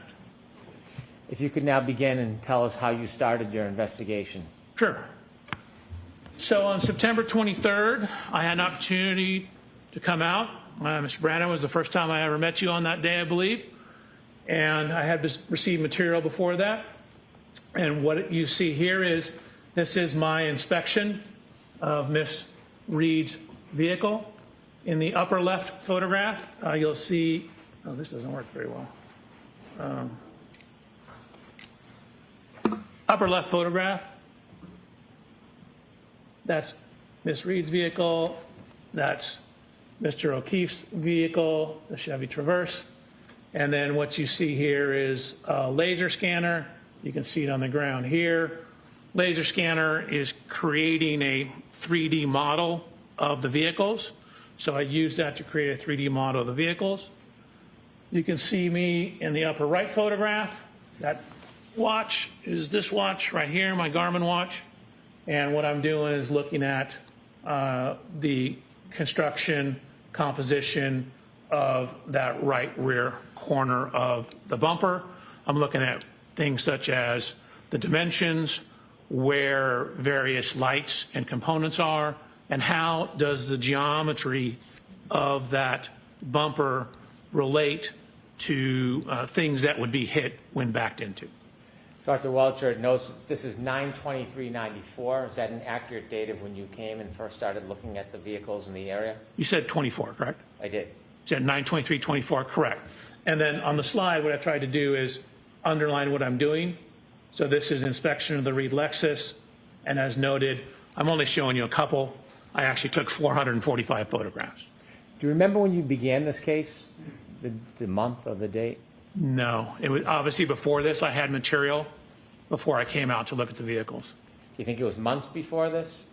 If you could now begin and tell us how you started your investigation. Sure. So on September 23rd, I had an opportunity to come out. Mr. Brandon, was the first time I ever met you on that day, I believe. And I had received material before that. And what you see here is, this is my inspection of Miss Reed's vehicle. In the upper left photograph, you'll see, oh, this doesn't work very well. Upper left photograph, that's Miss Reed's vehicle, that's Mr. O'Keefe's vehicle, the Chevy Traverse. And then what you see here is a laser scanner. You can see it on the ground here. Laser scanner is creating a 3D model of the vehicles. So I use that to create a 3D model of the vehicles. You can see me in the upper right photograph. That watch is this watch right here, my Garmin watch. And what I'm doing is looking at the construction composition of that right rear corner of the bumper. I'm looking at things such as the dimensions, where various lights and components are, and how does the geometry of that bumper relate to things that would be hit when backed into. Dr. Welcher notes this is 9/23/94. Is that an accurate date of when you came and first started looking at the vehicles in the area? You said 24, correct? I did. You said 9/23/24, correct. And then on the slide, what I tried to do is underline what I'm doing. So this is inspection of the Reed Lexus. And as noted, I'm only showing you a couple. I actually took 445 photographs. Do you remember when you began this case, the month or the date? No, it was obviously before this. I had material before I came out to look at the vehicles. Do you think it was months before this?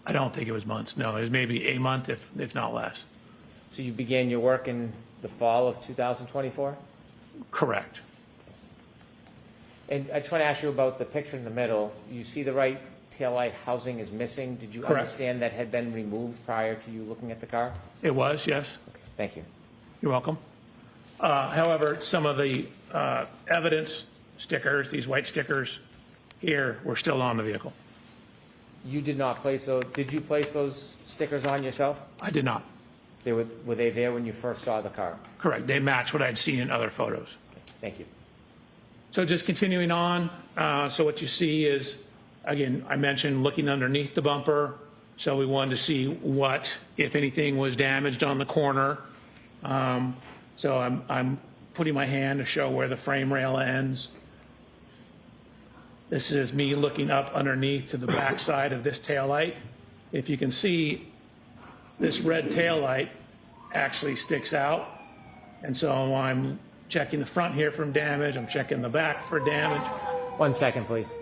I don't think it was months. No, it was maybe a month, if not less. So you began your work in the fall of 2024? Correct. And I just want to ask you about the picture in the middle. You see the right taillight housing is missing. Did you Correct. understand that had been removed prior to you looking at the car? It was, yes. Okay, thank you. You're welcome. However, some of the evidence stickers, these white stickers here, were still on the vehicle. You did not place those. Did you place those stickers on yourself? I did not. Were they there when you first saw the car? Correct. They match what I'd seen in other photos. Okay, thank you. So just continuing on, so what you see is, again, I mentioned looking underneath the bumper. So we wanted to see what, if anything, was damaged on the corner. So I'm putting my hand to show where the frame rail ends. This is me looking up underneath to the back side of this taillight. If you can see, this red taillight actually sticks out. And so I'm checking the front here for damage. I'm checking the back for damage. 1 second, please.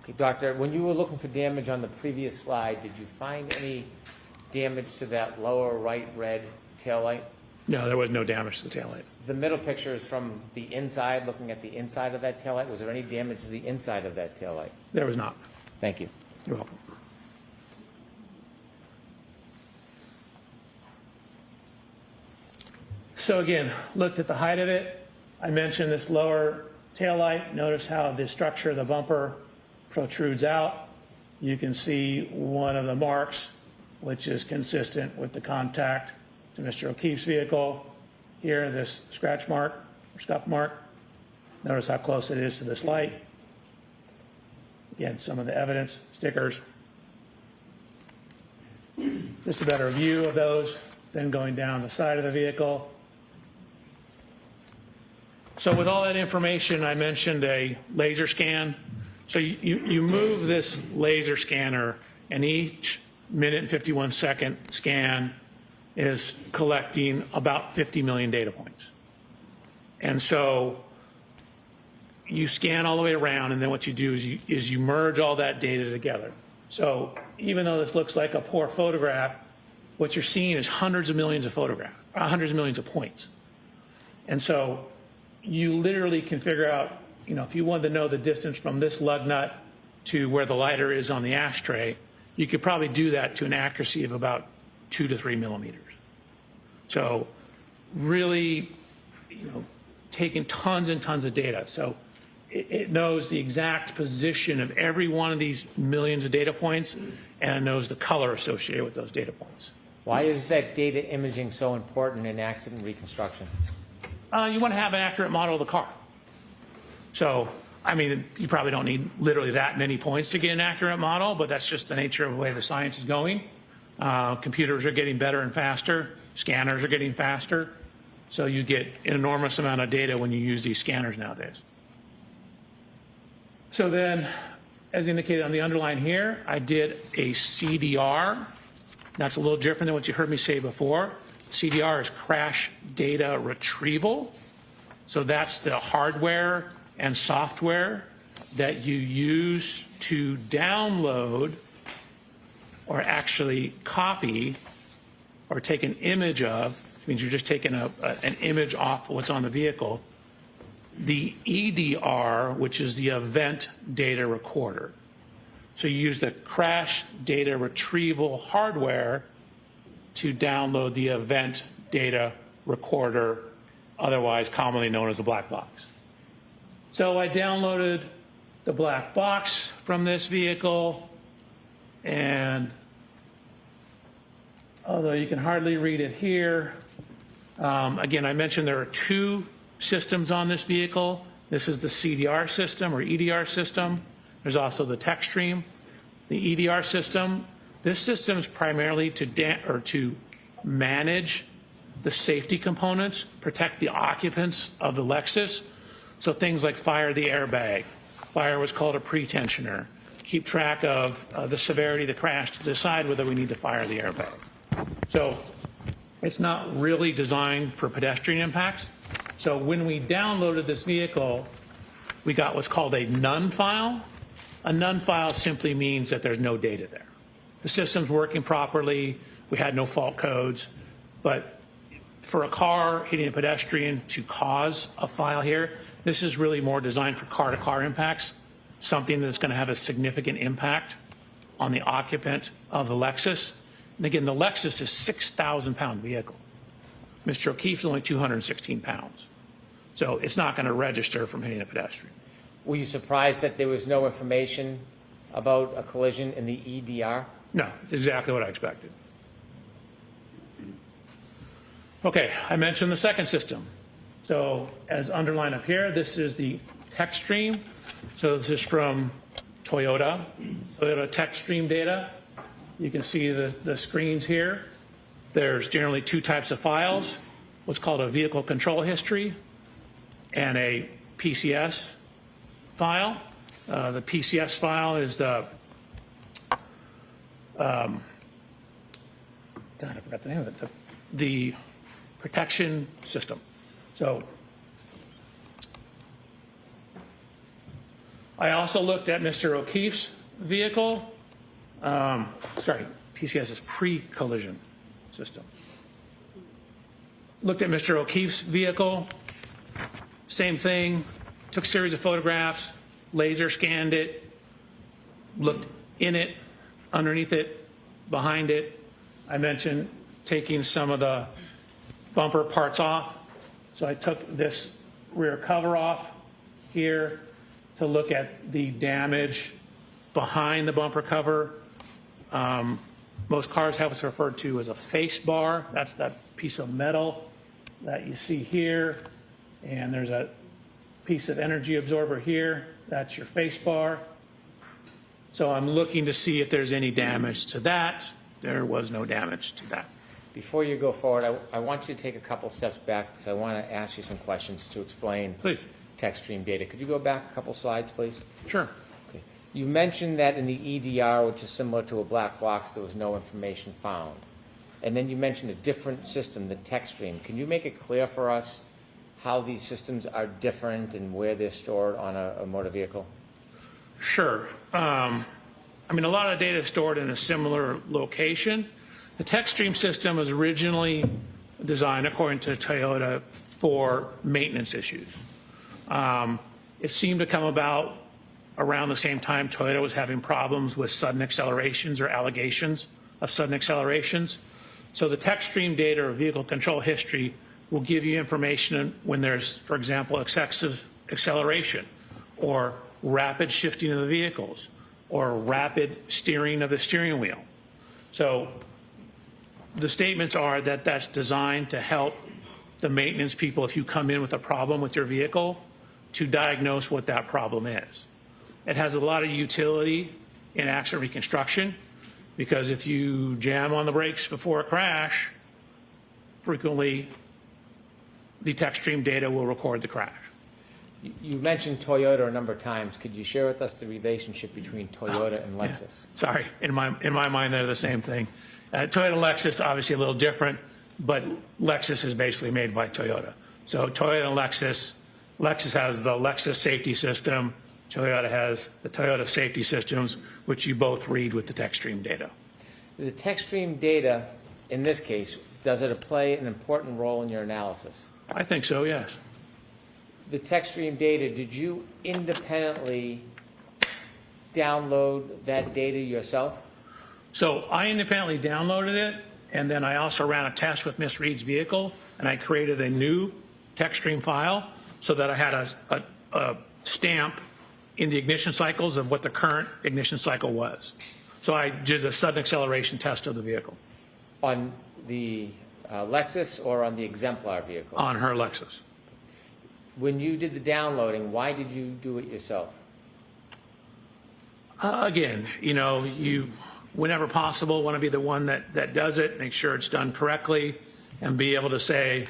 Okay, Doctor, when you were looking for damage on the previous slide, did you find any damage to that lower right red taillight? No, there was no damage to the taillight. The middle picture is from the inside, looking at the inside of that taillight. Was there any damage to the inside of that taillight? There was not. Thank you. You're welcome. So again, looked at the height of it. I mentioned this lower taillight. Notice how the structure of the bumper protrudes out. You can see one of the marks, which is consistent with the contact to Mr. O'Keefe's vehicle. Here, this scratch mark, or scuff mark. Notice how close it is to this light. Again, some of the evidence, stickers. Just a better view of those, then going down the side of the vehicle. So with all that information, I mentioned a laser scan. So you move this laser scanner, and each minute and 51 second scan is collecting about 50 million data points. And so you scan all the way around, and then what you do is you merge all that data together. So even though this looks like a poor photograph, what you're seeing is hundreds of millions of photographs, hundreds of millions of points. And so you literally can figure out, if you wanted to know the distance from this lug nut to where the lighter is on the ashtray, you could probably do that to an accuracy of about 2 to 3 millimeters. So really, taking tons and tons of data. So it knows the exact position of every one of these millions of data points, and it knows the color associated with those data points. Why is that data imaging so important in accident reconstruction? You want to have an accurate model of the car. So, you probably don't need literally that many points to get an accurate model, but that's just the nature of the way the science is going. Computers are getting better and faster. Scanners are getting faster. So you get an enormous amount of data when you use these scanners nowadays. So then, as indicated on the underline here, I did a CDR. That's a little different than what you heard me say before. CDR is crash data retrieval. So that's the hardware and software that you use to download or actually copy or take an image of, which means you're just taking an image off what's on the vehicle, the EDR, which is the event data recorder. So you use the crash data retrieval hardware to download the event data recorder, otherwise commonly known as a black box. So I downloaded the black box from this vehicle, and although you can hardly read it here, again, I mentioned there are two systems on this vehicle. This is the CDR system or EDR system. There's also the tech stream. The EDR system, this system is primarily to manage the safety components, protect the occupants of the Lexus. So things like fire the airbag, fire what's called a pretensioner, keep track of the severity of the crash to decide whether we need to fire the airbag. So it's not really designed for pedestrian impacts. So when we downloaded this vehicle, we got what's called a none file. A none file simply means that there's no data there. The system's working properly, we had no fault codes, but for a car hitting a pedestrian to cause a file here, this is really more designed for car-to-car impacts, something that's going to have a significant impact on the occupant of the Lexus. And again, the Lexus is 6,000-pound vehicle. Mr. O'Keefe's only 216 pounds. So it's not going to register from hitting a pedestrian. Were you surprised that there was no information about a collision in the EDR? No, it's exactly what I expected. Okay, I mentioned the second system. So as underlined up here, this is the text stream. So this is from Toyota text stream data. You can see the screens here. There's generally two types of files, what's called a vehicle control history and a PCS file. The PCS file is the, God, I forgot the name of it, the protection system. So I also looked at Mr. O'Keefe's vehicle. Sorry, PCS is pre-collision system. Looked at Mr. O'Keefe's vehicle. Same thing. Took a series of photographs, laser scanned it, looked in it, underneath it, behind it. I mentioned taking some of the bumper parts off. So I took this rear cover off here to look at the damage behind the bumper cover. Most cars have what's referred to as a face bar. That's that piece of metal that you see here. And there's a piece of energy absorber here. That's your face bar. So I'm looking to see if there's any damage to that. There was no damage to that. Before you go forward, I want you to take a couple steps back because I want to ask you some questions to explain text stream data. Could you go back a couple slides, please? Sure. Okay. You mentioned that in the EDR, which is similar to a black box, there was no information found. And then you mentioned a different system, the text stream. Can you make it clear for us how these systems are different and where they're stored on a motor vehicle? Sure. I mean, a lot of data is stored in a similar location. The text stream system was originally designed, according to Toyota, for maintenance issues. It seemed to come about around the same time Toyota was having problems with sudden accelerations or allegations of sudden accelerations. So the text stream data or vehicle control history will give you information when there's, for example, excessive acceleration or rapid shifting of the vehicles or rapid steering of the steering wheel. So the statements are that that's designed to help the maintenance people, if you come in with a problem with your vehicle, to diagnose what that problem is. It has a lot of utility in accident reconstruction because if you jam on the brakes before a crash, frequently the text stream data will record the crash. You mentioned Toyota a number of times. Could you share with us the relationship between Toyota and Lexus? Yeah. Sorry, in my mind they're the same thing. Toyota and Lexus obviously a little different, but Lexus is basically made by Toyota. So Toyota and Lexus has the Lexus safety system. Toyota has the Toyota safety systems, which you both read with the text stream data. The text stream data, in this case, does it play an important role in your analysis? I think so, yes. The text stream data, did you independently download that data yourself? So I independently downloaded it, and then I also ran a test with Ms. Reed's vehicle, and I created a new text stream file so that I had a stamp in the ignition cycles of what the current ignition cycle was. So I did a sudden acceleration test of the vehicle. On the Lexus or on the exemplar vehicle? On her Lexus. When you did the downloading, why did you do it yourself? Again, you, whenever possible, want to be the one that does it, make sure it's done correctly, and be able to say,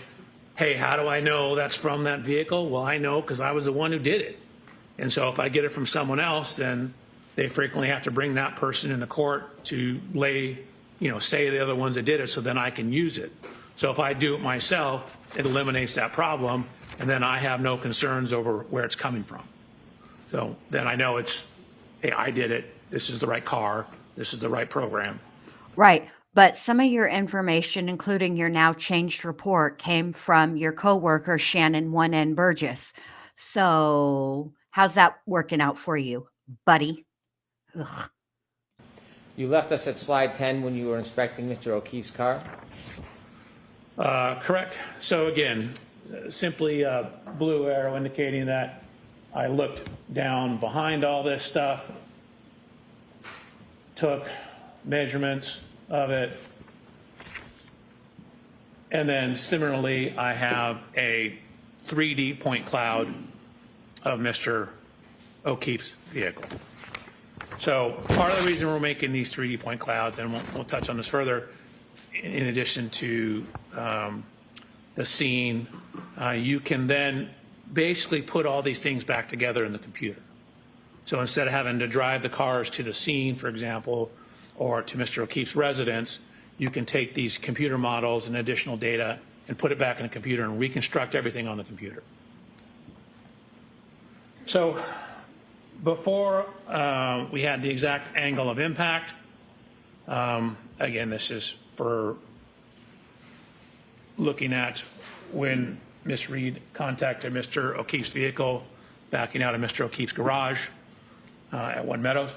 hey, how do I know that's from that vehicle? Well, I know because I was the one who did it. And so if I get it from someone else, then they frequently have to bring that person into court to say the other ones that did it, so then I can use it. So if I do it myself, it eliminates that problem, and then I have no concerns over where it's coming from. So then I know it's, hey, I did it. This is the right car. This is the right program. Right. but some of your information, including your now changed report, came from your coworker, Shannon One N Burgess. So how's that working out for you, buddy? Ugh. You left us at slide 10 when you were inspecting Mr. O'Keefe's car? Correct. So again, simply a blue arrow indicating that I looked down behind all this stuff, took measurements of it, and then similarly, I have a 3D point cloud of Mr. O'Keefe's vehicle. So part of the reason we're making these 3D point clouds, and we'll touch on this further, in addition to the scene, you can then basically put all these things back together in the computer. So instead of having to drive the cars to the scene, for example, or to Mr. O'Keefe's residence, you can take these computer models and additional data and put it back in the computer and reconstruct everything on the computer. So before we had the exact angle of impact, again, this is for looking at when Ms. Reed contacted Mr. O'Keefe's vehicle backing out of Mr. O'Keefe's garage at One Meadows.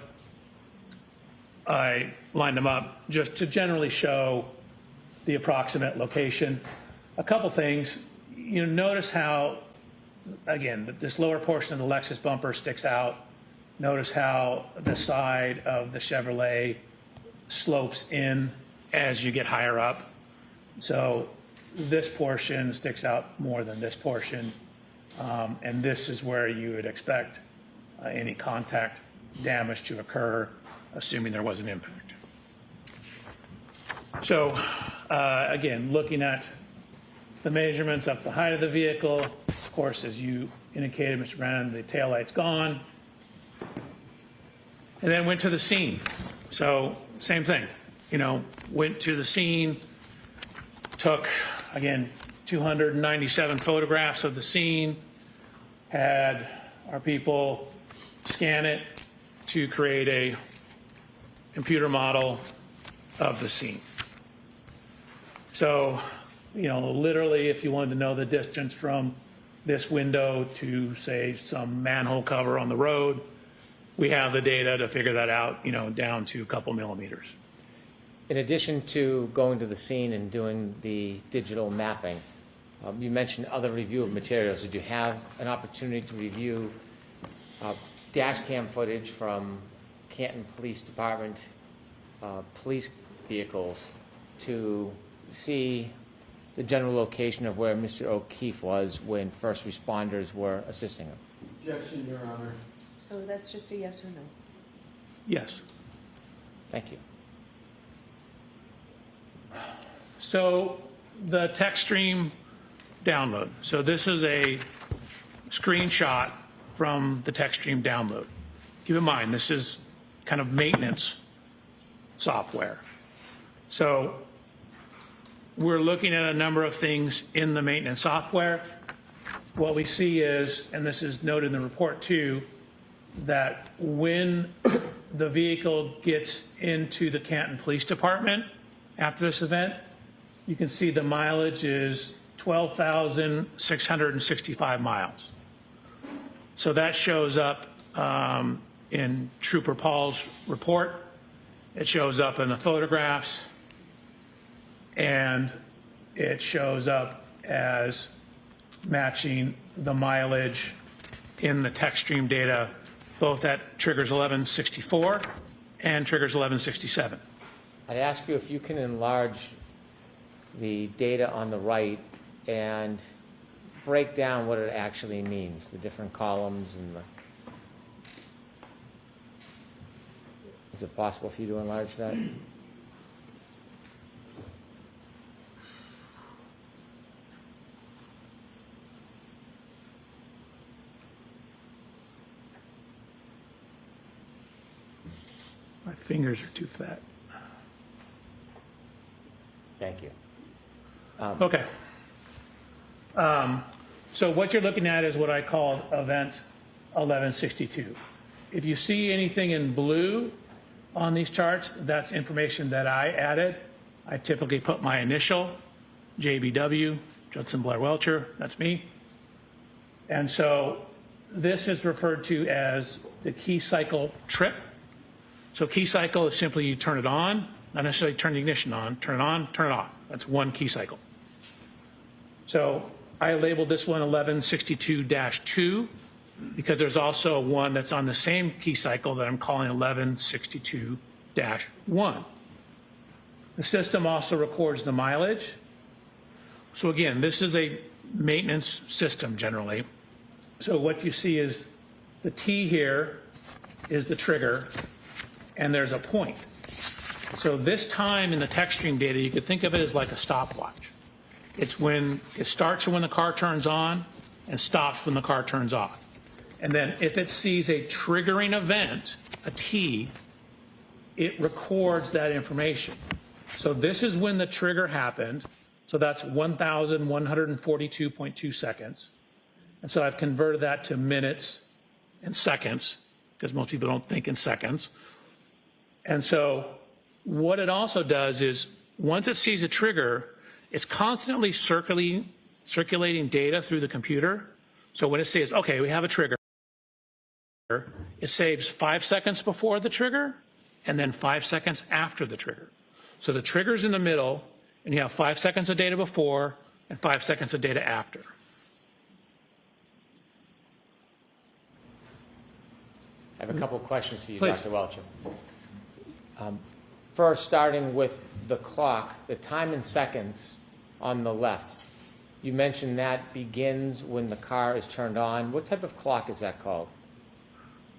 I lined them up just to generally show the approximate location. A couple things. You notice how, again, this lower portion of the Lexus bumper sticks out. Notice how the side of the Chevrolet slopes in as you get higher up. So this portion sticks out more than this portion. And this is where you would expect any contact damage to occur, assuming there was an impact. So again, looking at the measurements up the height of the vehicle, of course, as you indicated, Mr. Brennan, the taillight's gone. And then went to the scene. So same thing, went to the scene, took, again, 297 photographs of the scene, had our people scan it to create a computer model of the scene. So, literally, if you wanted to know the distance from this window to, say, some manhole cover on the road, we have the data to figure that out, down to a couple millimeters. In addition to going to the scene and doing the digital mapping, you mentioned other review of materials. Did you have an opportunity to review dash cam footage from Canton Police Department police vehicles to see the general location of where Mr. O'Keefe was when first responders were assisting him? Objection, Your Honor. So that's just a yes or no? Yes. Thank you. So the text stream download. So this is a screenshot from the text stream download. Keep in mind, this is kind of maintenance software. So we're looking at a number of things in the maintenance software. What we see is, and this is noted in the report too, that when the vehicle gets into the Canton Police Department after this event, you can see the mileage is 12,665 miles. So that shows up in Trooper Paul's report. It shows up in the photographs, and it shows up as matching the mileage in the text stream data, both at triggers 1164 and triggers 1167. I'd ask you if you can enlarge the data on the right and break down what it actually means, the different columns and the... Is it possible for you to enlarge that? My fingers are too fat. Thank you. Okay. So what you're looking at is what I call event 1162. If you see anything in blue on these charts, that's information that I added. I typically put my initial, JBW, Judson Blair Welcher, that's me. And so this is referred to as the key cycle trip. So key cycle is simply you turn it on, not necessarily turn the ignition on, turn it off. That's one key cycle. So I labeled this one 1162-2 because there's also one that's on the same key cycle that I'm calling 1162-1. The system also records the mileage. So again, this is a maintenance system generally. So what you see is the T here is the trigger, and there's a point. So this time in the text stream data, you could think of it as like a stopwatch. It's when it starts when the car turns on and stops when the car turns off. And then if it sees a triggering event, a T, it records that information. So this is when the trigger happened. So that's 1,142.2 seconds. And so I've converted that to minutes and seconds, because most people don't think in seconds. And so what it also does is once it sees a trigger, it's constantly circulating data through the computer. So when it says, okay, we have a trigger, it saves 5 seconds before the trigger and then 5 seconds after the trigger. So the trigger's in the middle, and you have 5 seconds of data before and 5 seconds of data after. I have a couple of questions for you, Please. Dr. Welcher. First, starting with the clock, the time in seconds on the left. You mentioned that begins when the car is turned on. What type of clock is that called?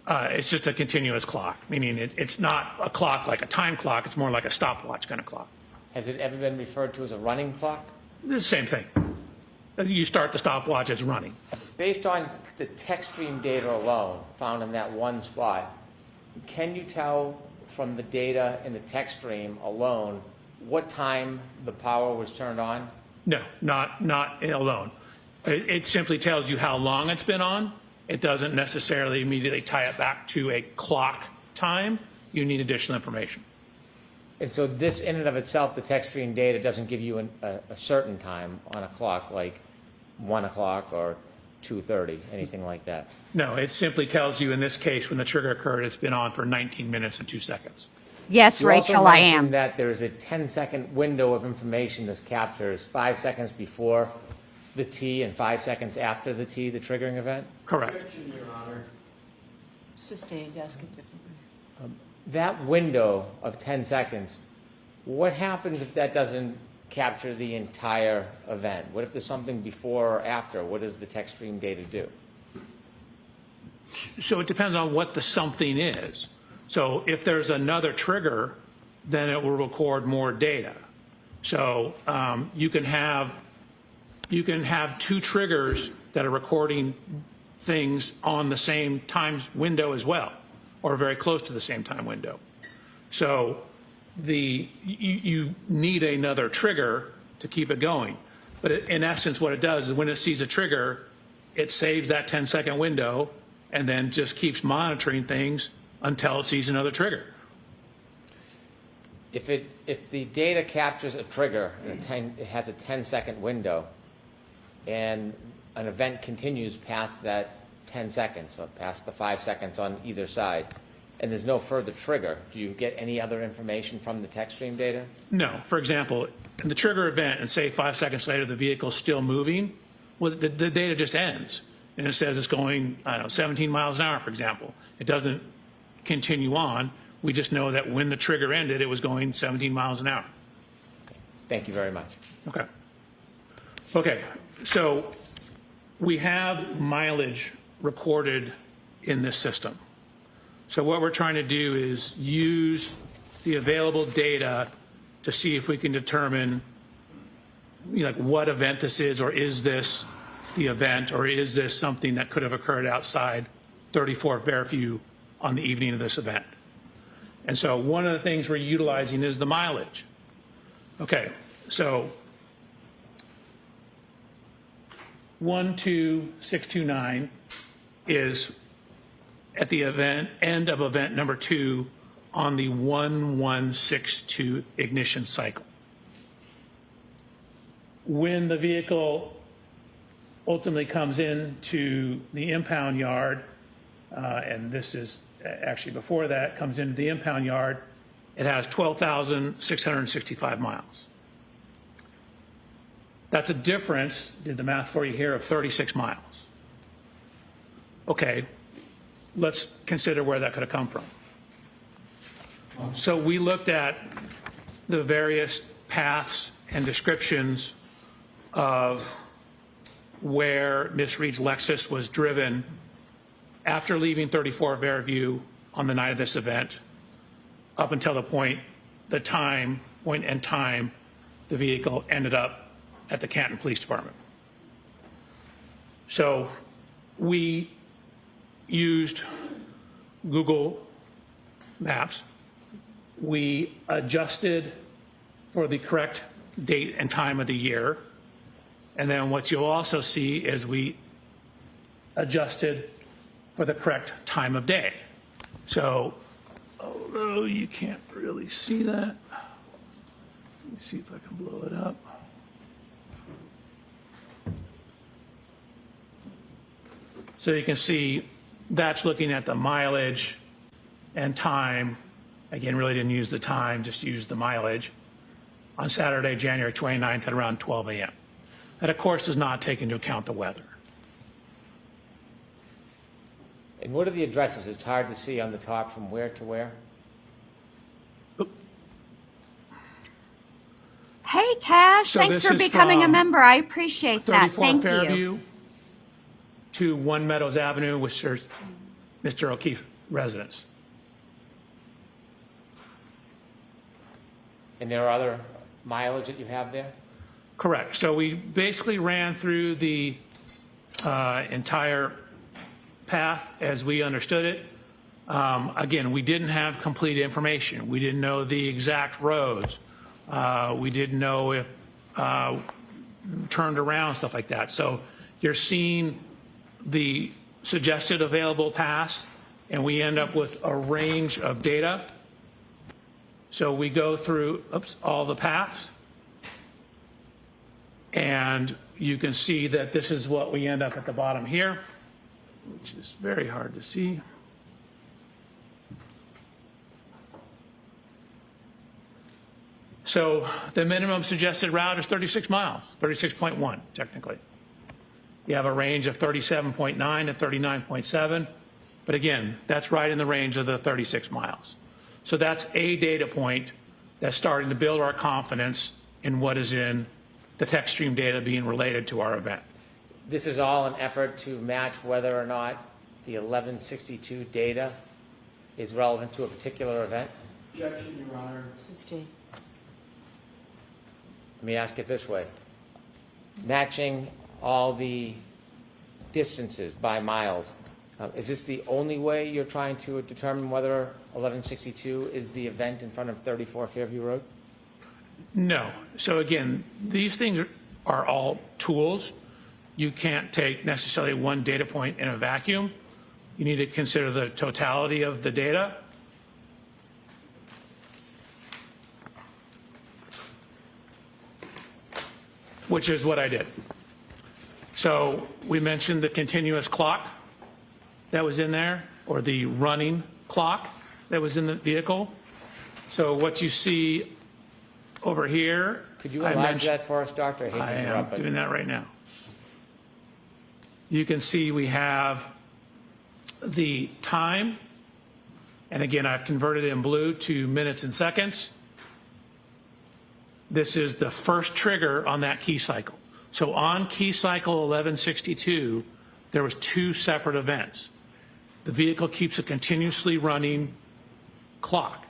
It's just a continuous clock, meaning it's not a clock like a time clock. It's more like a stopwatch kind of clock. Has it ever been referred to as a running clock? It's the same thing. You start the stopwatch, it's running. Based on the text stream data alone found in that one spot, can you tell from the data in the text stream alone what time the power was turned on? No, not alone. It simply tells you how long it's been on. It doesn't necessarily immediately tie it back to a clock time. You need additional information. And so this in and of itself, the text stream data doesn't give you a certain time on a clock, like 1 o'clock or 2:30, anything like that? No, it simply tells you in this case when the trigger occurred, it's been on for 19 minutes and 2 seconds. Yes, You also Rachel, I mentioned am. that there's a 10-second window of information this captures, 5 seconds before the T and 5 seconds after the T, the triggering event? Correct. Sustained, ask it differently. That window of 10 seconds, what happens if that doesn't capture the entire event? What if there's something before or after? What does the text stream data do? So it depends on what the something is. So if there's another trigger, then it will record more data. So you can have 2 triggers that are recording things on the same time window as well, or very close to the same time window. So you need another trigger to keep it going. But in essence, what it does is when it sees a trigger, it saves that 10-second window and then just keeps monitoring things until it sees another trigger. If the data captures a trigger, and it has a 10-second window, and an event continues past that 10 seconds, or past the 5 seconds on either side, and there's no further trigger, do you get any other information from the text stream data? No. For example, in the trigger event, and say 5 seconds later the vehicle's still moving, well, the data just ends. And it says it's going, 17 miles an hour, for example. It doesn't continue on. We just know that when the trigger ended, it was going 17 miles an hour. Okay. Thank you very much. Okay. Okay, so we have mileage recorded in this system. So what we're trying to do is use the available data to see if we can determine like what event this is, or is this the event, or is this something that could have occurred outside 34 Fairview on the evening of this event. And so one of the things we're utilizing is the mileage. Okay, so 12629 is at the end of event number 2 on the 1162 ignition cycle. when the vehicle ultimately comes into the impound yard, and this is actually before that, comes into the impound yard, it has 12,665 miles. That's a difference, did the math for you here, of 36 miles. Okay, let's consider where that could have come from. So we looked at the various paths and descriptions of where Miss Reed's Lexus was driven after leaving 34 Fairview on the night of this event, up until the point in time the vehicle ended up at the Canton Police Department. So we used Google Maps. We adjusted for the correct date and time of the year. And then what you'll also see is we adjusted for the correct time of day. So, although you can't really see that, let me see if I can blow it up. So you can see that's looking at the mileage and time. Again, really didn't use the time, just used the mileage on Saturday, January 29th at around 12 a.m. That, of course, does not take into account the weather. And what are the addresses? It's hard to see on the top from where to where. Hey, Cash, So thanks this for is becoming a from member. I appreciate that. 34 Thank Fairview you. to 1 Meadows Avenue, which is Mr. O'Keefe's residence. And there are other mileage that you have there? Correct. So we basically ran through the entire path as we understood it. Again, we didn't have complete information. We didn't know the exact roads. We didn't know if turned around, stuff like that. So you're seeing the suggested available paths, and we end up with a range of data. So we go through all the paths, and you can see that this is what we end up at the bottom here, which is very hard to see. So the minimum suggested route is 36 miles, 36.1 technically. You have a range of 37.9 to 39.7, but again, that's right in the range of the 36 miles. So that's a data point that's starting to build our confidence in what is in the text stream data being related to our event. This is all an effort to match whether or not the 1162 data is relevant to a particular event? Objection, Your Honor. Let me ask it this way. Matching all the distances by miles, is this the only way you're trying to determine whether 1162 is the event in front of 34 Fairview Road? No. So again, these things are all tools. You can't take necessarily one data point in a vacuum. You need to consider the totality of the data. Which is what I did. So we mentioned the continuous clock that was in there, or the running clock that was in the vehicle. So what you see over here, could you enlarge that for us, Doctor? I hate to interrupt, I am doing that right now. You can see we have the time, and again, I've converted it in blue to minutes and seconds. This is the first trigger on that key cycle. So on key cycle 1162, there was 2 separate events. The vehicle keeps a continuously running clock.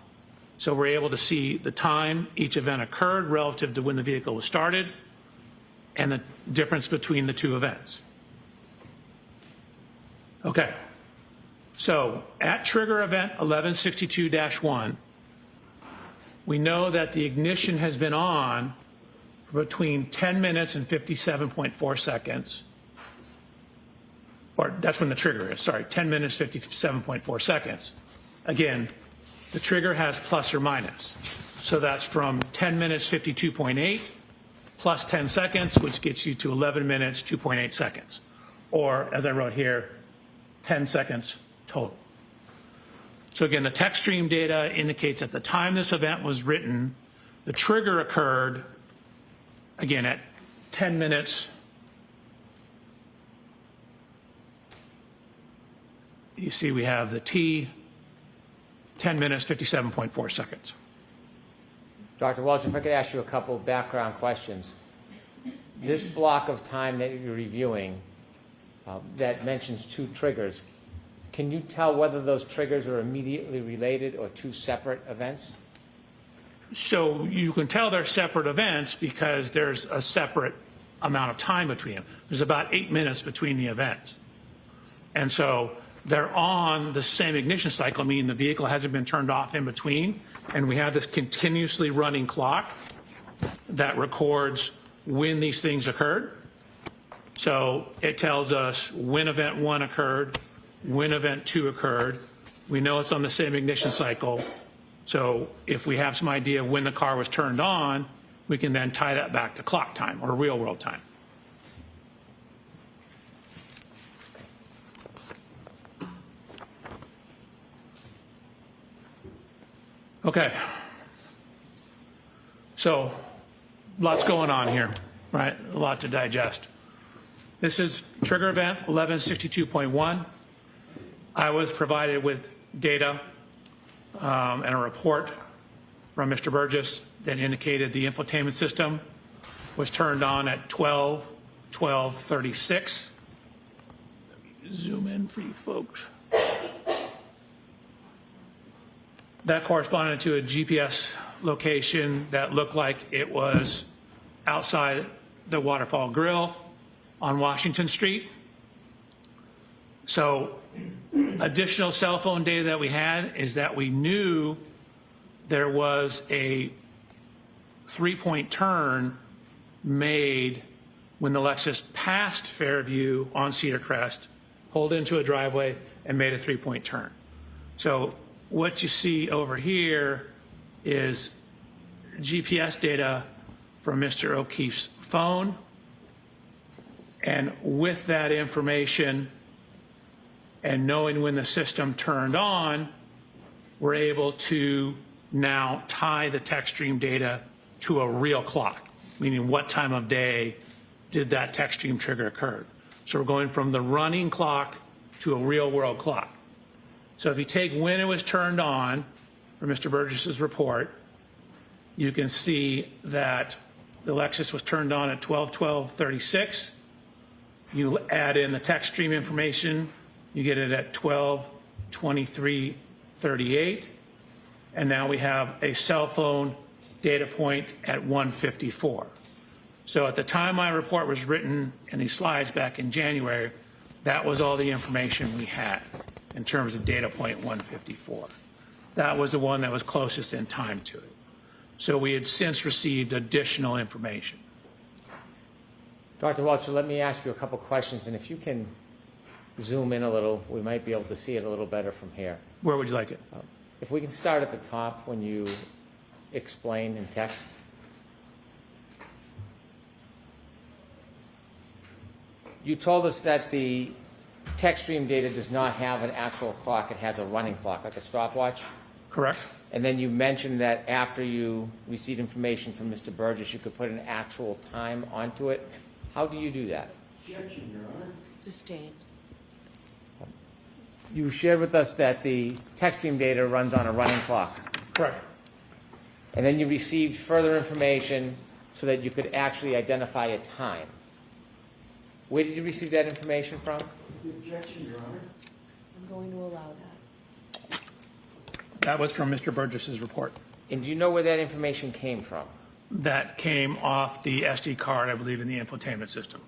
So we're able to see the time each event occurred relative to when the vehicle was started and the difference between the 2 events. Okay. So at trigger event 1162-1, we know that the ignition has been on for between 10 minutes and 57.4 seconds. Or that's when the trigger is, sorry, 10 minutes, 57.4 seconds. Again, the trigger has plus or minus. So that's from 10 minutes, 52.8 plus 10 seconds, which gets you to 11 minutes, 2.8 seconds. Or, as I wrote here, 10 seconds total. So again, the text stream data indicates at the time this event was written, the trigger occurred, again, at 10 minutes. You see we have the T, 10 minutes, 57.4 seconds. Dr. Welch, if I could ask you a couple of background questions. This block of time that you're reviewing that mentions 2 triggers, can you tell whether those triggers are immediately related or 2 separate events? So you can tell they're separate events because there's a separate amount of time between them. There's about 8 minutes between the events. And so they're on the same ignition cycle, meaning the vehicle hasn't been turned off in between, and we have this continuously running clock that records when these things occurred. So it tells us when event 1 occurred, when event 2 occurred. We know it's on the same ignition cycle. So if we have some idea of when the car was turned on, we can then tie that back to clock time or real world time. Okay. So lots going on here, right? A lot to digest. This is trigger event 1162.1. I was provided with data and a report from Mr. Burgess that indicated the infotainment system was turned on at 12:36. Let me zoom in for you folks. That corresponded to a GPS location that looked like it was outside the Waterfall Grill on Washington Street. So additional cell phone data that we had is that we knew there was a 3-point turn made when the Lexus passed Fairview on Cedar Crest, pulled into a driveway, and made a 3-point turn. So what you see over here is GPS data from Mr. O'Keefe's phone. And with that information and knowing when the system turned on, we're able to now tie the text stream data to a real clock, meaning what time of day did that text stream trigger occur. So we're going from the running clock to a real world clock. So if you take when it was turned on from Mr. Burgess's report, you can see that the Lexus was turned on at 12:36. You add in the text stream information, you get it at 12:23:38. And now we have a cell phone data point at 1:54. So at the time my report was written in these slides back in January, that was all the information we had in terms of data point 154. That was the one that was closest in time to it. So we had since received additional information. Dr. Welch, let me ask you a couple questions, and if you can zoom in a little, we might be able to see it a little better from here. Where would you like it? If we can start at the top when you explain in text. You told us that the text stream data does not have an actual clock, it has a running clock, like a stopwatch. Correct. And then you mentioned that after you received information from Mr. Burgess, you could put an actual time onto it. How do you do that? Objection, Your Honor. Sustained. You shared with us that the text stream data runs on a running clock. Correct. And then you received further information so that you could actually identify a time. Where did you receive that information from? Objection, Your Honor. I'm going to allow that. That was from Mr. Burgess's report. And do you know where that information came from? That came off the SD card, I believe, in the infotainment system.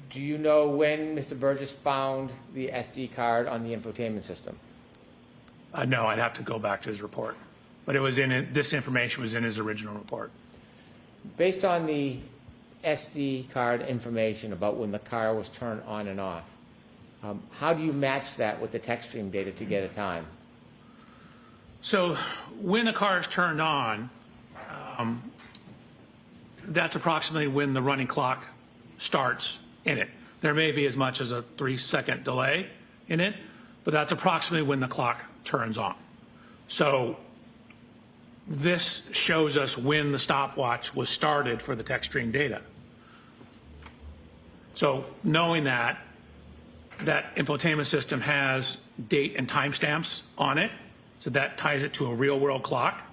Do you know when Mr. Burgess found the SD card on the infotainment system? No, I'd have to go back to his report. But it was in it, this information was in his original report. Based on the SD card information about when the car was turned on and off, how do you match that with the text stream data to get a time? So when the car is turned on, that's approximately when the running clock starts in it. There may be as much as a 3-second delay in it, but that's approximately when the clock turns on. So this shows us when the stopwatch was started for the text stream data. So knowing that infotainment system has date and timestamps on it, so that ties it to a real world clock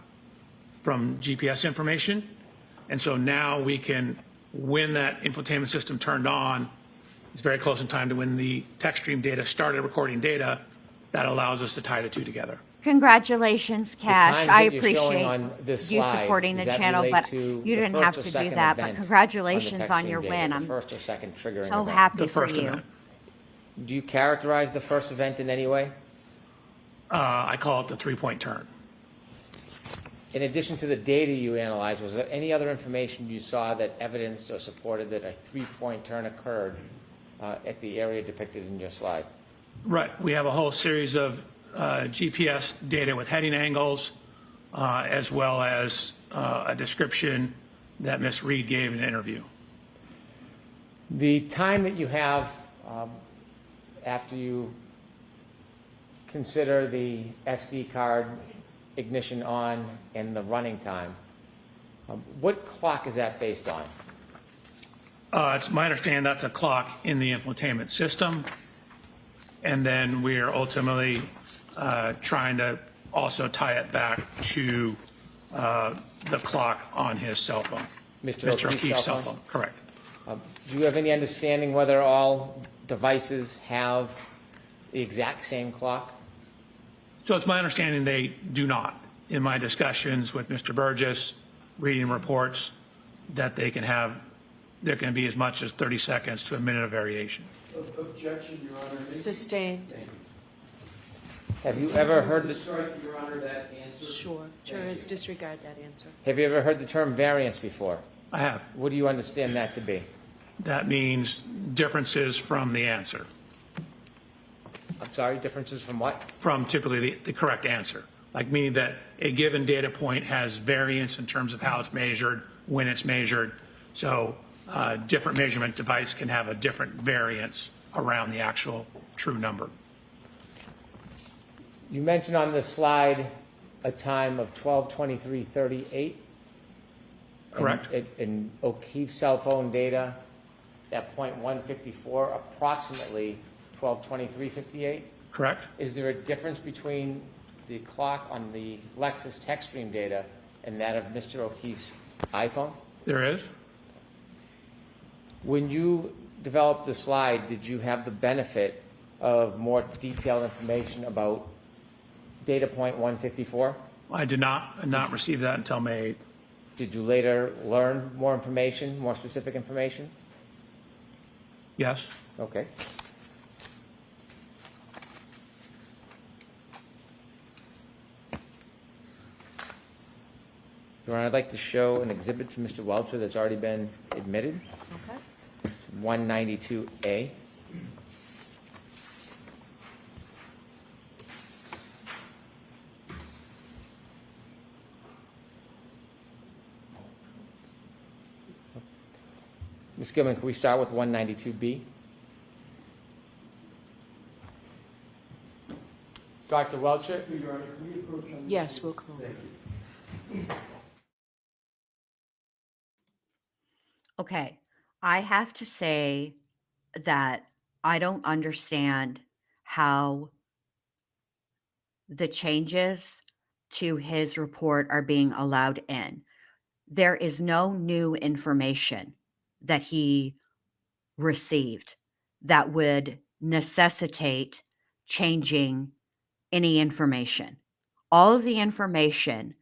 from GPS information. And so now we can, when that infotainment system turned on, it's very close in time to when the text stream data started recording data. That allows us to tie the two together. Congratulations, Cash. times I that you're showing appreciate on this you slide, supporting the does that channel, relate but to you the didn't first have or to do second that. But event congratulations text on stream your data, win. the I'm first or second triggering so event? happy The for first you. event. Do you characterize the first event in any way? I call it the 3-point turn. In addition to the data you analyzed, was there any other information you saw that evidenced or supported that a 3-point turn occurred at the area depicted in your slide? Right. We have a whole series of GPS data with heading angles, as well as a description that Ms. Reed gave in an interview. The time that you have after you consider the SD card ignition on and the running time, what clock is that based on? It's my understanding that's a clock in the infotainment system. And then we're ultimately trying to also tie it back to the clock on his cell phone. Mr. O'Keefe's cell phone? Correct. Do you have any understanding whether all devices have the exact same clock? So it's my understanding they do not. In my discussions with Mr. Burgess, reading reports, that they can have, there can be as much as 30 seconds to a minute of variation. Objection, Your Honor. Sustained. Have you ever heard the Strike, Your Honor, that answer. Sure. Jurors disregard that answer. Have you ever heard the term variance before? I have. What do you understand that to be? That means differences from the answer, I'm sorry, differences from what? from typically the correct answer. Like meaning that a given data point has variance in terms of how it's measured, when it's measured. So different measurement device can have a different variance around the actual true number. You mentioned on the slide a time of 12:23:38. Correct. In O'Keefe's cell phone data, at point 154, approximately 12:23:58. Correct. Is there a difference between the clock on the Lexus text stream data and that of Mr. O'Keefe's iPhone? There is. When you developed the slide, did you have the benefit of more detailed information about data point 154? I did not receive that until May 8th. Did you later learn more information, more specific information? Yes. Okay. Your Honor, I'd like to show an exhibit to Mr. Welcher that's already been admitted. Okay. It's 192A. Ms. Gilman, can we start with 192B? Dr. Welcher? Yes, we'll come over. Okay, I have to say that I don't understand how the changes to his report are being allowed in. There is no new information that he received that would necessitate changing any information. All of the information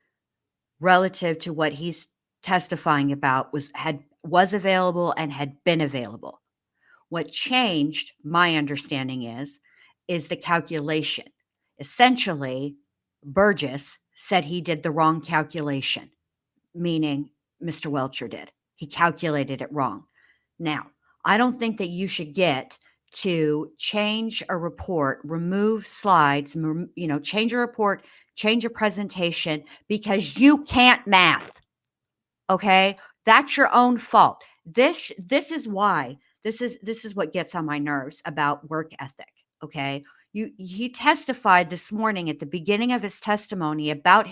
relative to what he's testifying about was available and had been available. What changed, my understanding is the calculation. Essentially, Burgess said he did the wrong calculation, meaning Mr. Welcher did. He calculated it wrong. Now, I don't think that you should get to change a report, remove slides, change a report, change a presentation because you can't math. Okay? That's your own fault. This is why this is what gets on my nerves about work ethic. Okay. He testified this morning at the beginning of his testimony about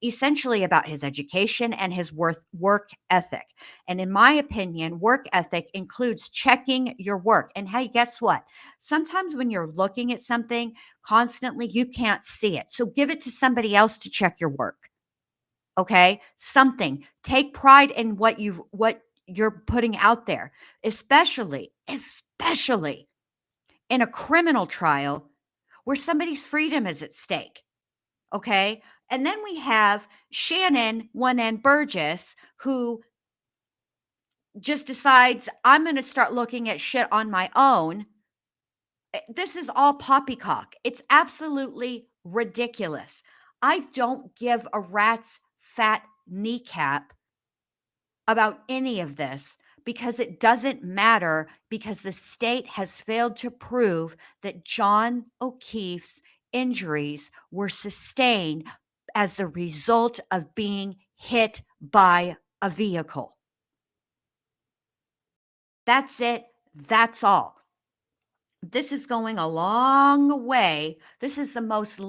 essentially about his education and his work ethic. And in my opinion, work ethic includes checking your work. And hey, guess what? Sometimes when you're looking at something constantly, you can't see it. So give it to somebody else to check your work. Okay? Something. Take pride in what you're putting out there, especially in a criminal trial where somebody's freedom is at stake. Okay? And then we have Shannon one end Burgess, who just decides, I'm going to start looking at shit on my own. This is all poppycock. It's absolutely ridiculous. I don't give a rat's fat kneecap about any of this because it doesn't matter, because the state has failed to prove that John O'Keefe's injuries were sustained as the result of being hit by a vehicle. That's it. That's all. This is going a long way. This is the most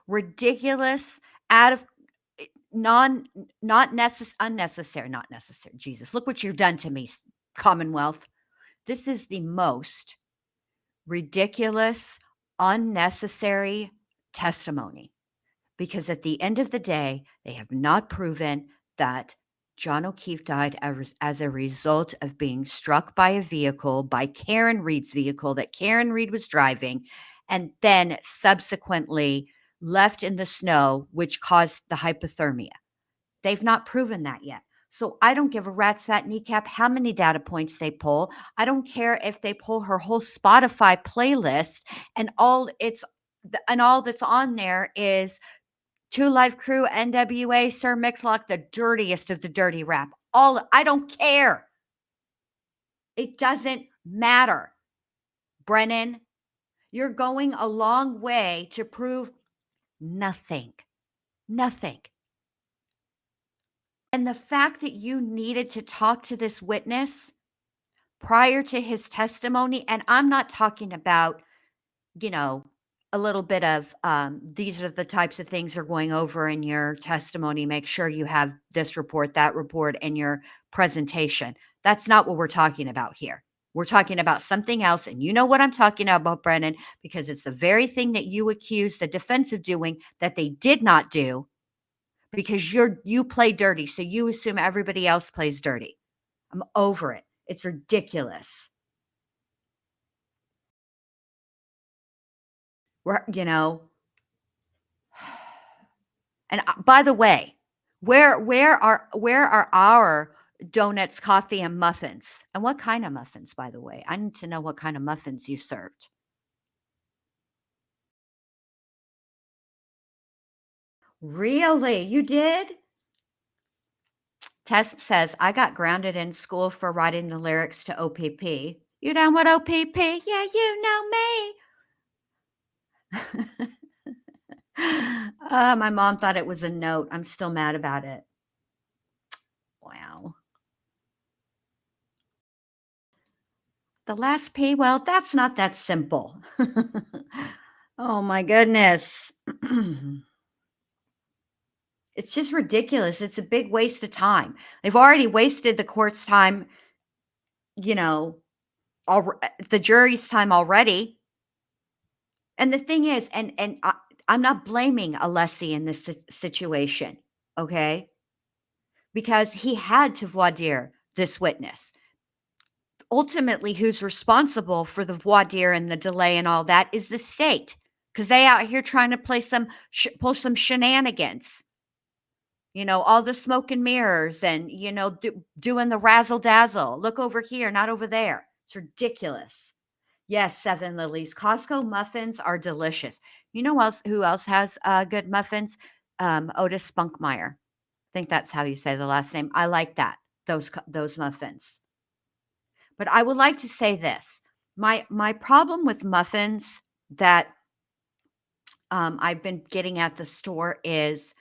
ridiculous, out of unnecessary. Jesus, look what you've done to me, Commonwealth. This is the most ridiculous, unnecessary testimony, because at the end of the day, they have not proven that John O'Keefe died as a result of being struck by a vehicle, by Karen Reed's vehicle that Karen Reed was driving, and then subsequently left in the snow, which caused the hypothermia. They've not proven that yet. So I don't give a rat's fat kneecap how many data points they pull. I don't care if they pull her whole Spotify playlist and all that's on there is Two Live Crew, NWA, Sir Mix-a-Lot, the dirtiest of the dirty rap. I don't care. It doesn't matter. Brennan, you're going a long way to prove nothing. Nothing. And the fact that you needed to talk to this witness prior to his testimony, and I'm not talking about, a little bit of these are the types of things you're going over in your testimony. Make sure you have this report, that report in your presentation. That's not what we're talking about here. We're talking about something else. And you know what I'm talking about, Brennan, because it's the very thing that you accused the defense of doing that they did not do, because you play dirty. So you assume everybody else plays dirty. I'm over it. It's ridiculous. And by the way, where are our donuts, coffee, and muffins? And what kind of muffins, by the way? I need to know what kind of muffins you served. Really? You did? Tess says, I got grounded in school for writing the lyrics to OPP. You know what OPP? Yeah, you know me. My mom thought it was a note. I'm still mad about it. Wow. The last P, well, that's not that simple. Oh my goodness. It's just ridiculous. It's a big waste of time. They've already wasted the court's time, the jury's time already. And the thing is, and I'm not blaming Alessi in this situation, okay? Because he had to voir dire this witness. Ultimately, who's responsible for the voir dire and the delay and all that is the state, because they out here trying to pull some shenanigans. All the smoke and mirrors and, doing the razzle dazzle. Look over here, not over there. It's ridiculous. Yes, Seven Lilies. Costco muffins are delicious. You know who else has good muffins? Otis Spunkmeyer. I think that's how you say the last name. I like that, those muffins. But I would like to say this. My problem with muffins that I've been getting at the store is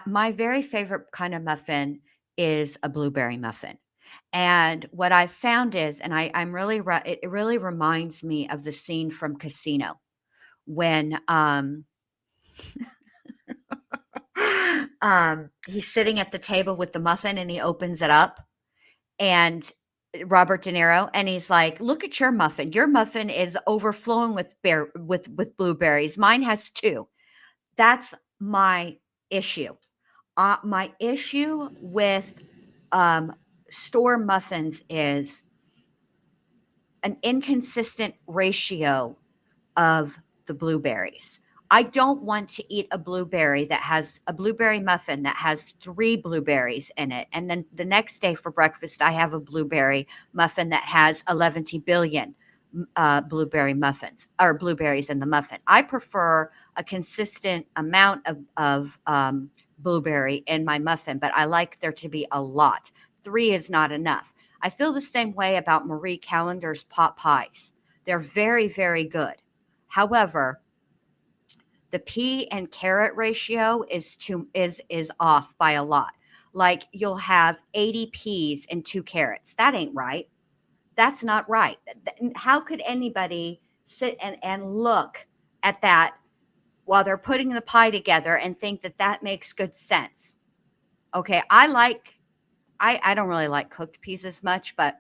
my very favorite kind of muffin is a blueberry muffin. And what I found is, and I'm really, it really reminds me of the scene from Casino when he's sitting at the table with the muffin and he opens it up and Robert De Niro, and he's like, "Look at your muffin. Your muffin is overflowing with with blueberries. Mine has 2." That's my issue. My issue with um, store muffins is an inconsistent ratio of the blueberries. I don't want to eat a blueberry that has a blueberry muffin that has 3 blueberries in it. And then the next day for breakfast, I have a blueberry muffin that has 11 billion blueberry muffins or blueberries in the muffin. I prefer a consistent amount of blueberry in my muffin, but I like there to be a lot. 3 is not enough. I feel the same way about Marie Callender's pot pies. They're very, very good. However, the pea and carrot ratio is off by a lot. Like you'll have 80 peas and 2 carrots. That ain't right. That's not right. How could anybody sit and look at that while they're putting the pie together and think that that makes good sense? Okay, I don't really like cooked peas as much, but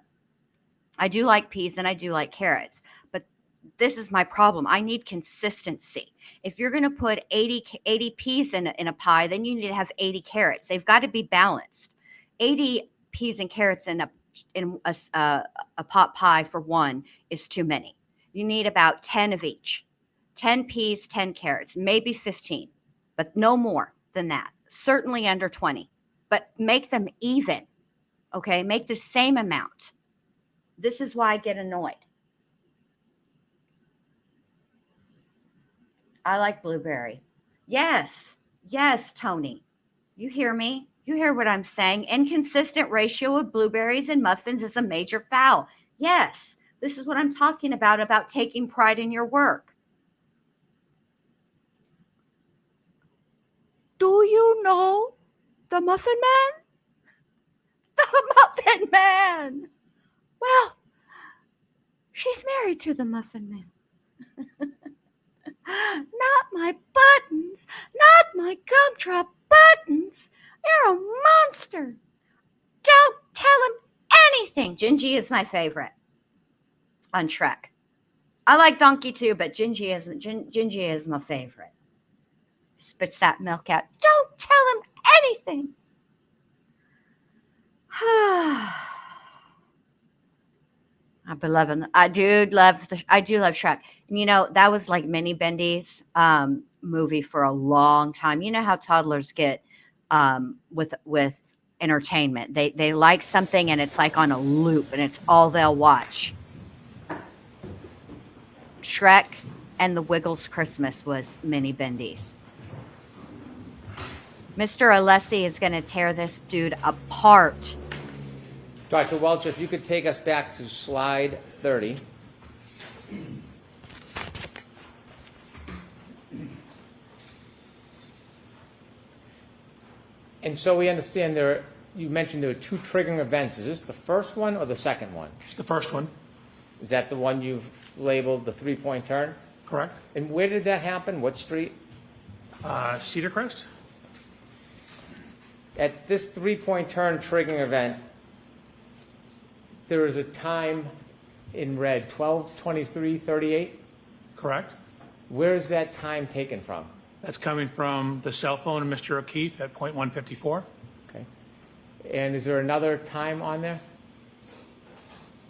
I do like peas and I do like carrots. But this is my problem. I need consistency. If you're going to put 80 peas in a pie, then you need to have 80 carrots. They've got to be balanced. 80 peas and carrots in a pot pie for one is too many. You need about 10 of each. 10 peas, 10 carrots, maybe 15, but no more than that. Certainly under 20, but make them even. Okay, make the same amount. This is why I get annoyed. I like blueberry. Yes, Tony. You hear me? You hear what I'm saying? Inconsistent ratio of blueberries and muffins is a major foul. Yes, this is what I'm talking about taking pride in your work. Do you know the Muffin Man? The Muffin Man! Well, she's married to the Muffin Man. Not my buttons, not my gumdrop buttons. You're a monster. Don't tell him anything. Gingy is my favorite on Shrek. I like Donkey too, but Gingy is my favorite. Spits that milk out. Don't tell him anything. I do love Shrek. And you know, that was like Mini Bendy's movie for a long time. You know how toddlers get with entertainment. They like something and it's like on a loop and it's all they'll watch. Shrek and the Wiggles Christmas was Mini Bendy's. Mr. Alessi is going to tear this dude apart. Dr. Welcher, if you could take us back to slide 30. And so we understand you mentioned there were 2 triggering events. Is this the first one or the second one? It's the first one. Is that the one you've labeled the 3-point turn? Correct. And where did that happen? What street? Cedar Crest. At this 3-point turn triggering event, there is a time in red, 12:23:38. Correct. Where is that time taken from? That's coming from the cell phone of Mr. O'Keefe at .154. Okay. And is there another time on there?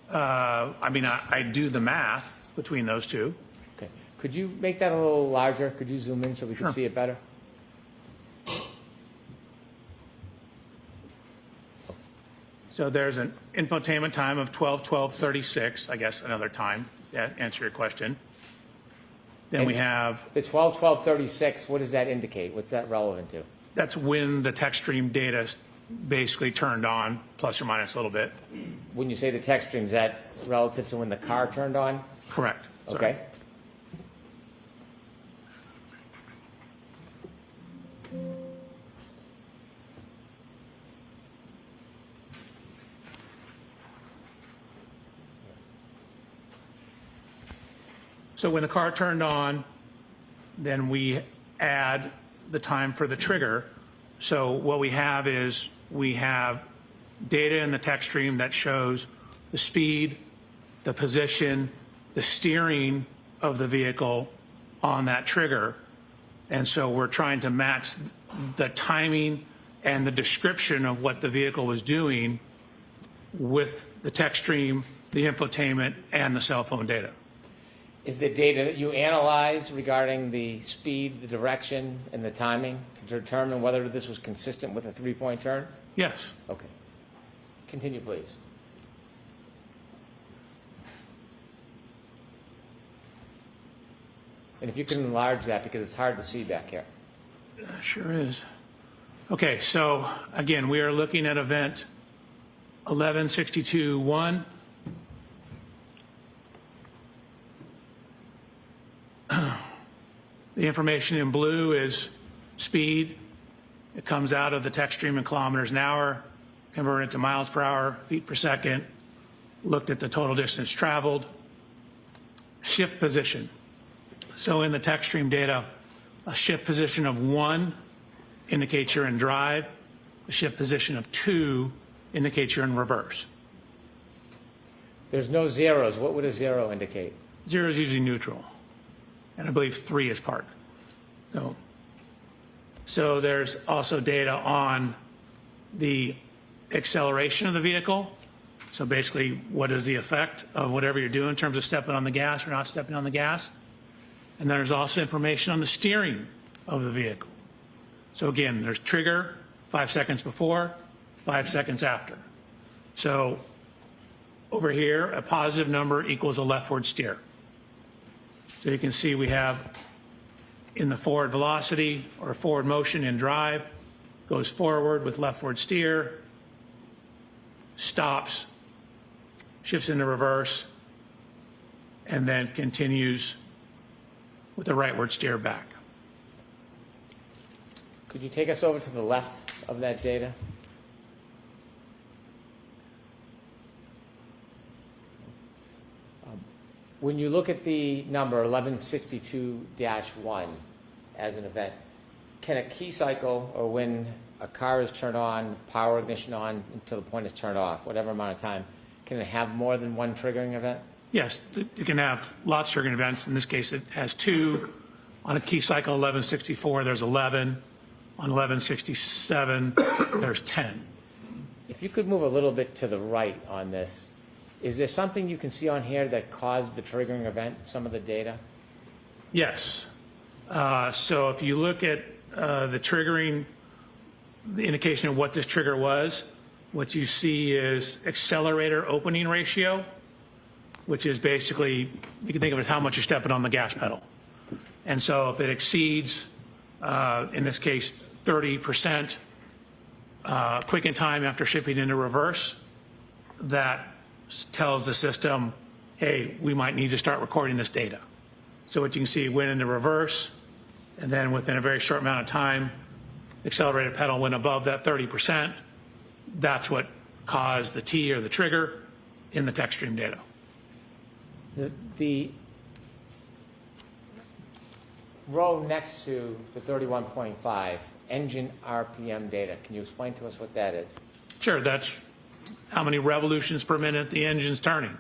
I mean, I do the math between those two. Okay. Could you make that a little larger? Could you zoom in so we can see it better? So there's an infotainment time of 12:12:36, I guess another time, to answer your question. Then and we have... The 12:12:36, what does that indicate? What's that relevant to? That's when the text stream data basically turned on, plus or minus a little bit. When you say the text stream, is that relative to when the car turned on? Correct. Okay. Sorry. So when the car turned on, then we add the time for the trigger. So what we have is we have data in the text stream that shows the speed, the position, the steering of the vehicle on that trigger. And so we're trying to match the timing and the description of what the vehicle was doing with the text stream, the infotainment, and the cell phone data. Is the data that you analyze regarding the speed, the direction, and the timing to determine whether this was consistent with a three-point turn? Yes. Okay. Continue, please. And if you can enlarge that, because it's hard to see back here. Sure is. Okay, so again, we are looking at event 1162-1. The information in blue is speed. It comes out of the text stream in kilometers an hour, converted to miles per hour, feet per second, looked at the total distance traveled, shift position. So in the text stream data, a shift position of 1 indicates you're in drive. A shift position of 2 indicates you're in reverse. There's no zeros. What would a zero indicate? 0 is usually neutral, and I believe 3 is park. So there's also data on the acceleration of the vehicle. So basically, what is the effect of whatever you're doing in terms of stepping on the gas or not stepping on the gas? And there's also information on the steering of the vehicle. So again, there's trigger, 5 seconds before, 5 seconds after. So over here, a positive number equals a leftward steer. So you can see we have in the forward velocity or forward motion in drive, goes forward with leftward steer, stops, shifts into reverse, and then continues with the rightward steer back. Could you take us over to the left of that data? When you look at the number 1162-1 as an event, can a key cycle, or when a car is turned on, power ignition on until the point is turned off, whatever amount of time, can it have more than one triggering event? Yes, you can have lots of triggering events. In this case, it has 2. On a key cycle 1164, there's 11. On 1167, there's 10. If you could move a little bit to the right on this, is there something you can see on here that caused the triggering event, some of the data? Yes. So if you look at the triggering, the indication of what this trigger was, what you see is accelerator opening ratio, which is basically, you can think of it as how much you're stepping on the gas pedal. And so if it exceeds, in this case, 30% quicken time after shipping into reverse, that tells the system, hey, we might need to start recording this data. So what you can see, went into reverse, and then within a very short amount of time, the accelerator pedal went above that 30%. That's what caused the T or the trigger in the text stream data. The row next to the 31.5, engine RPM data, can you explain to us what that is? Sure, that's how many revolutions per minute the engine's turning.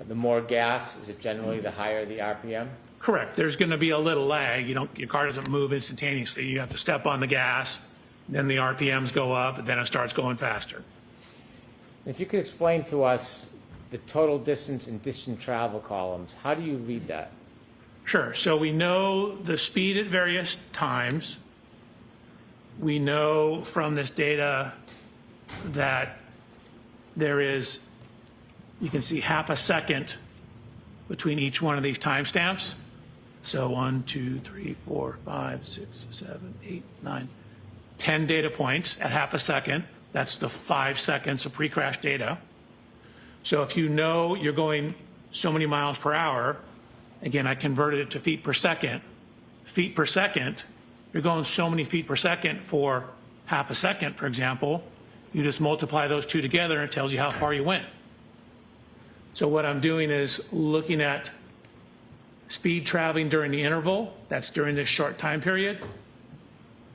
The more gas, is it generally the higher the RPM? Correct. There's going to be a little lag. Your car doesn't move instantaneously. You have to step on the gas, then the RPMs go up, and then it starts going faster. If you could explain to us the total distance and distance travel columns, how do you read that? Sure. So we know the speed at various times. We know from this data that there is, you can see half a second between each one of these timestamps. So 1, 2, 3, 4, 5, 6, 7, 8, 9, 10 data points at half a second. That's the 5 seconds of pre-crash data. So if you know you're going so many miles per hour, again, I converted it to feet per second. Feet per second, you're going so many feet per second for half a second, for example. You just multiply those two together and it tells you how far you went. So what I'm doing is looking at speed traveling during the interval, that's during this short time period,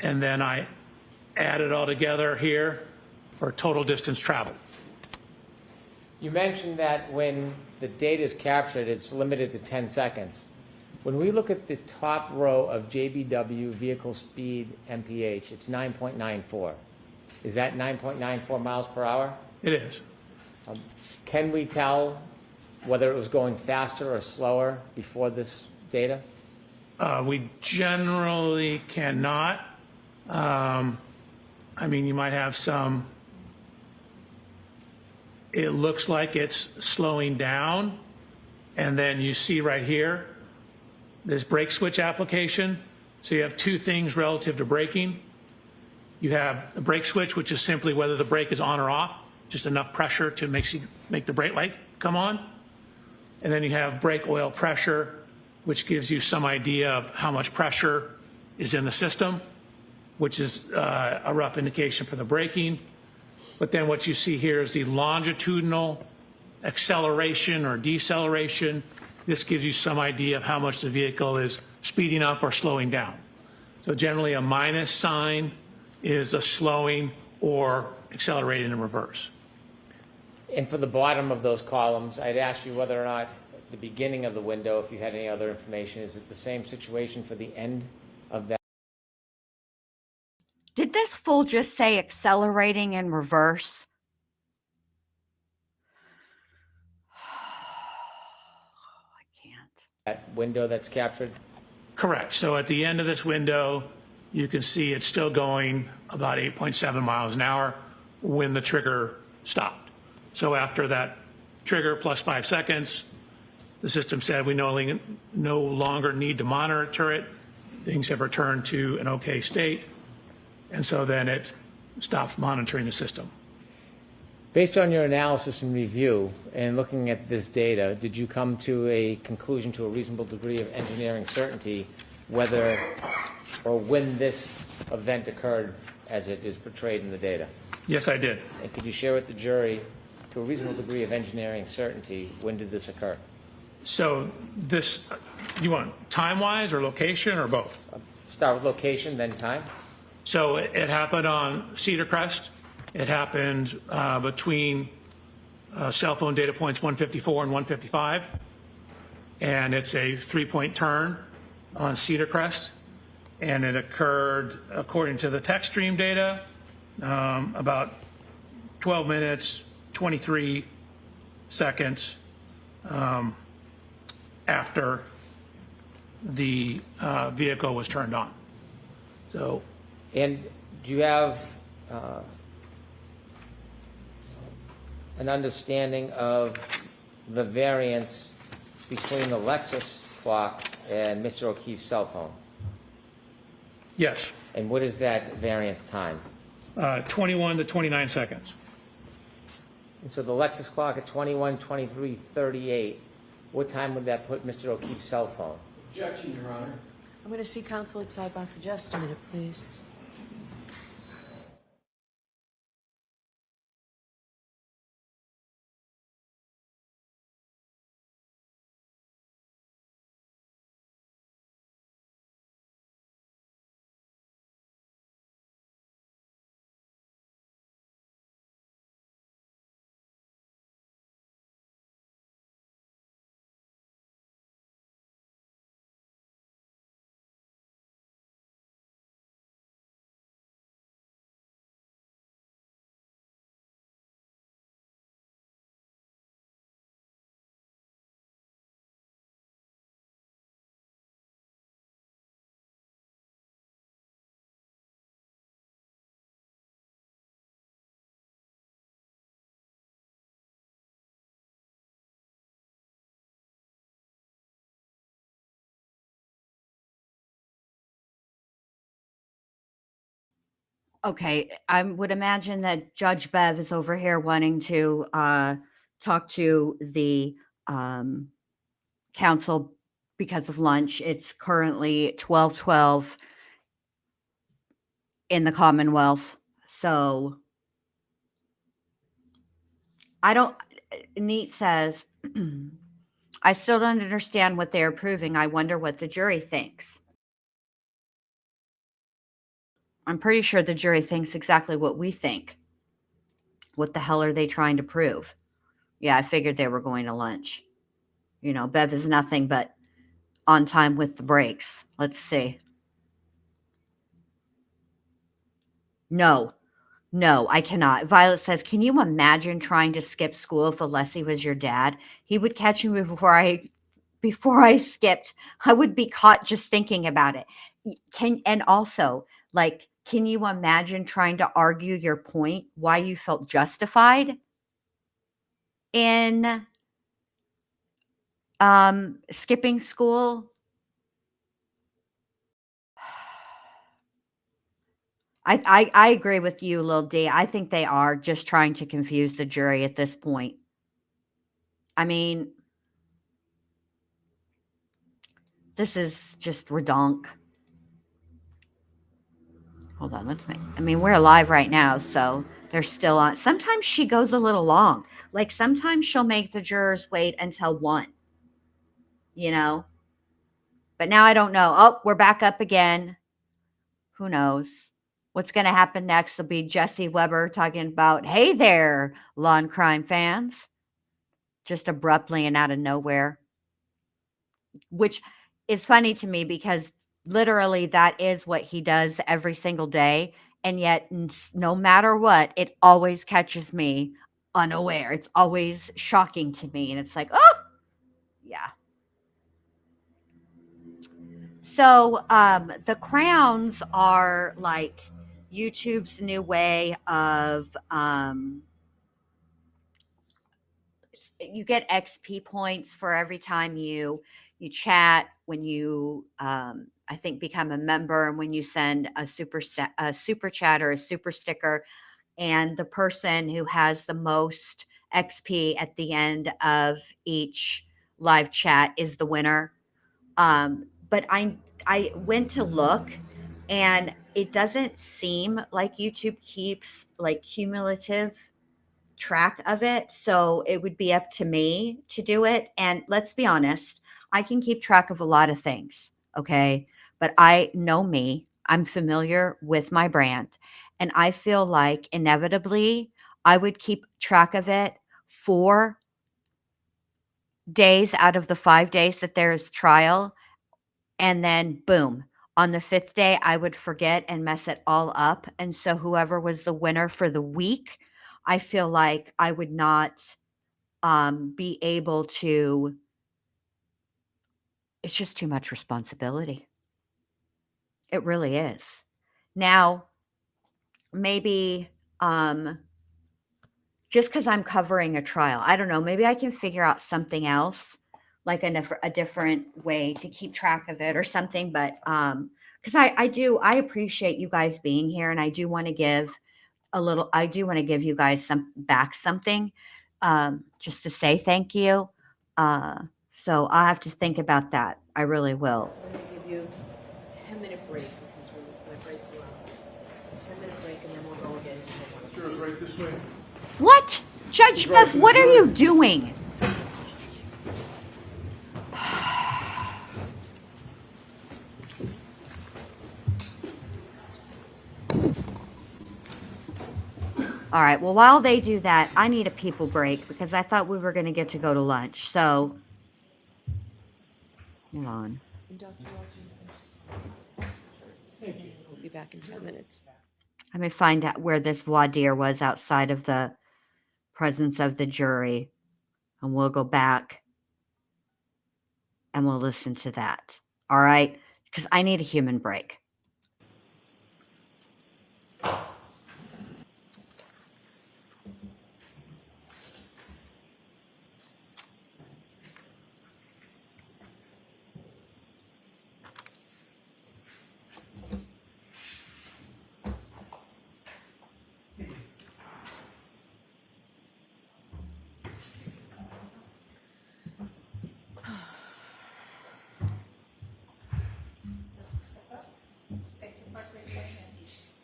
and then I add it all together here for total distance traveled. You mentioned that when the data is captured, it's limited to 10 seconds. When we look at the top row of JBW vehicle speed MPH, it's 9.94. Is that 9.94 miles per hour? It is. Can we tell whether it was going faster or slower before this data? We generally cannot. I mean, you might have some, it looks like it's slowing down, and then you see right here, this brake switch application. So you have two things relative to braking. You have the brake switch, which is simply whether the brake is on or off, just enough pressure to make the brake light come on. And then you have brake oil pressure, which gives you some idea of how much pressure is in the system, which is a rough indication for the braking. But then what you see here is the longitudinal acceleration or deceleration. This gives you some idea of how much the vehicle is speeding up or slowing down. So generally a minus sign is a slowing or accelerating in reverse. And for the bottom of those columns, I'd ask you whether or not at the beginning of the window, if you had any other information, is it the same situation for the end of that? Did this fool just say accelerating in reverse? I can't. That window that's captured? Correct. So at the end of this window, you can see it's still going about 8.7 miles an hour when the trigger stopped. So after that trigger plus 5 seconds, the system said we no longer need to monitor it. Things have returned to an okay state. And so then it stops monitoring the system. Based on your analysis and review and looking at this data, did you come to a conclusion to a reasonable degree of engineering certainty whether or when this event occurred as it is portrayed in the data? Yes, I did. And could you share with the jury, to a reasonable degree of engineering certainty, when did this occur? So this, you want time-wise or location or both? Start with location, then time. So it happened on Cedar Crest. It happened between cell phone data points 154 and 155. And it's a 3-point turn on Cedar Crest. And it occurred, according to the text stream data, about 12 minutes, 23 seconds after the vehicle was turned on. So. And do you have an understanding of the variance between the Lexus clock and Mr. O'Keefe's cell phone? Yes. And what is that variance time? 21 to 29 seconds. And so the Lexus clock at 21, 23, 38, what time would that put Mr. O'Keefe's cell phone? Objection, Your Honor. I'm going to see counsel at sidebar for just a minute, please. Okay, I would imagine that Judge Bev is over here wanting to talk to the council because of lunch. It's currently 12:12 in the Commonwealth. So I don't, Neat says, I still don't understand what they're proving. I wonder what the jury thinks. I'm pretty sure the jury thinks exactly what we think. What the hell are they trying to prove? Yeah, I figured they were going to lunch. You know, Bev is nothing but on time with the breaks. Let's see. No, I cannot. Violet says, can you imagine trying to skip school if Alessi was your dad? He would catch me before I skipped. I would be caught just thinking about it. And also, like, can you imagine trying to argue your point, why you felt justified in skipping school? I agree with you, Lil D. I think they are just trying to confuse the jury at this point. I mean, this is just redonk. Hold on, we're live right now, so they're still on. Sometimes she goes a little long. Like sometimes she'll make the jurors wait until 1, you know? But now I don't know. Oh, we're back up again. Who knows? What's going to happen next will be Jesse Weber talking about, hey there, law and crime fans. Just abruptly and out of nowhere. Which is funny to me because literally that is what he does every single day. And yet, no matter what, it always catches me unaware. It's always shocking to me. And it's like, oh, yeah. So the crowns are like YouTube's new way of you get XP points for every time you chat, when you I think become a member, and when you send a super chat or a super sticker, and the person who has the most XP at the end of each live chat is the winner. But I went to look, and it doesn't seem like YouTube keeps like cumulative track of it. So it would be up to me to do it. And let's be honest, I can keep track of a lot of things. Okay. But I know me, I'm familiar with my brand. And I feel like inevitably I would keep track of it 4 days out of the 5 days that there's trial. And then boom, on the 5th day, I would forget and mess it all up. And so whoever was the winner for the week, I feel like I would not be able to. It's just too much responsibility. It really is. Now, maybe just because I'm covering a trial, I don't know, maybe I can figure out something else, like a different way to keep track of it or something. But because I appreciate you guys being here, and I do want to give you guys something, just to say thank you. So I'll have to think about that. I really will. I'm going to give you a 10-minute break because we're going to break you out. So 10-minute break, and then we'll go again. Sure, it's right this way. What? Judge Beth, what are you doing? All right, well, while they do that, I need a people break because I thought we were going to get to go to lunch. So, hold on. Thank you. We'll be back in 10 minutes. Let me find out where this voir dire was outside of the presence of the jury, and we'll go back and we'll listen to that. All right? Because I need a human break.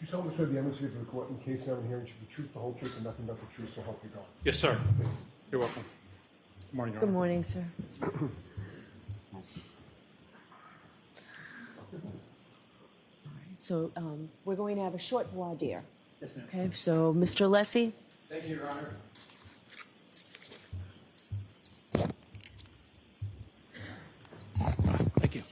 You solemnly swear the evidence you give to the court in case now and here and should be truth, the whole truth, and nothing but the truth, so help you God. Yes, sir. You're welcome. Good morning, Your Good Honor. morning, sir. So we're going to have a short voir dire. Yes, ma'am. Okay, so Mr. Lessie? Thank you, Your Honor. Thank you.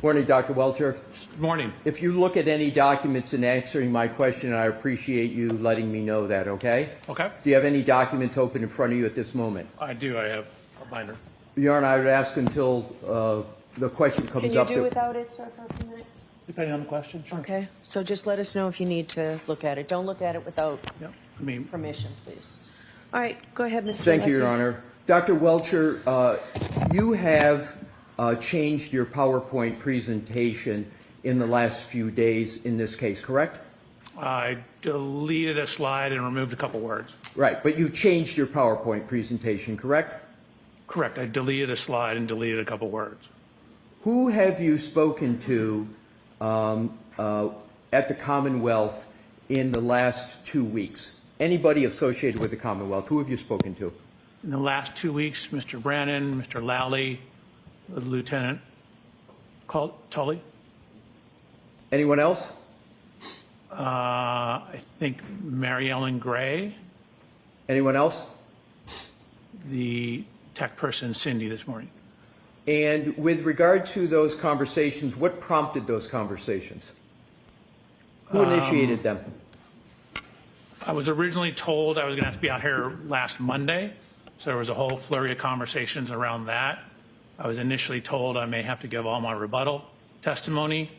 Morning, Dr. Welcher. Good morning. If you look at any documents in answering my question, I appreciate you letting me know that, okay? Okay. Do you have any documents open in front of you at this moment? I do. I have a binder. Your Honor, I would ask until the question comes Can you up. do without it, sir, for a few minutes? Depending on the question, sure. Okay, so just let us know if you need to look at it. Don't look at it without Yep. I mean, permission, please. All right, go ahead, Mr. Thank you, Your Lessie. Honor. Dr. Welcher, you have changed your PowerPoint presentation in the last few days in this case, correct? I deleted a slide and removed a couple words. Right, but you changed your PowerPoint presentation, correct? Correct. I deleted a slide and deleted a couple words. Who have you spoken to at the Commonwealth in the last 2 weeks? Anybody associated with the Commonwealth, who have you spoken to? In the last 2 weeks, Mr. Brannon, Mr. Lally, Lieutenant Tully. Anyone else? I think Mary Ellen Gray, Anyone else? the tech person Cindy this morning. And with regard to those conversations, what prompted those conversations? Who initiated them? I was originally told I was going to have to be out here last Monday, so there was a whole flurry of conversations around that. I was initially told I may have to give all my rebuttal testimony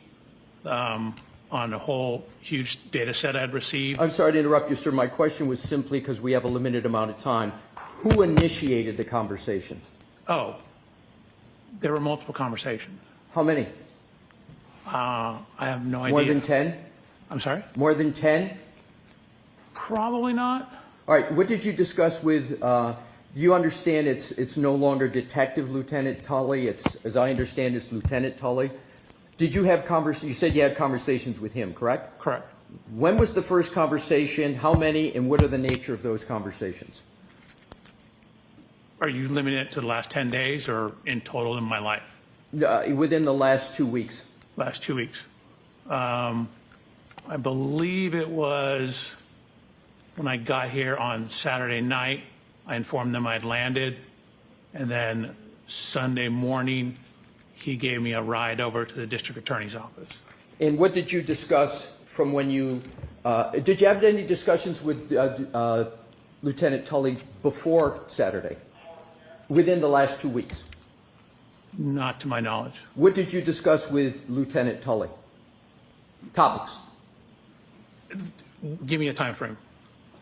on a whole huge data set I'd received. I'm sorry to interrupt you, sir. My question was simply because we have a limited amount of time. Who initiated the conversations? Oh, there were multiple conversations. How many? I have no idea. More than 10? I'm sorry? More than 10? Probably not. All right. What did you discuss with? Do you understand it's no longer Detective Lieutenant Tully? It's, as I understand, it's Lieutenant Tully. Did you have You said you had conversations with him, correct? Correct. When was the first conversation? How many? And what are the nature of those conversations? Are you limiting it to the last 10 days or in total in my life? Within the last 2 weeks. Last 2 weeks. I believe it was when I got here on Saturday night, I informed them I'd landed, and then Sunday morning, he gave me a ride over to the district attorney's office. And what did you discuss from when you, did you have any discussions with Lieutenant Tully before Saturday, within the last 2 weeks? Not to my knowledge. What did you discuss with Lieutenant Tully? Topics. Give me a time frame.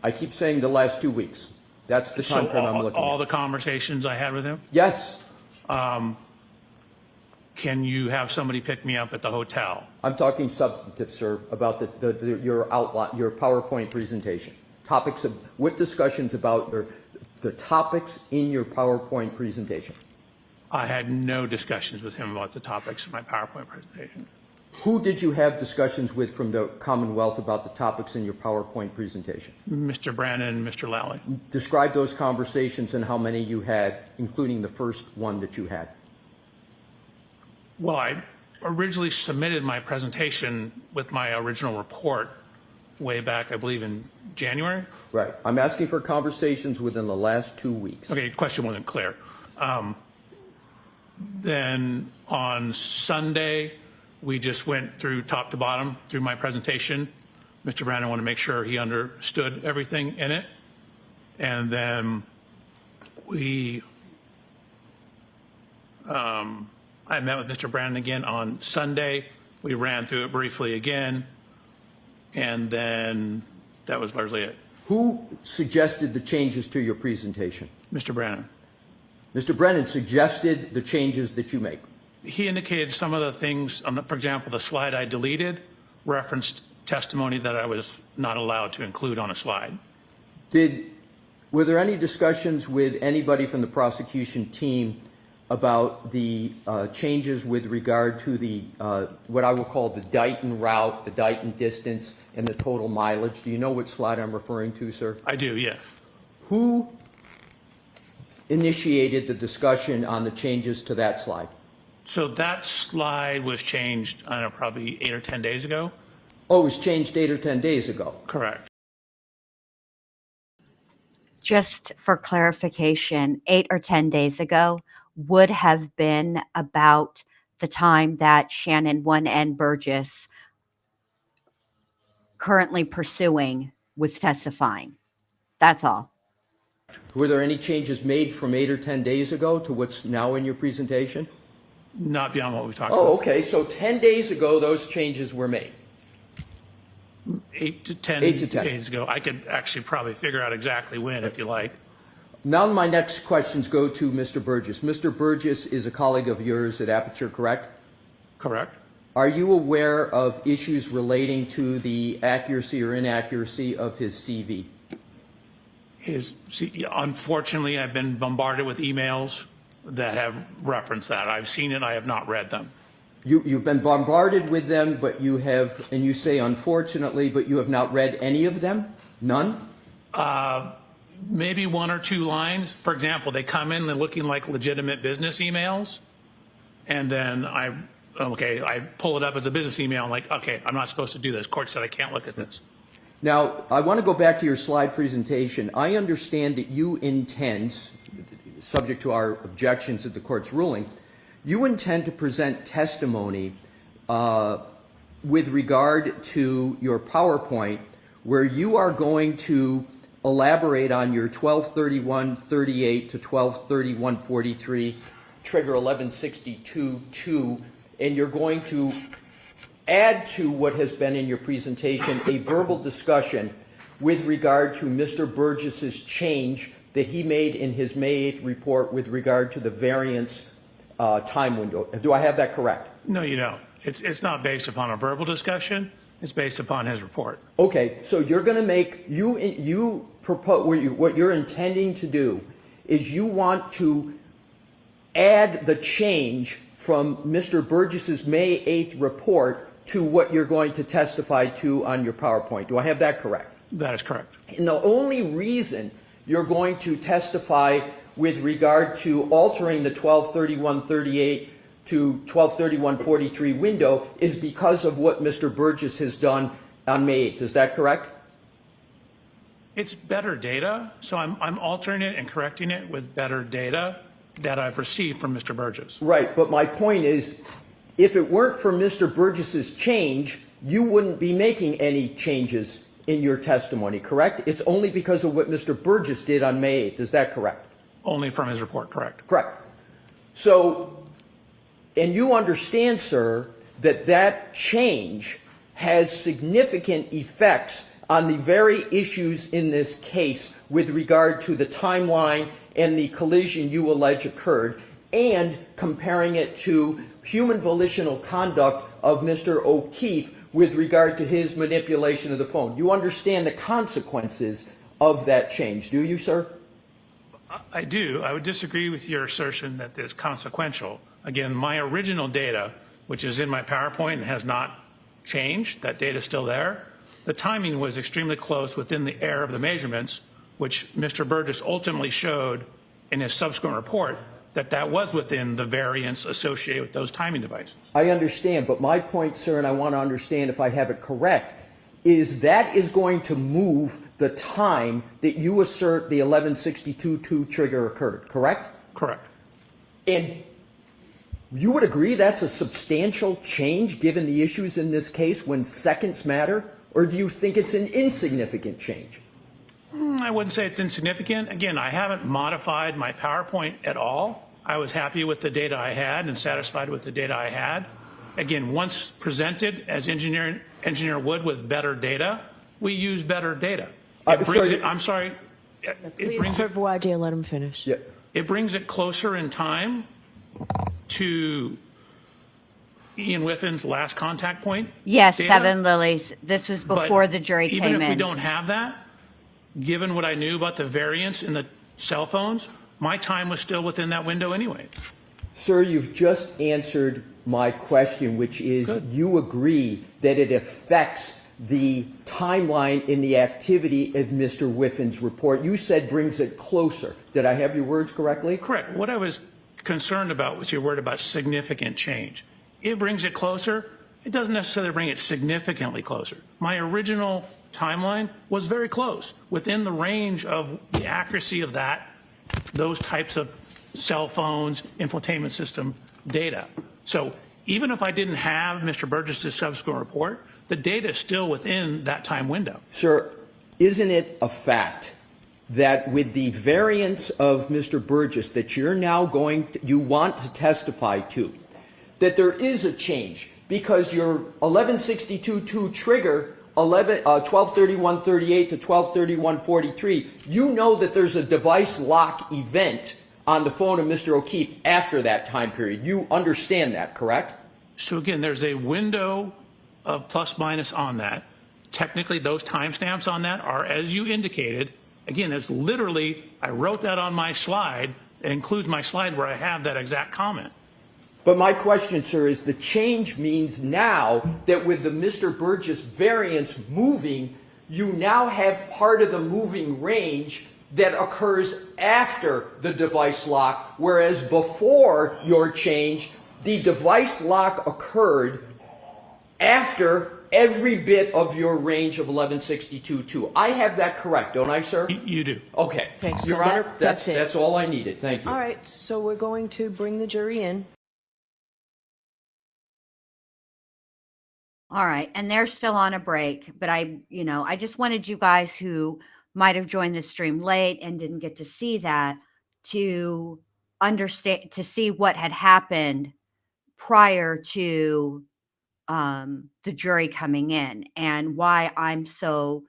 I keep saying the last 2 weeks. That's the time frame I'm looking all at. the conversations I had with him? Yes. Can you have somebody pick me up at the hotel? I'm talking substantive, sir, about your outline, your PowerPoint presentation. Topics of, what discussions about the topics in your PowerPoint presentation? I had no discussions with him about the topics of my PowerPoint presentation. Who did you have discussions with from the Commonwealth about the topics in your PowerPoint presentation? Mr. Brannon and Mr. Lally. Describe those conversations and how many you had, including the first one that you had. Well, I originally submitted my presentation with my original report way back, I believe, in January. Right. I'm asking for conversations within the last 2 weeks. Okay, the question wasn't clear. Then on Sunday, we just went through top to bottom through my presentation. Mr. Brandon wanted to make sure he understood everything in it. And then I met with Mr. Brandon again on Sunday. We ran through it briefly again. And then that was largely it. Who suggested the changes to your presentation? Mr. Brandon. Mr. Brennan suggested the changes that you make. He indicated some of the things, for example, the slide I deleted referenced testimony that I was not allowed to include on a slide. Were there any discussions with anybody from the prosecution team about the changes with regard to the what I will call the Dighton route, the Dighton distance, and the total mileage. Do you know what slide I'm referring to, sir? I do, yes. Who initiated the discussion on the changes to that slide? So that slide was changed, I don't know, probably 8 or 10 days ago. Oh, it was changed 8 or 10 days ago. Correct. Just for clarification, 8 or 10 days ago would have been about the time that Shannon 1N Burgess, currently pursuing, was testifying. That's all. Were there any changes made from 8 or 10 days ago to what's now in your presentation? Not beyond what we talked about. Oh, okay. So 10 days ago, those changes were made. 8 to 10 days ago. I could actually probably figure out exactly when, if you like. Now my next questions go to Mr. Burgess. Mr. Burgess is a colleague of yours at Aperture, correct? Correct. Are you aware of issues relating to the accuracy or inaccuracy of his CV? Unfortunately, I've been bombarded with emails that have referenced that. I've seen it. I have not read them. You've been bombarded with them, but you have, and you say unfortunately, but you have not read any of them? None? Maybe 1 or 2 lines. For example, they come in, they're looking like legitimate business emails. And then I pull it up as a business email. I'm like, okay, I'm not supposed to do this. Court said I can't look at this. Now, I want to go back to your slide presentation. I understand that you intend, subject to our objections at the court's ruling, you intend to present testimony with regard to your PowerPoint where you are going to elaborate on your 1231-38 to 1231-43 trigger 1162-2, and you're going to add to what has been in your presentation a verbal discussion with regard to Mr. Burgess's change that he made in his May 8th report with regard to the variance time window. Do I have that correct? No, you don't. It's not based upon a verbal discussion. It's based upon his report. Okay, so you're going to make, you propose, what you're intending to do is you want to add the change from Mr. Burgess's May 8th report to what you're going to testify to on your PowerPoint. Do I have that correct? That is correct. And the only reason you're going to testify with regard to altering the 1231-38 to 1231-43 window is because of what Mr. Burgess has done on May 8th. Is that correct? It's better data, so I'm altering it and correcting it with better data that I've received from Mr. Burgess. Right, but my point is, if it weren't for Mr. Burgess's change, you wouldn't be making any changes in your testimony, correct? It's only because of what Mr. Burgess did on May 8th. Is that correct? Only from his report, correct. Correct. So, and you understand, sir, that that change has significant effects on the very issues in this case with regard to the timeline and the collision you allege occurred, and comparing it to human volitional conduct of Mr. O'Keefe with regard to his manipulation of the phone. You understand the consequences of that change, do you, sir? I do. I would disagree with your assertion that it's consequential. Again, my original data, which is in my PowerPoint and has not changed, that data is still there. The timing was extremely close within the error of the measurements, which Mr. Burgess ultimately showed in his subsequent report that was within the variance associated with those timing devices. I understand, but my point, sir, and I want to understand if I have it correct, is that is going to move the time that you assert the 1162-2 trigger occurred, correct? Correct. And you would agree that's a substantial change given the issues in this case when seconds matter, or do you think it's an insignificant change? I wouldn't say it's insignificant. Again, I haven't modified my PowerPoint at all. I was happy with the data I had and satisfied with the data I had. Again, once presented as engineer would with better data, we use better data. I'm sorry. Please, Vervois, let him finish. Yeah. It brings it closer in time to Ian Whiffin's last contact point. Yes, data. 7 Lilies. This was before But the jury came in. even if we don't have that, given what I knew about the variance in the cell phones, my time was still within that window anyway. Sir, you've just answered my question, which is you agree that it affects the timeline in the activity of Mr. Whiffin's report. You said brings it closer. Did I have your words correctly? Correct. What I was concerned about was your word about significant change. It brings it closer. It doesn't necessarily bring it significantly closer. My original timeline was very close, within the range of the accuracy of those types of cell phones, infotainment system data. So even if I didn't have Mr. Burgess's subsequent report, the data is still within that time window. Sir, isn't it a fact that with the variance of Mr. Burgess that you're now you want to testify to, that there is a change because your 1162.2 trigger 1231.38 to 1231.43, you know that there's a device lock event on the phone of Mr. O'Keefe after that time period. You understand that, correct? So again, there's a window of plus minus on that. Technically, those timestamps on that are, as you indicated, again, there's literally, I wrote that on my slide. It includes my slide where I have that exact comment. But my question, sir, is the change means now that with the Mr. Burgess variance moving, you now have part of the moving range that occurs after the device lock, whereas before your change, the device lock occurred after every bit of your range of 1162.2. I have that correct, don't I, sir? You do. Okay. so Your Honor, that's it. that's all I needed. Thank you. All right, so we're going to bring the jury in. All right, and they're still on a break, but I just wanted you guys who might have joined the stream late and didn't get to see that to understand, to see what had happened prior to the jury coming in and why I'm so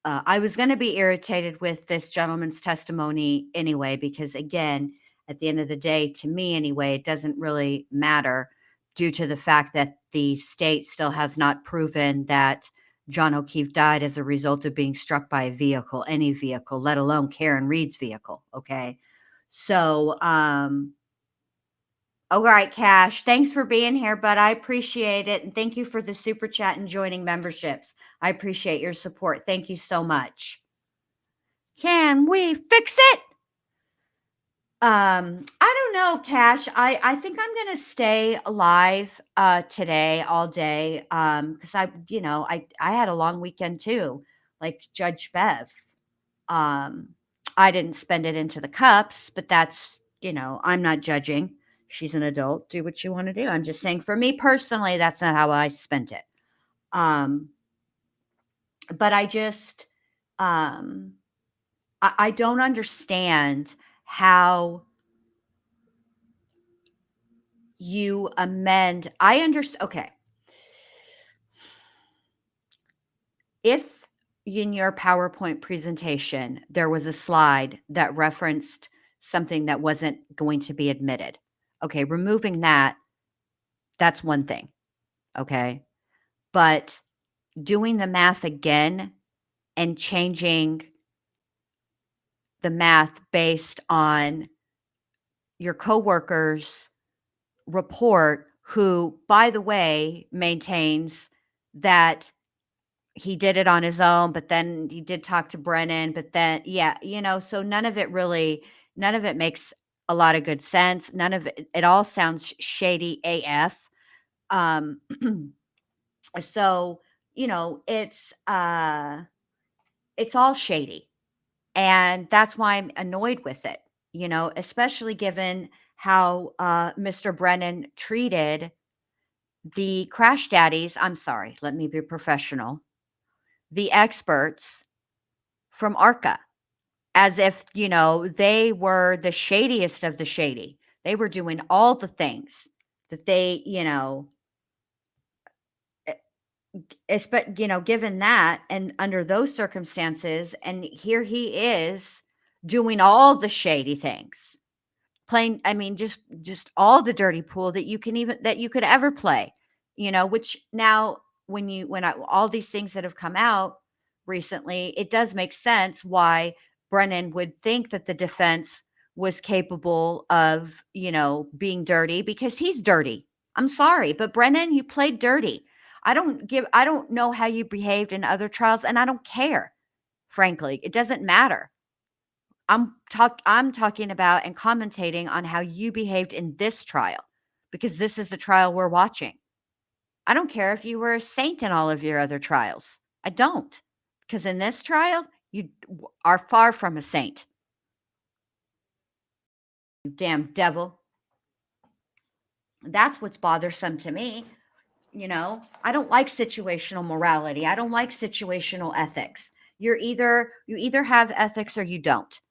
I was going to be irritated with this gentleman's testimony anyway, because again, at the end of the day, to me anyway, it doesn't really matter due to the fact that the state still has not proven that John O'Keefe died as a result of being struck by a vehicle, any vehicle, let alone Karen Reed's vehicle. Okay. So, all right, Cash, thanks for being here, but I appreciate it. And thank you for the super chat and joining memberships. I appreciate your support. Thank you so much. Can we fix it? I don't know, Cash. I think I'm going to stay alive today all day because I had a long weekend too, like Judge Bev. I didn't spend it into the cups, but that's, I'm not judging. She's an adult. Do what you want to do. I'm just saying for me personally, that's not how I spent it. But I just, I don't understand how you amend. I understand. Okay. If in your PowerPoint presentation, there was a slide that referenced something that wasn't going to be admitted. Okay. Removing that's one thing. Okay. But doing the math again and changing the math based on your coworker's report, who, by the way, maintains that he did it on his own, but then he did talk to Brennan, but then, so none of it makes a lot of good sense. None of it all sounds shady AF. So, it's all shady. And that's why I'm annoyed with it, especially given how Mr. Brennan treated the crash daddies. I'm sorry, let me be professional. The experts from ARCA, as if, they were the shadiest of the shady. They were doing all the things that they, given that and under those circumstances, and here he is doing all the shady things, playing, just all the dirty pool that you could ever play, which now all these things that have come out recently, it does make sense why Brennan would think that the defense was capable of, being dirty because he's dirty. I'm sorry, but Brennan, you played dirty. I don't know how you behaved in other trials, and I don't care. Frankly, it doesn't matter. I'm talking about and commentating on how you behaved in this trial, because this is the trial we're watching. I don't care if you were a saint in all of your other trials. I don't, because in this trial, you are far from a saint. You damn devil. That's what's bothersome to me. I don't like situational morality. I don't like situational ethics. You either have ethics or you don't.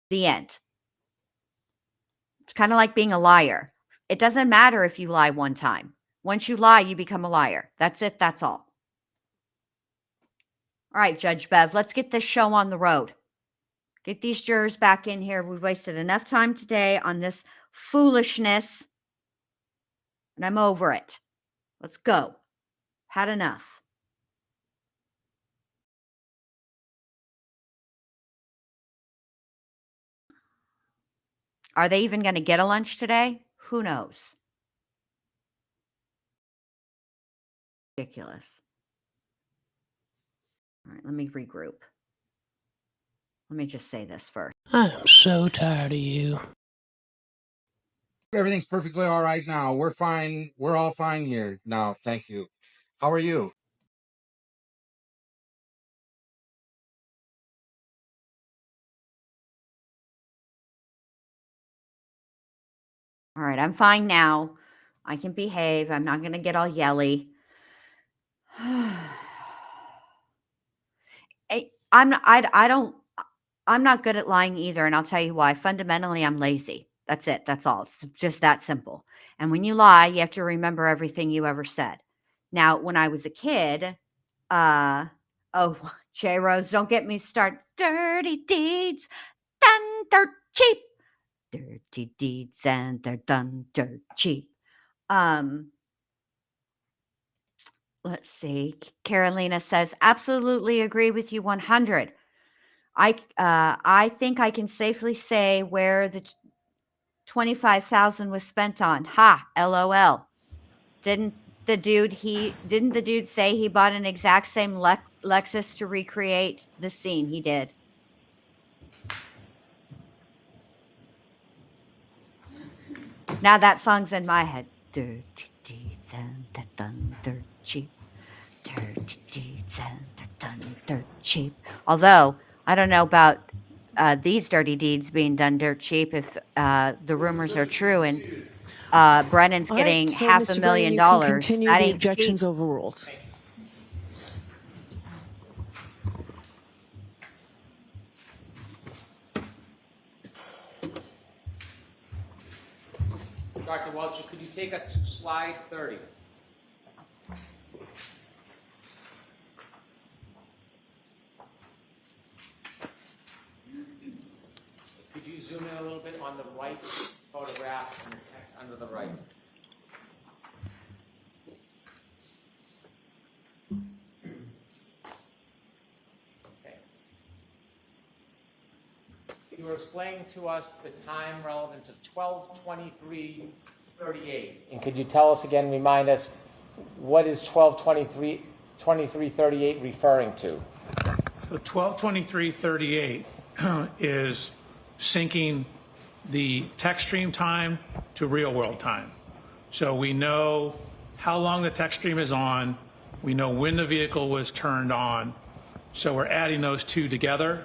The end. It's kind of like being a liar. It doesn't matter if you lie one time. Once you lie, you become a liar. That's it. That's all. All right, Judge Bev, let's get this show on the road. Get these jurors back in here. We've wasted enough time today on this foolishness, and I'm over it. Let's go. Had enough. Are they even going to get a lunch today? Who knows? Ridiculous. All right, let me regroup. Let me just say this first. I'm so tired of you. Everything's perfectly all right now. We're fine. We're all fine here now. Thank you. How are you? All right, I'm fine now. I can behave. I'm not going to get all yelly. I'm not good at lying either, and I'll tell you why. Fundamentally, I'm lazy. That's it. That's all. It's just that simple. And when you lie, you have to remember everything you ever said. Now, when I was a kid, J Rose, don't get me started. Dirty deeds, done dirt cheap. Dirty deeds and they're done dirt cheap. Let's see. Carolina says, absolutely agree with you 100. I think I can safely say where the 25,000 was spent on. Ha, LOL. Didn't the dude say he bought an exact same Lexus to recreate the scene? He did. Now that song's in my head. Dirty deeds and they're done dirt cheap. Dirty deeds and they're done dirt cheap. Although, I don't know about these dirty deeds being done dirt cheap if the rumors are true and Brennan's getting $500,000. Continue. The objection's overruled. Dr. Welcher, could you take us to slide 30? Could you zoom in a little bit on the right photograph and the text under the right? Okay. You were explaining to us the time relevance of 12:23:38. And could you tell us again, remind us, what is 12:23:38 referring to? So 12:23:38 is syncing the text stream time to real world time. So we know how long the text stream is on. We know when the vehicle was turned on. So we're adding those two together.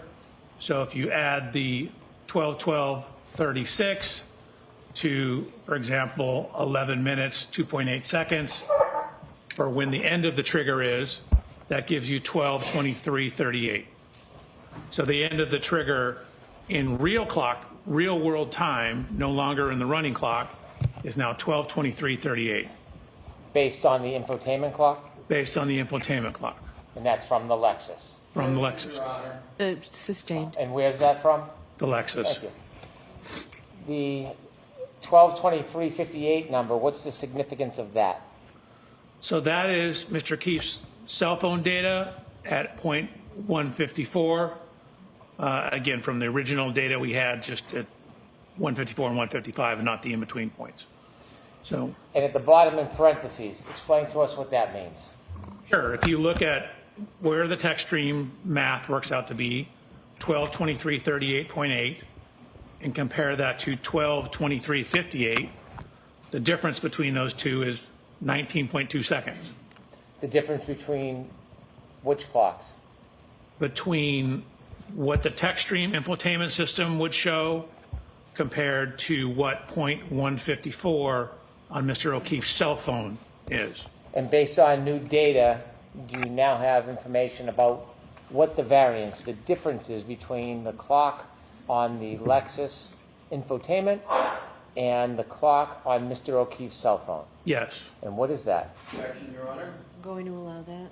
So if you add the 12:12:36 to, for example, 11 minutes, 2.8 seconds, for when the end of the trigger is, that gives you 12:23:38. So the end of the trigger in real world time, no longer in the running clock, is now 12:23:38. Based on the infotainment clock? Based on the infotainment clock. And that's from the Lexus? From the Lexus. Sustained. And where's that from? The Lexus. Thank you. The 12:23:58 number, what's the significance of that? So that is Mr. Keefe's cell phone data at point 154. again, from the original data we had just at 154 and 155 and not the in-between points. So, And at the bottom in parentheses, explain to us what that means. sure, if you look at where the text stream math works out to be, 1223.38.8, and compare that to 1223.58, the difference between those two is 19.2 seconds. The difference between which clocks? Between what the text stream infotainment system would show compared to what point 154 on Mr. O'Keefe's cell phone is. And based on new data, do you now have information about what the variance, the difference is between the clock on the Lexus infotainment and the clock on Mr. O'Keefe's cell phone? Yes. And what is that? Objection, Your Honor. Going to allow that?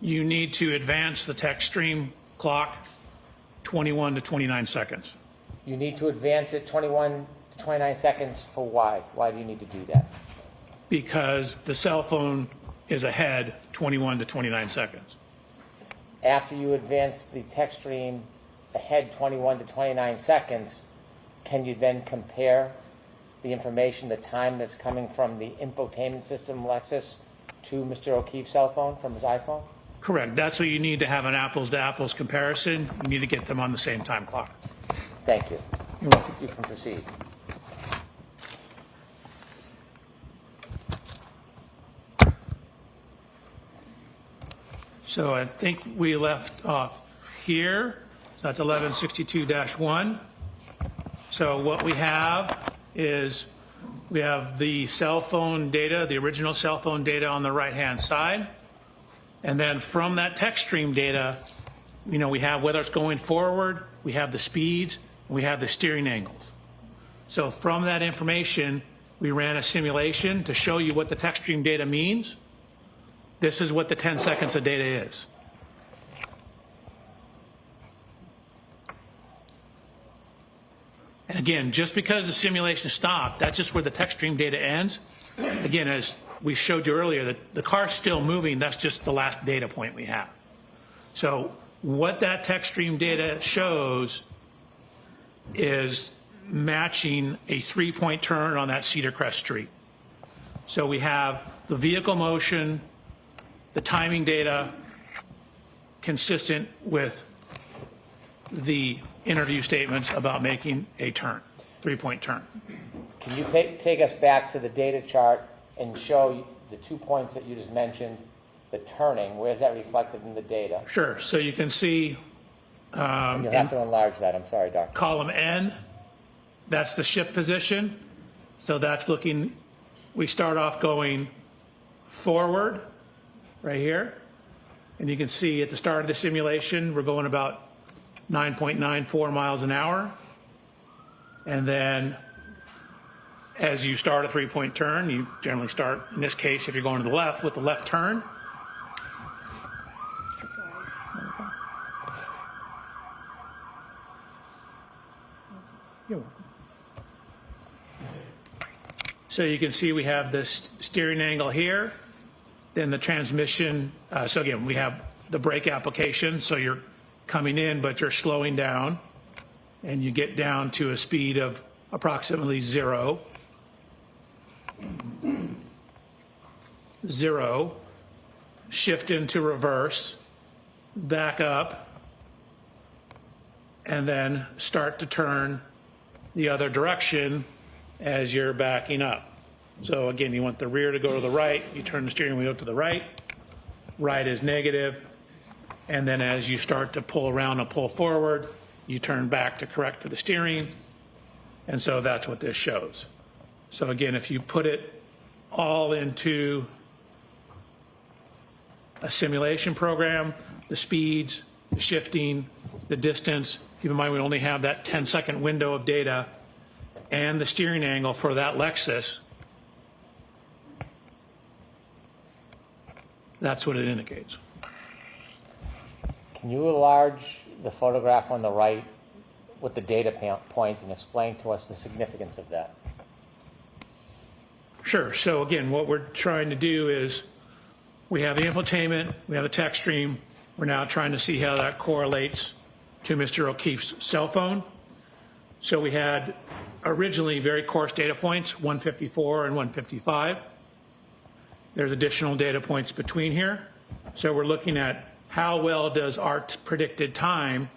You need to advance the text stream clock 21 to 29 seconds. You need to advance it 21 to 29 seconds for why? Why do you need to do that? Because the cell phone is ahead 21 to 29 seconds. After you advance the text stream ahead 21 to 29 seconds, can you then compare the information, the time that's coming from the infotainment system Lexus to Mr. O'Keefe's cell phone from his iPhone? Correct. That's what you need to have an apples to apples comparison. You need to get them on the same time clock. Thank you. You're welcome. You can proceed. So I think we left off here. So that's 1162-1. So what we have is we have the cell phone data, the original cell phone data on the right-hand side. And then from that text stream data, we have whether it's going forward, we have the speeds, and we have the steering angles. So from that information, we ran a simulation to show you what the text stream data means. This is what the 10 seconds of data is. And again, just because the simulation stopped, that's just where the text stream data ends. Again, as we showed you earlier, the car's still moving. That's just the last data point we have. So what that text stream data shows is matching a 3-point turn on that Cedar Crest Street. So we have the vehicle motion, the timing data consistent with the interview statements about making a turn, 3-point turn. Can you take us back to the data chart and show the 2 points that you just mentioned, the turning? Where is that reflected in the data? Sure. So you can see And you'll have to enlarge that. I'm sorry, Doctor. column N, that's the ship position. So that's looking, we start off going forward right here. And you can see at the start of the simulation, we're going about 9.94 miles an hour. And then as you start a 3-point turn, you generally start, in this case, if you're going to the left, with the left turn. You're welcome. So you can see we have this steering angle here, then the transmission. So again, we have the brake application. So you're coming in, but you're slowing down, and you get down to a speed of approximately 0. 0, shift into reverse, back up, and then start to turn the other direction as you're backing up. So again, you want the rear to go to the right, you turn the steering wheel to the right, right is negative, and then as you start to pull around and pull forward, you turn back to correct for the steering, and so that's what this shows. So again, if you put it all into a simulation program, the speeds, the shifting, the distance, keep in mind we only have that 10-second window of data, and the steering angle for that Lexus, that's what it indicates. Can you enlarge the photograph on the right with the data points and explain to us the significance of that? Sure. So again, what we're trying to do is we have the infotainment, we have the text stream, We're now trying to see how that correlates to Mr. O'Keefe's cell phone. So we had originally very coarse data points, 154 and 155. There's additional data points between here. So we're looking at how well does our predicted time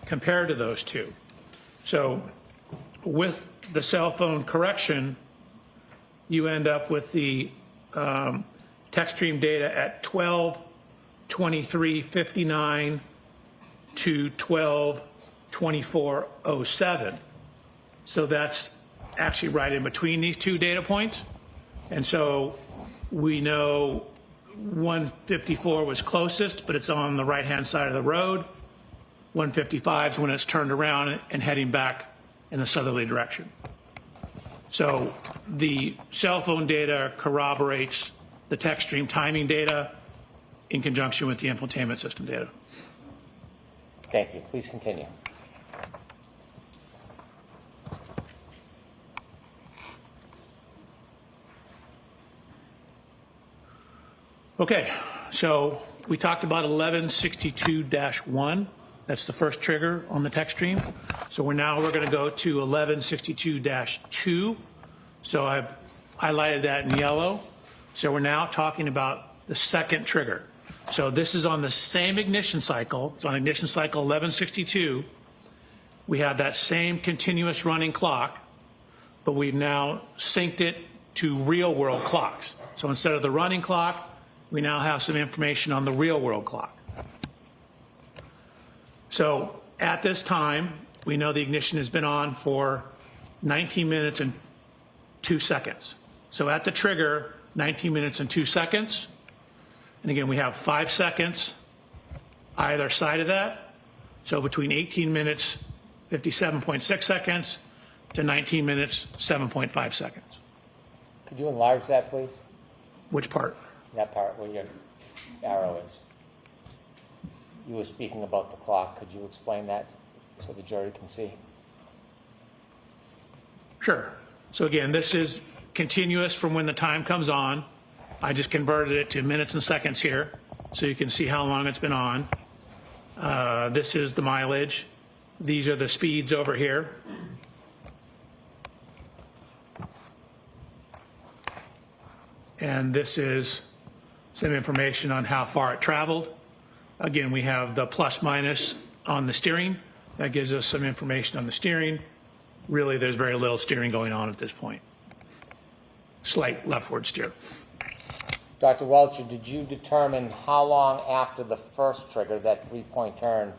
compare to those two. So with the cell phone correction, you end up with the text stream data at 12:23:59 to 12:24:07. So that's actually right in between these two data points. And so we know 154 was closest, but it's on the right-hand side of the road. 155 is when it's turned around and heading back in the southerly direction. So the cell phone data corroborates the text stream timing data in conjunction with the infotainment system data. Thank you. Please continue. Okay, so we talked about 1162-1. That's the first trigger on the text stream. So we're going to go to 1162-2. So I've highlighted that in yellow. So we're now talking about the second trigger. So this is on the same ignition cycle. It's on ignition cycle 1162. We have that same continuous running clock, but we've now synced it to real world clocks. So instead of the running clock, we now have some information on the real world clock. So at this time, we know the ignition has been on for 19 minutes and 2 seconds. So at the trigger, 19 minutes and 2 seconds. And again, we have 5 seconds either side of that. So between 18 minutes, 57.6 seconds to 19 minutes, 7.5 seconds. Could you enlarge that, please? Which part? That part where your arrow is. You were speaking about the clock. Could you explain that so the jury can see? Sure. So again, this is continuous from when the time comes on. I just converted it to minutes and seconds here so you can see how long it's been on. This is the mileage. These are the speeds over here. And this is some information on how far it traveled. Again, we have the plus minus on the steering. That gives us some information on the steering. Really, there's very little steering going on at this point. Slight leftward steer. Dr. Welcher, did you determine how long after the first trigger, that 3-point turn,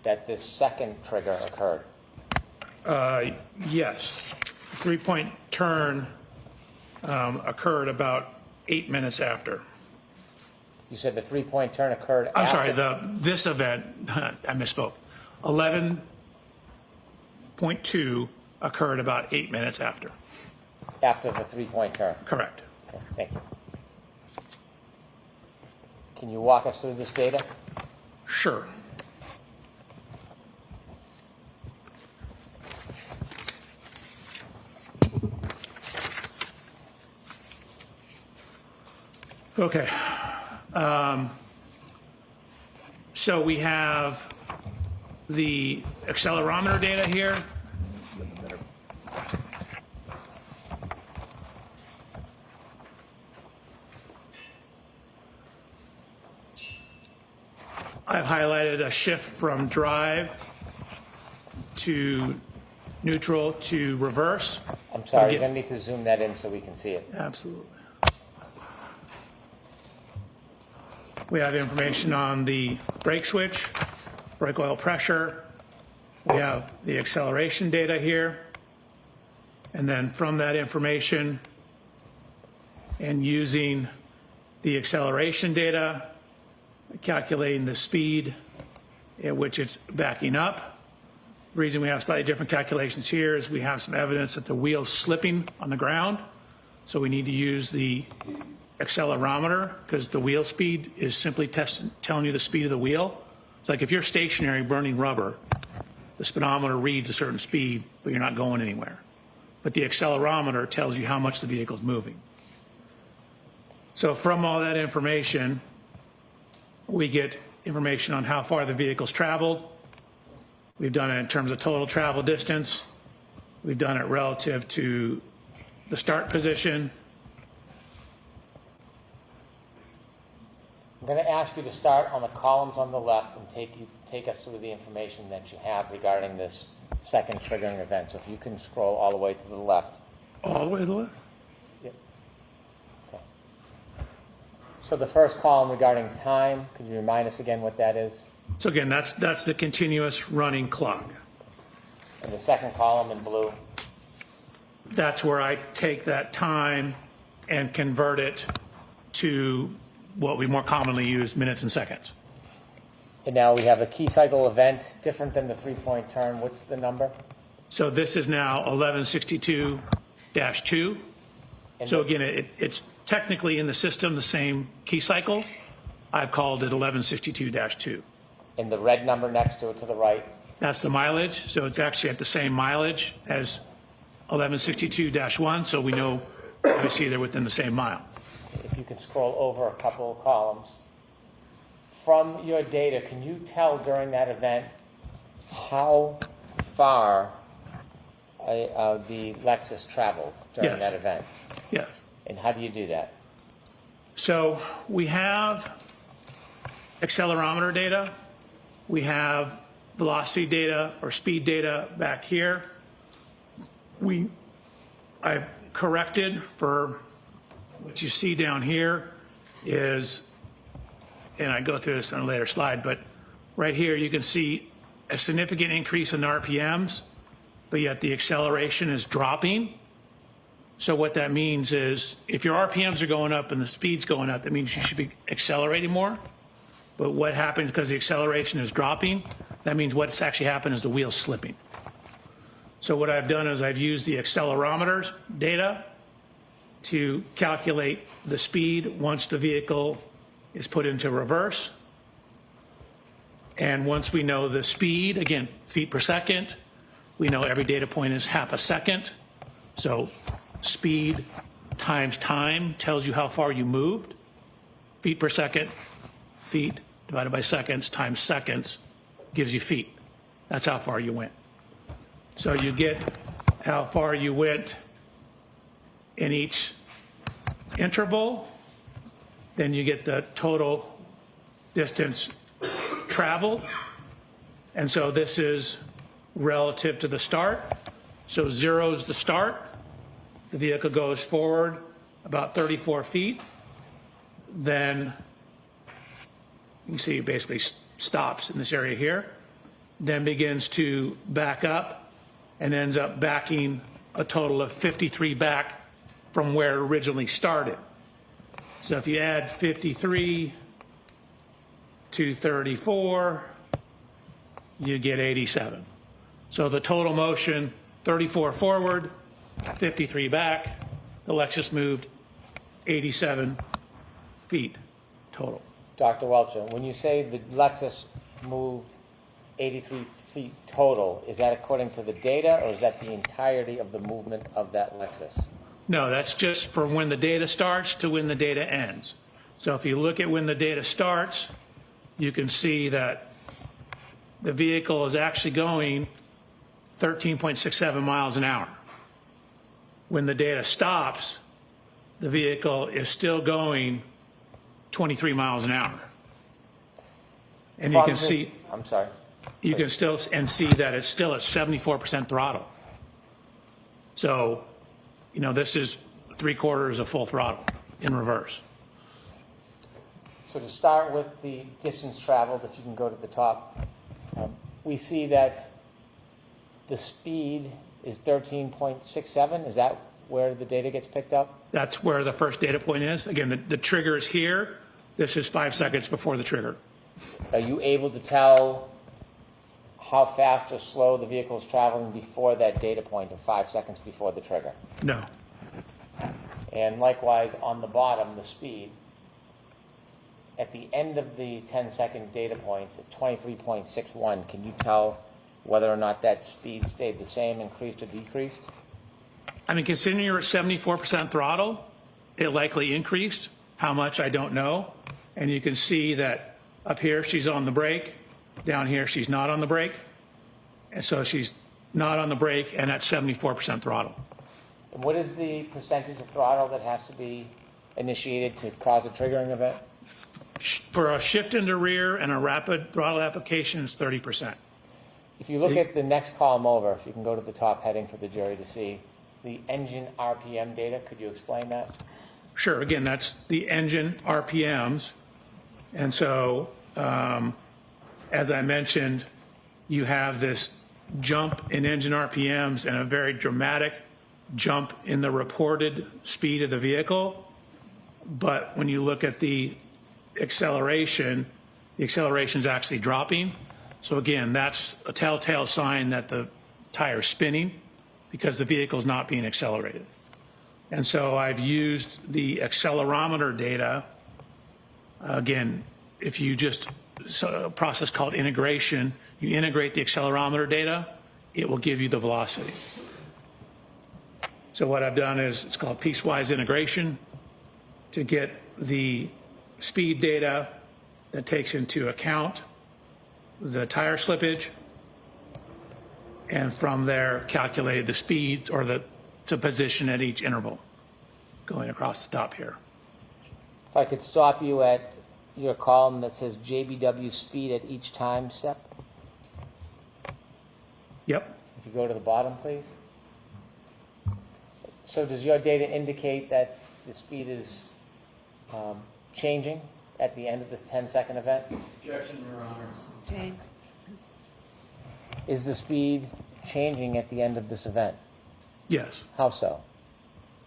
that this second trigger occurred? Yes. 3-point turn occurred about 8 minutes after. You said the 3-point turn occurred I'm after? sorry, this event, I misspoke. 11.2 occurred about 8 minutes after. After the 3-point turn? Correct. Okay, thank you. Can you walk us through this data? Sure. Okay. So we have the accelerometer data here. I've highlighted a shift from drive to neutral to reverse. I'm sorry, you're going to need to zoom that in so we can see it. Absolutely. We have information on the brake switch, brake oil pressure. We have the acceleration data here. And then from that information and using the acceleration data, calculating the speed at which it's backing up. The reason we have slightly different calculations here is we have some evidence that the wheel's slipping on the ground. So we need to use the accelerometer because the wheel speed is simply telling you the speed of the wheel. It's like if you're stationary burning rubber, the speedometer reads a certain speed, but you're not going anywhere. But the accelerometer tells you how much the vehicle's moving. So from all that information, we get information on how far the vehicle's traveled. We've done it in terms of total travel distance. We've done it relative to the start position. I'm going to ask you to start on the columns on the left and take us through the information that you have regarding this second triggering event. So if you can scroll all the way to the left. All the way to the left? Yep. Okay. So the first column regarding time, could you remind us again what that is? So again, that's the continuous running clock. And the second column in blue? That's where I take that time and convert it to what we more commonly use, minutes and seconds. And now we have a key cycle event, different than the three-point turn. What's the number? So this is now 1162-2. So again, it's technically in the system the same key cycle. I've called it 1162-2. And the red number next to it to the right? That's the mileage. So it's actually at the same mileage as 1162-1. So we know, obviously, they're within the same mile. If you can scroll over a couple of columns. From your data, can you tell during that event how far the Lexus traveled during that event? Yes. And how do you do that? So we have accelerometer data. We have velocity data or speed data back here. I've corrected for what you see down here is, and I go through this on a later slide, but right here you can see a significant increase in RPMs, but yet the acceleration is dropping. So what that means is if your RPMs are going up and the speed's going up, that means you should be accelerating more. But what happens because the acceleration is dropping, that means what's actually happened is the wheel's slipping. So what I've done is I've used the accelerometers data to calculate the speed once the vehicle is put into reverse. And once we know the speed, again, feet per second, we know every data point is half a second. So speed times time tells you how far you moved. Feet per second, feet divided by seconds times seconds gives you feet. That's how far you went. So you get how far you went in each interval, then you get the total distance traveled. And so this is relative to the start. So 0 is the start. The vehicle goes forward about 34 feet. Then you can see it basically stops in this area here, then begins to back up and ends up backing a total of 53 back from where it originally started. So if you add 53 to 34, you get 87. So the total motion, 34 forward, 53 back, the Lexus moved 87 feet total. Dr. Welcher, when you say the Lexus moved 83 feet total, is that according to the data or is that the entirety of the movement of that Lexus? No, that's just from when the data starts to when the data ends. So if you look at when the data starts, you can see that the vehicle is actually going 13.67 miles an hour. When the data stops, the vehicle is still going 23 miles an hour. And you can see, I'm sorry. You can still see that it's still at 74% throttle. So, you know, this is 3/4 of full throttle in reverse. So to start with the distance traveled, if you can go to the top, we see that the speed is 13.67. Is that where the data gets picked up? That's where the first data point is. Again, the trigger is here. This is 5 seconds before the trigger. Are you able to tell how fast or slow the vehicle is traveling before that data point of 5 seconds before the trigger? No. And likewise, on the bottom, the speed. At the end of the 10-second data points at 23.61, can you tell whether or not that speed stayed the same, increased, or decreased? I mean, considering you're at 74% throttle, it likely increased. How much, I don't know. And you can see that Up here, she's on the brake. Down here, she's not on the brake. And so she's not on the brake and at 74% throttle. And what is the percentage of throttle that has to be initiated to cause a triggering event? For a shift into rear and a rapid throttle application, it's 30%. If you look at the next column over, if you can go to the top heading for the jury to see the engine RPM data, could you explain that? Sure. Again, that's the engine RPMs. And so, as I mentioned, you have this jump in engine RPMs and a very dramatic jump in the reported speed of the vehicle. But when you look at the acceleration is actually dropping. So again, that's a telltale sign that the tire is spinning because the vehicle is not being accelerated. And so I've used the accelerometer data. Again, if you just, a process called integration, you integrate the accelerometer data, it will give you the velocity. So what I've done is, it's called piecewise integration to get the speed data that takes into account the tire slippage, and from there calculated the speed or the position at each interval going across the top here. If I could stop you at your column that says JBW speed at each time step. Yep. If you go to the bottom, please. So does your data indicate that the speed is changing at the end of this 10-second event? Objection, Your Honor. Sustained. Is the speed changing at the end of this event? Yes. How so?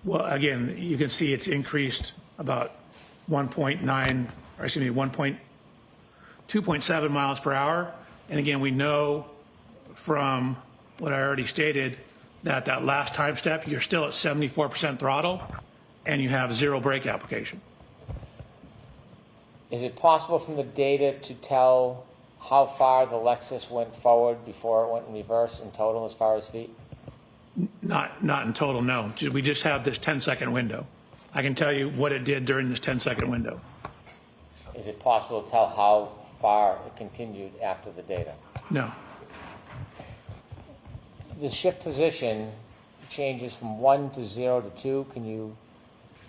Well, again, you can see it's increased about 2.7 miles per hour. And again, we know from what I already stated that that last time step, you're still at 74% throttle and you have zero brake application. Is it possible from the data to tell how far the Lexus went forward before it went in reverse in total as far as feet? Not in total, no. We just have this 10-second window. I can tell you what it did during this 10-second window. Is it possible to tell how far it continued after the data? No. The shift position changes from 1 to 0 to 2. Can you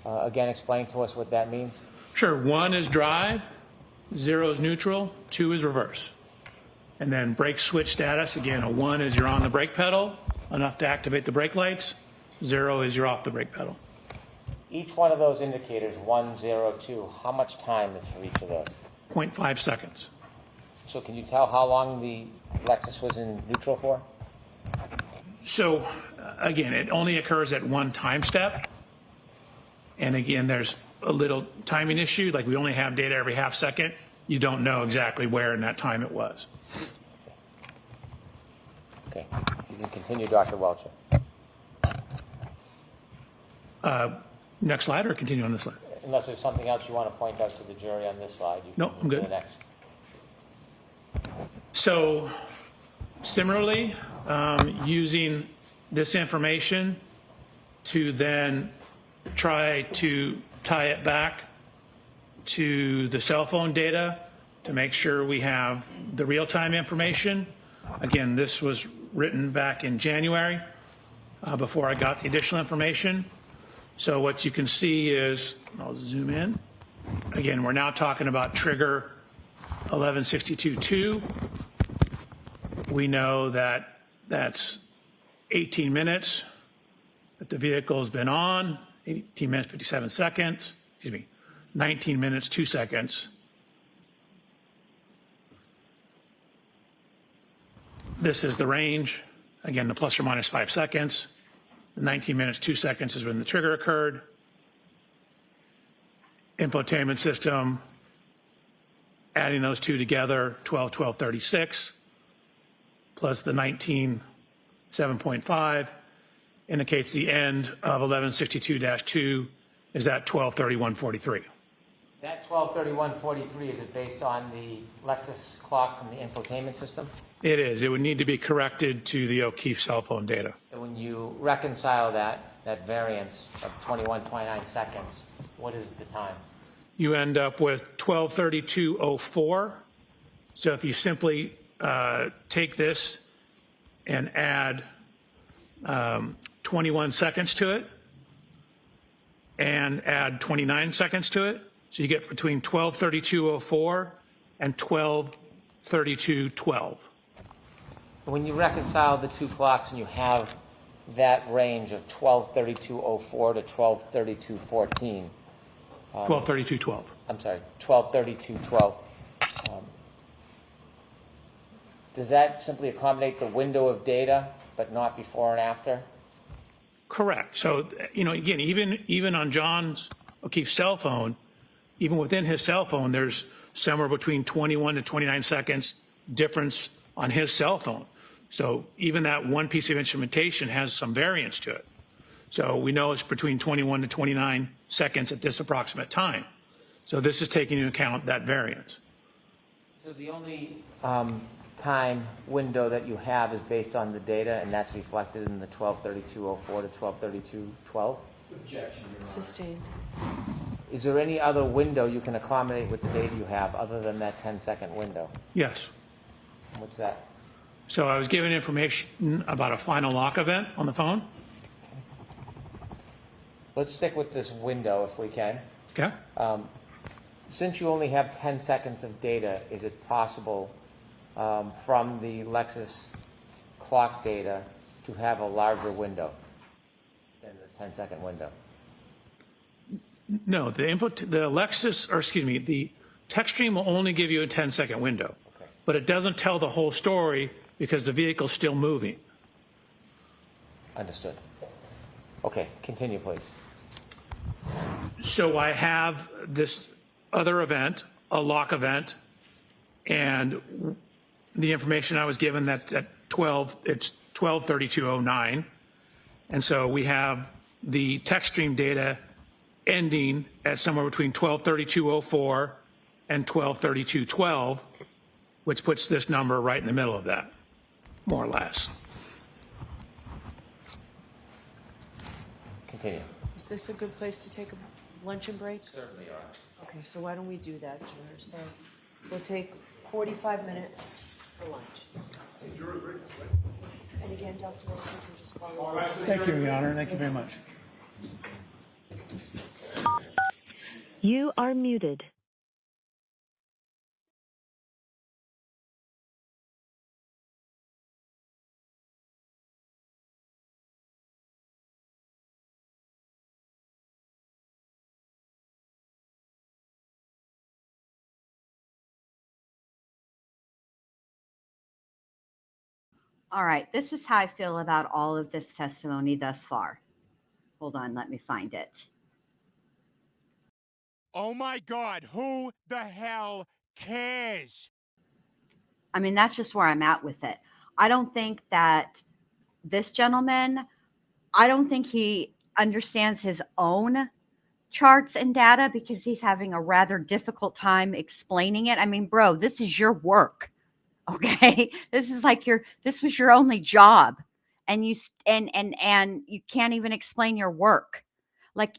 again explain to us what that means? Sure. 1 is drive, 0 is neutral, 2 is reverse. And then brake switch status, again, a 1 is you're on the brake pedal, enough to activate the brake lights. 0 is you're off the brake pedal. Each one of those indicators, 1, 0, 2, how much time is for each of those? 0.5 seconds. So can you tell how long the Lexus was in neutral for? So, again, it only occurs at one time step. And again, there's a little timing issue. Like we only have data every half second. You don't know exactly where in that time it was. Okay. You can continue, Dr. Welcher. Next slide or continue on this slide? Unless there's something else you want to point out to the jury on this slide. You No, can I'm move to good. the next. So, similarly, using this information to then try to tie it back to the cell phone data to make sure we have the real-time information. Again, this was written back in January before I got the additional information. So what you can see is, I'll zoom in. Again, we're now talking about trigger 1162.2. We know that that's 18 minutes that the vehicle has been on, 18 minutes, 57 seconds, 19 minutes, 2 seconds. This is the range. Again, the plus or minus 5 seconds. The 19 minutes, 2 seconds is when the trigger occurred. Infotainment system, adding those two together, 12:36, plus the 19:7.5, indicates the end of 1162-2 is at 12:31:43. That 12:31:43, is it based on the Lexus clock from the infotainment system? It is. It would need to be corrected to the O'Keefe cell phone data. So when you reconcile that variance of 21.29 seconds, what is the time? you end up with 1232.04. So if you simply take this and add 21 seconds to it and add 29 seconds to it, so you get between 1232.04 and 1232.12. When you reconcile the two clocks and you have that range of 1232.04 to 1232.14. 1232.12. I'm sorry, 1232.12. Does that simply accommodate the window of data, but not before and after? Correct. So, again, even on John O'Keefe's cell phone, even within his cell phone, there's somewhere between 21 to 29 seconds difference on his cell phone. So even that one piece of instrumentation has some variance to it. So we know it's between 21 to 29 seconds at this approximate time. So this is taking into account that variance. So the only time window that you have is based on the data, and that's reflected in the 1232.04 to 1232.12? Objection, Your Honor. Sustained. Is there any other window you can accommodate with the data you have other than that 10-second window? Yes. What's that? So I was given information about a final lock event on the phone. Let's stick with this window if we can. Okay. Since you only have 10 seconds of data, is it possible from the Lexus clock data to have a larger window than this 10-second window? No, the text stream will only give you a 10-second window, Okay. but it doesn't tell the whole story because the vehicle's still moving. Understood. Okay, continue, please. So I have this other event, a lock event, and the information I was given that at 12, it's 1232.09. And so we have the text stream data ending at somewhere between 1232.04 and 1232.12, which puts this number right in the middle of that, more or less. Continue. Is this a good place to take a luncheon break? Certainly, Your Honor. Okay, so why don't we do that, Junior? So we'll take 45 minutes for lunch. And again, Dr. Wilson, you can just follow up. Thank you, Your Honor. Thank you very much. You are muted. All right, this is how I feel about all of this testimony thus far. Hold on, let me find it. Oh my God, who the hell cares? I mean, that's just where I'm at with it. I don't think that this gentleman, I don't think he understands his own charts and data because he's having a rather difficult time explaining it. I mean, bro, this is your work. Okay. This was your only job. And you can't even explain your work. Like,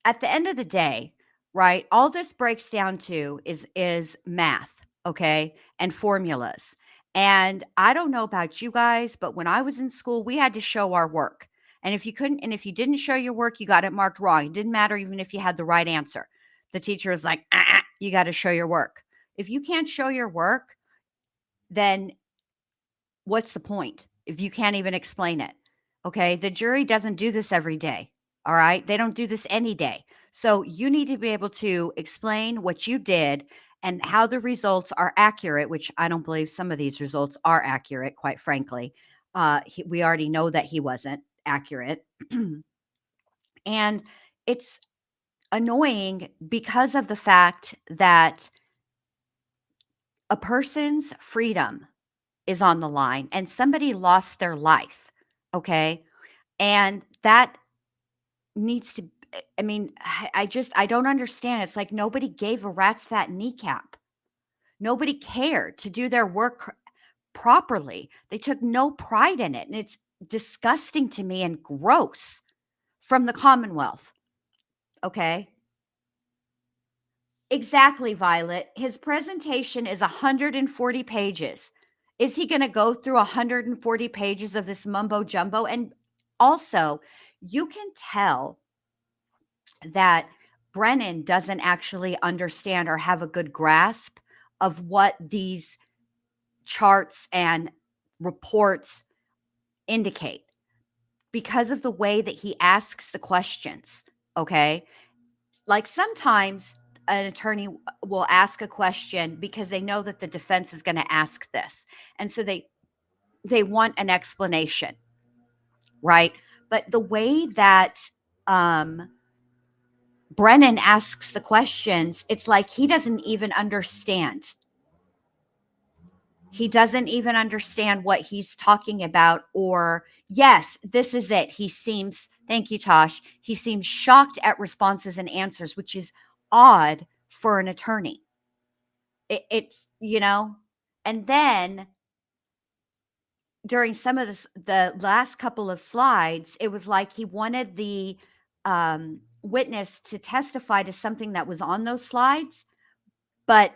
at the end of the day, right? All this breaks down to is math, okay? And formulas. And I don't know about you guys, but when I was in school, we had to show our work. And if you didn't show your work, you got it marked wrong. It didn't matter even if you had the right answer. The teacher was like, you got to show your work. If you can't show your work, then what's the point if you can't even explain it? Okay. The jury doesn't do this every day. All right. They don't do this any day. So you need to be able to explain what you did and how the results are accurate, which I don't believe some of these results are accurate, quite frankly. We already know that he wasn't accurate. And it's annoying because of the fact that a person's freedom is on the line and somebody lost their life. Okay. And that needs to, I mean, I don't understand. It's like nobody gave a rat's fat kneecap. Nobody cared to do their work properly. They took no pride in it. And it's disgusting to me and gross from the Commonwealth. Okay. Exactly, Violet. His presentation is 140 pages. Is he going to go through 140 pages of this mumbo jumbo? And also, you can tell that Brennan doesn't actually understand or have a good grasp of what these charts and reports indicate because of the way that he asks the questions. Okay. Like sometimes an attorney will ask a question because they know that the defense is going to ask this. And so they want an explanation, right? But the way that Brennan asks the questions, it's like he doesn't even understand. He doesn't even understand what he's talking about. Or, yes, this is it. He seems, thank you, Tosh. He seems shocked at responses and answers, which is odd for an attorney. It's, and then during some of the last couple of slides, it was like he wanted the witness to testify to something that was on those slides, but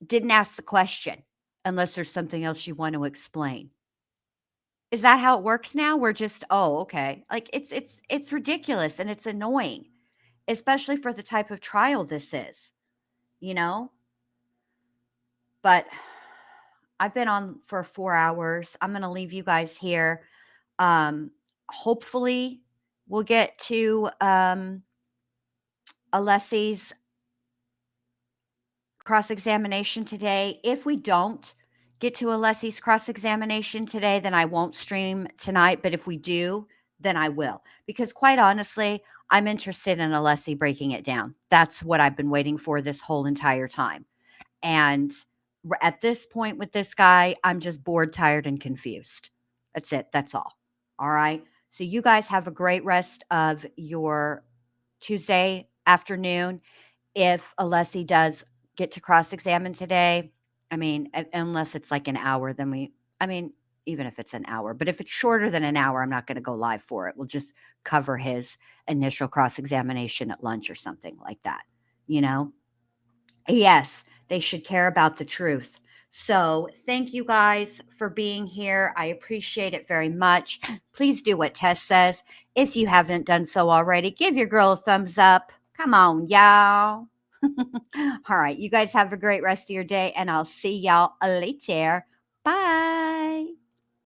didn't ask the question unless there's something else you want to explain. Is that how it works now? We're just, oh, okay. Like it's ridiculous and it's annoying, especially for the type of trial this is, But I've been on for 4 hours. I'm going to leave you guys here. Hopefully we'll get to Alessi's cross-examination today. If we don't get to Alessi's cross-examination today, then I won't stream tonight. But if we do, then I will. Because quite honestly, I'm interested in Alessi breaking it down. That's what I've been waiting for this whole entire time. And at this point with this guy, I'm just bored, tired, and confused. That's it. That's all. All right. So you guys have a great rest of your Tuesday afternoon. If Alessi does get to cross-examine today, unless it's like an hour, then even if it's an hour, but if it's shorter than an hour, I'm not going to go live for it. We'll just cover his initial cross-examination at lunch or something like that. Yes, they should care about the truth. So thank you guys for being here. I appreciate it very much. Please do what Tess says. If you haven't done so already, give your girl a thumbs up. Come on, y'all. All right. You guys have a great rest of your day, and I'll see y'all later. Bye.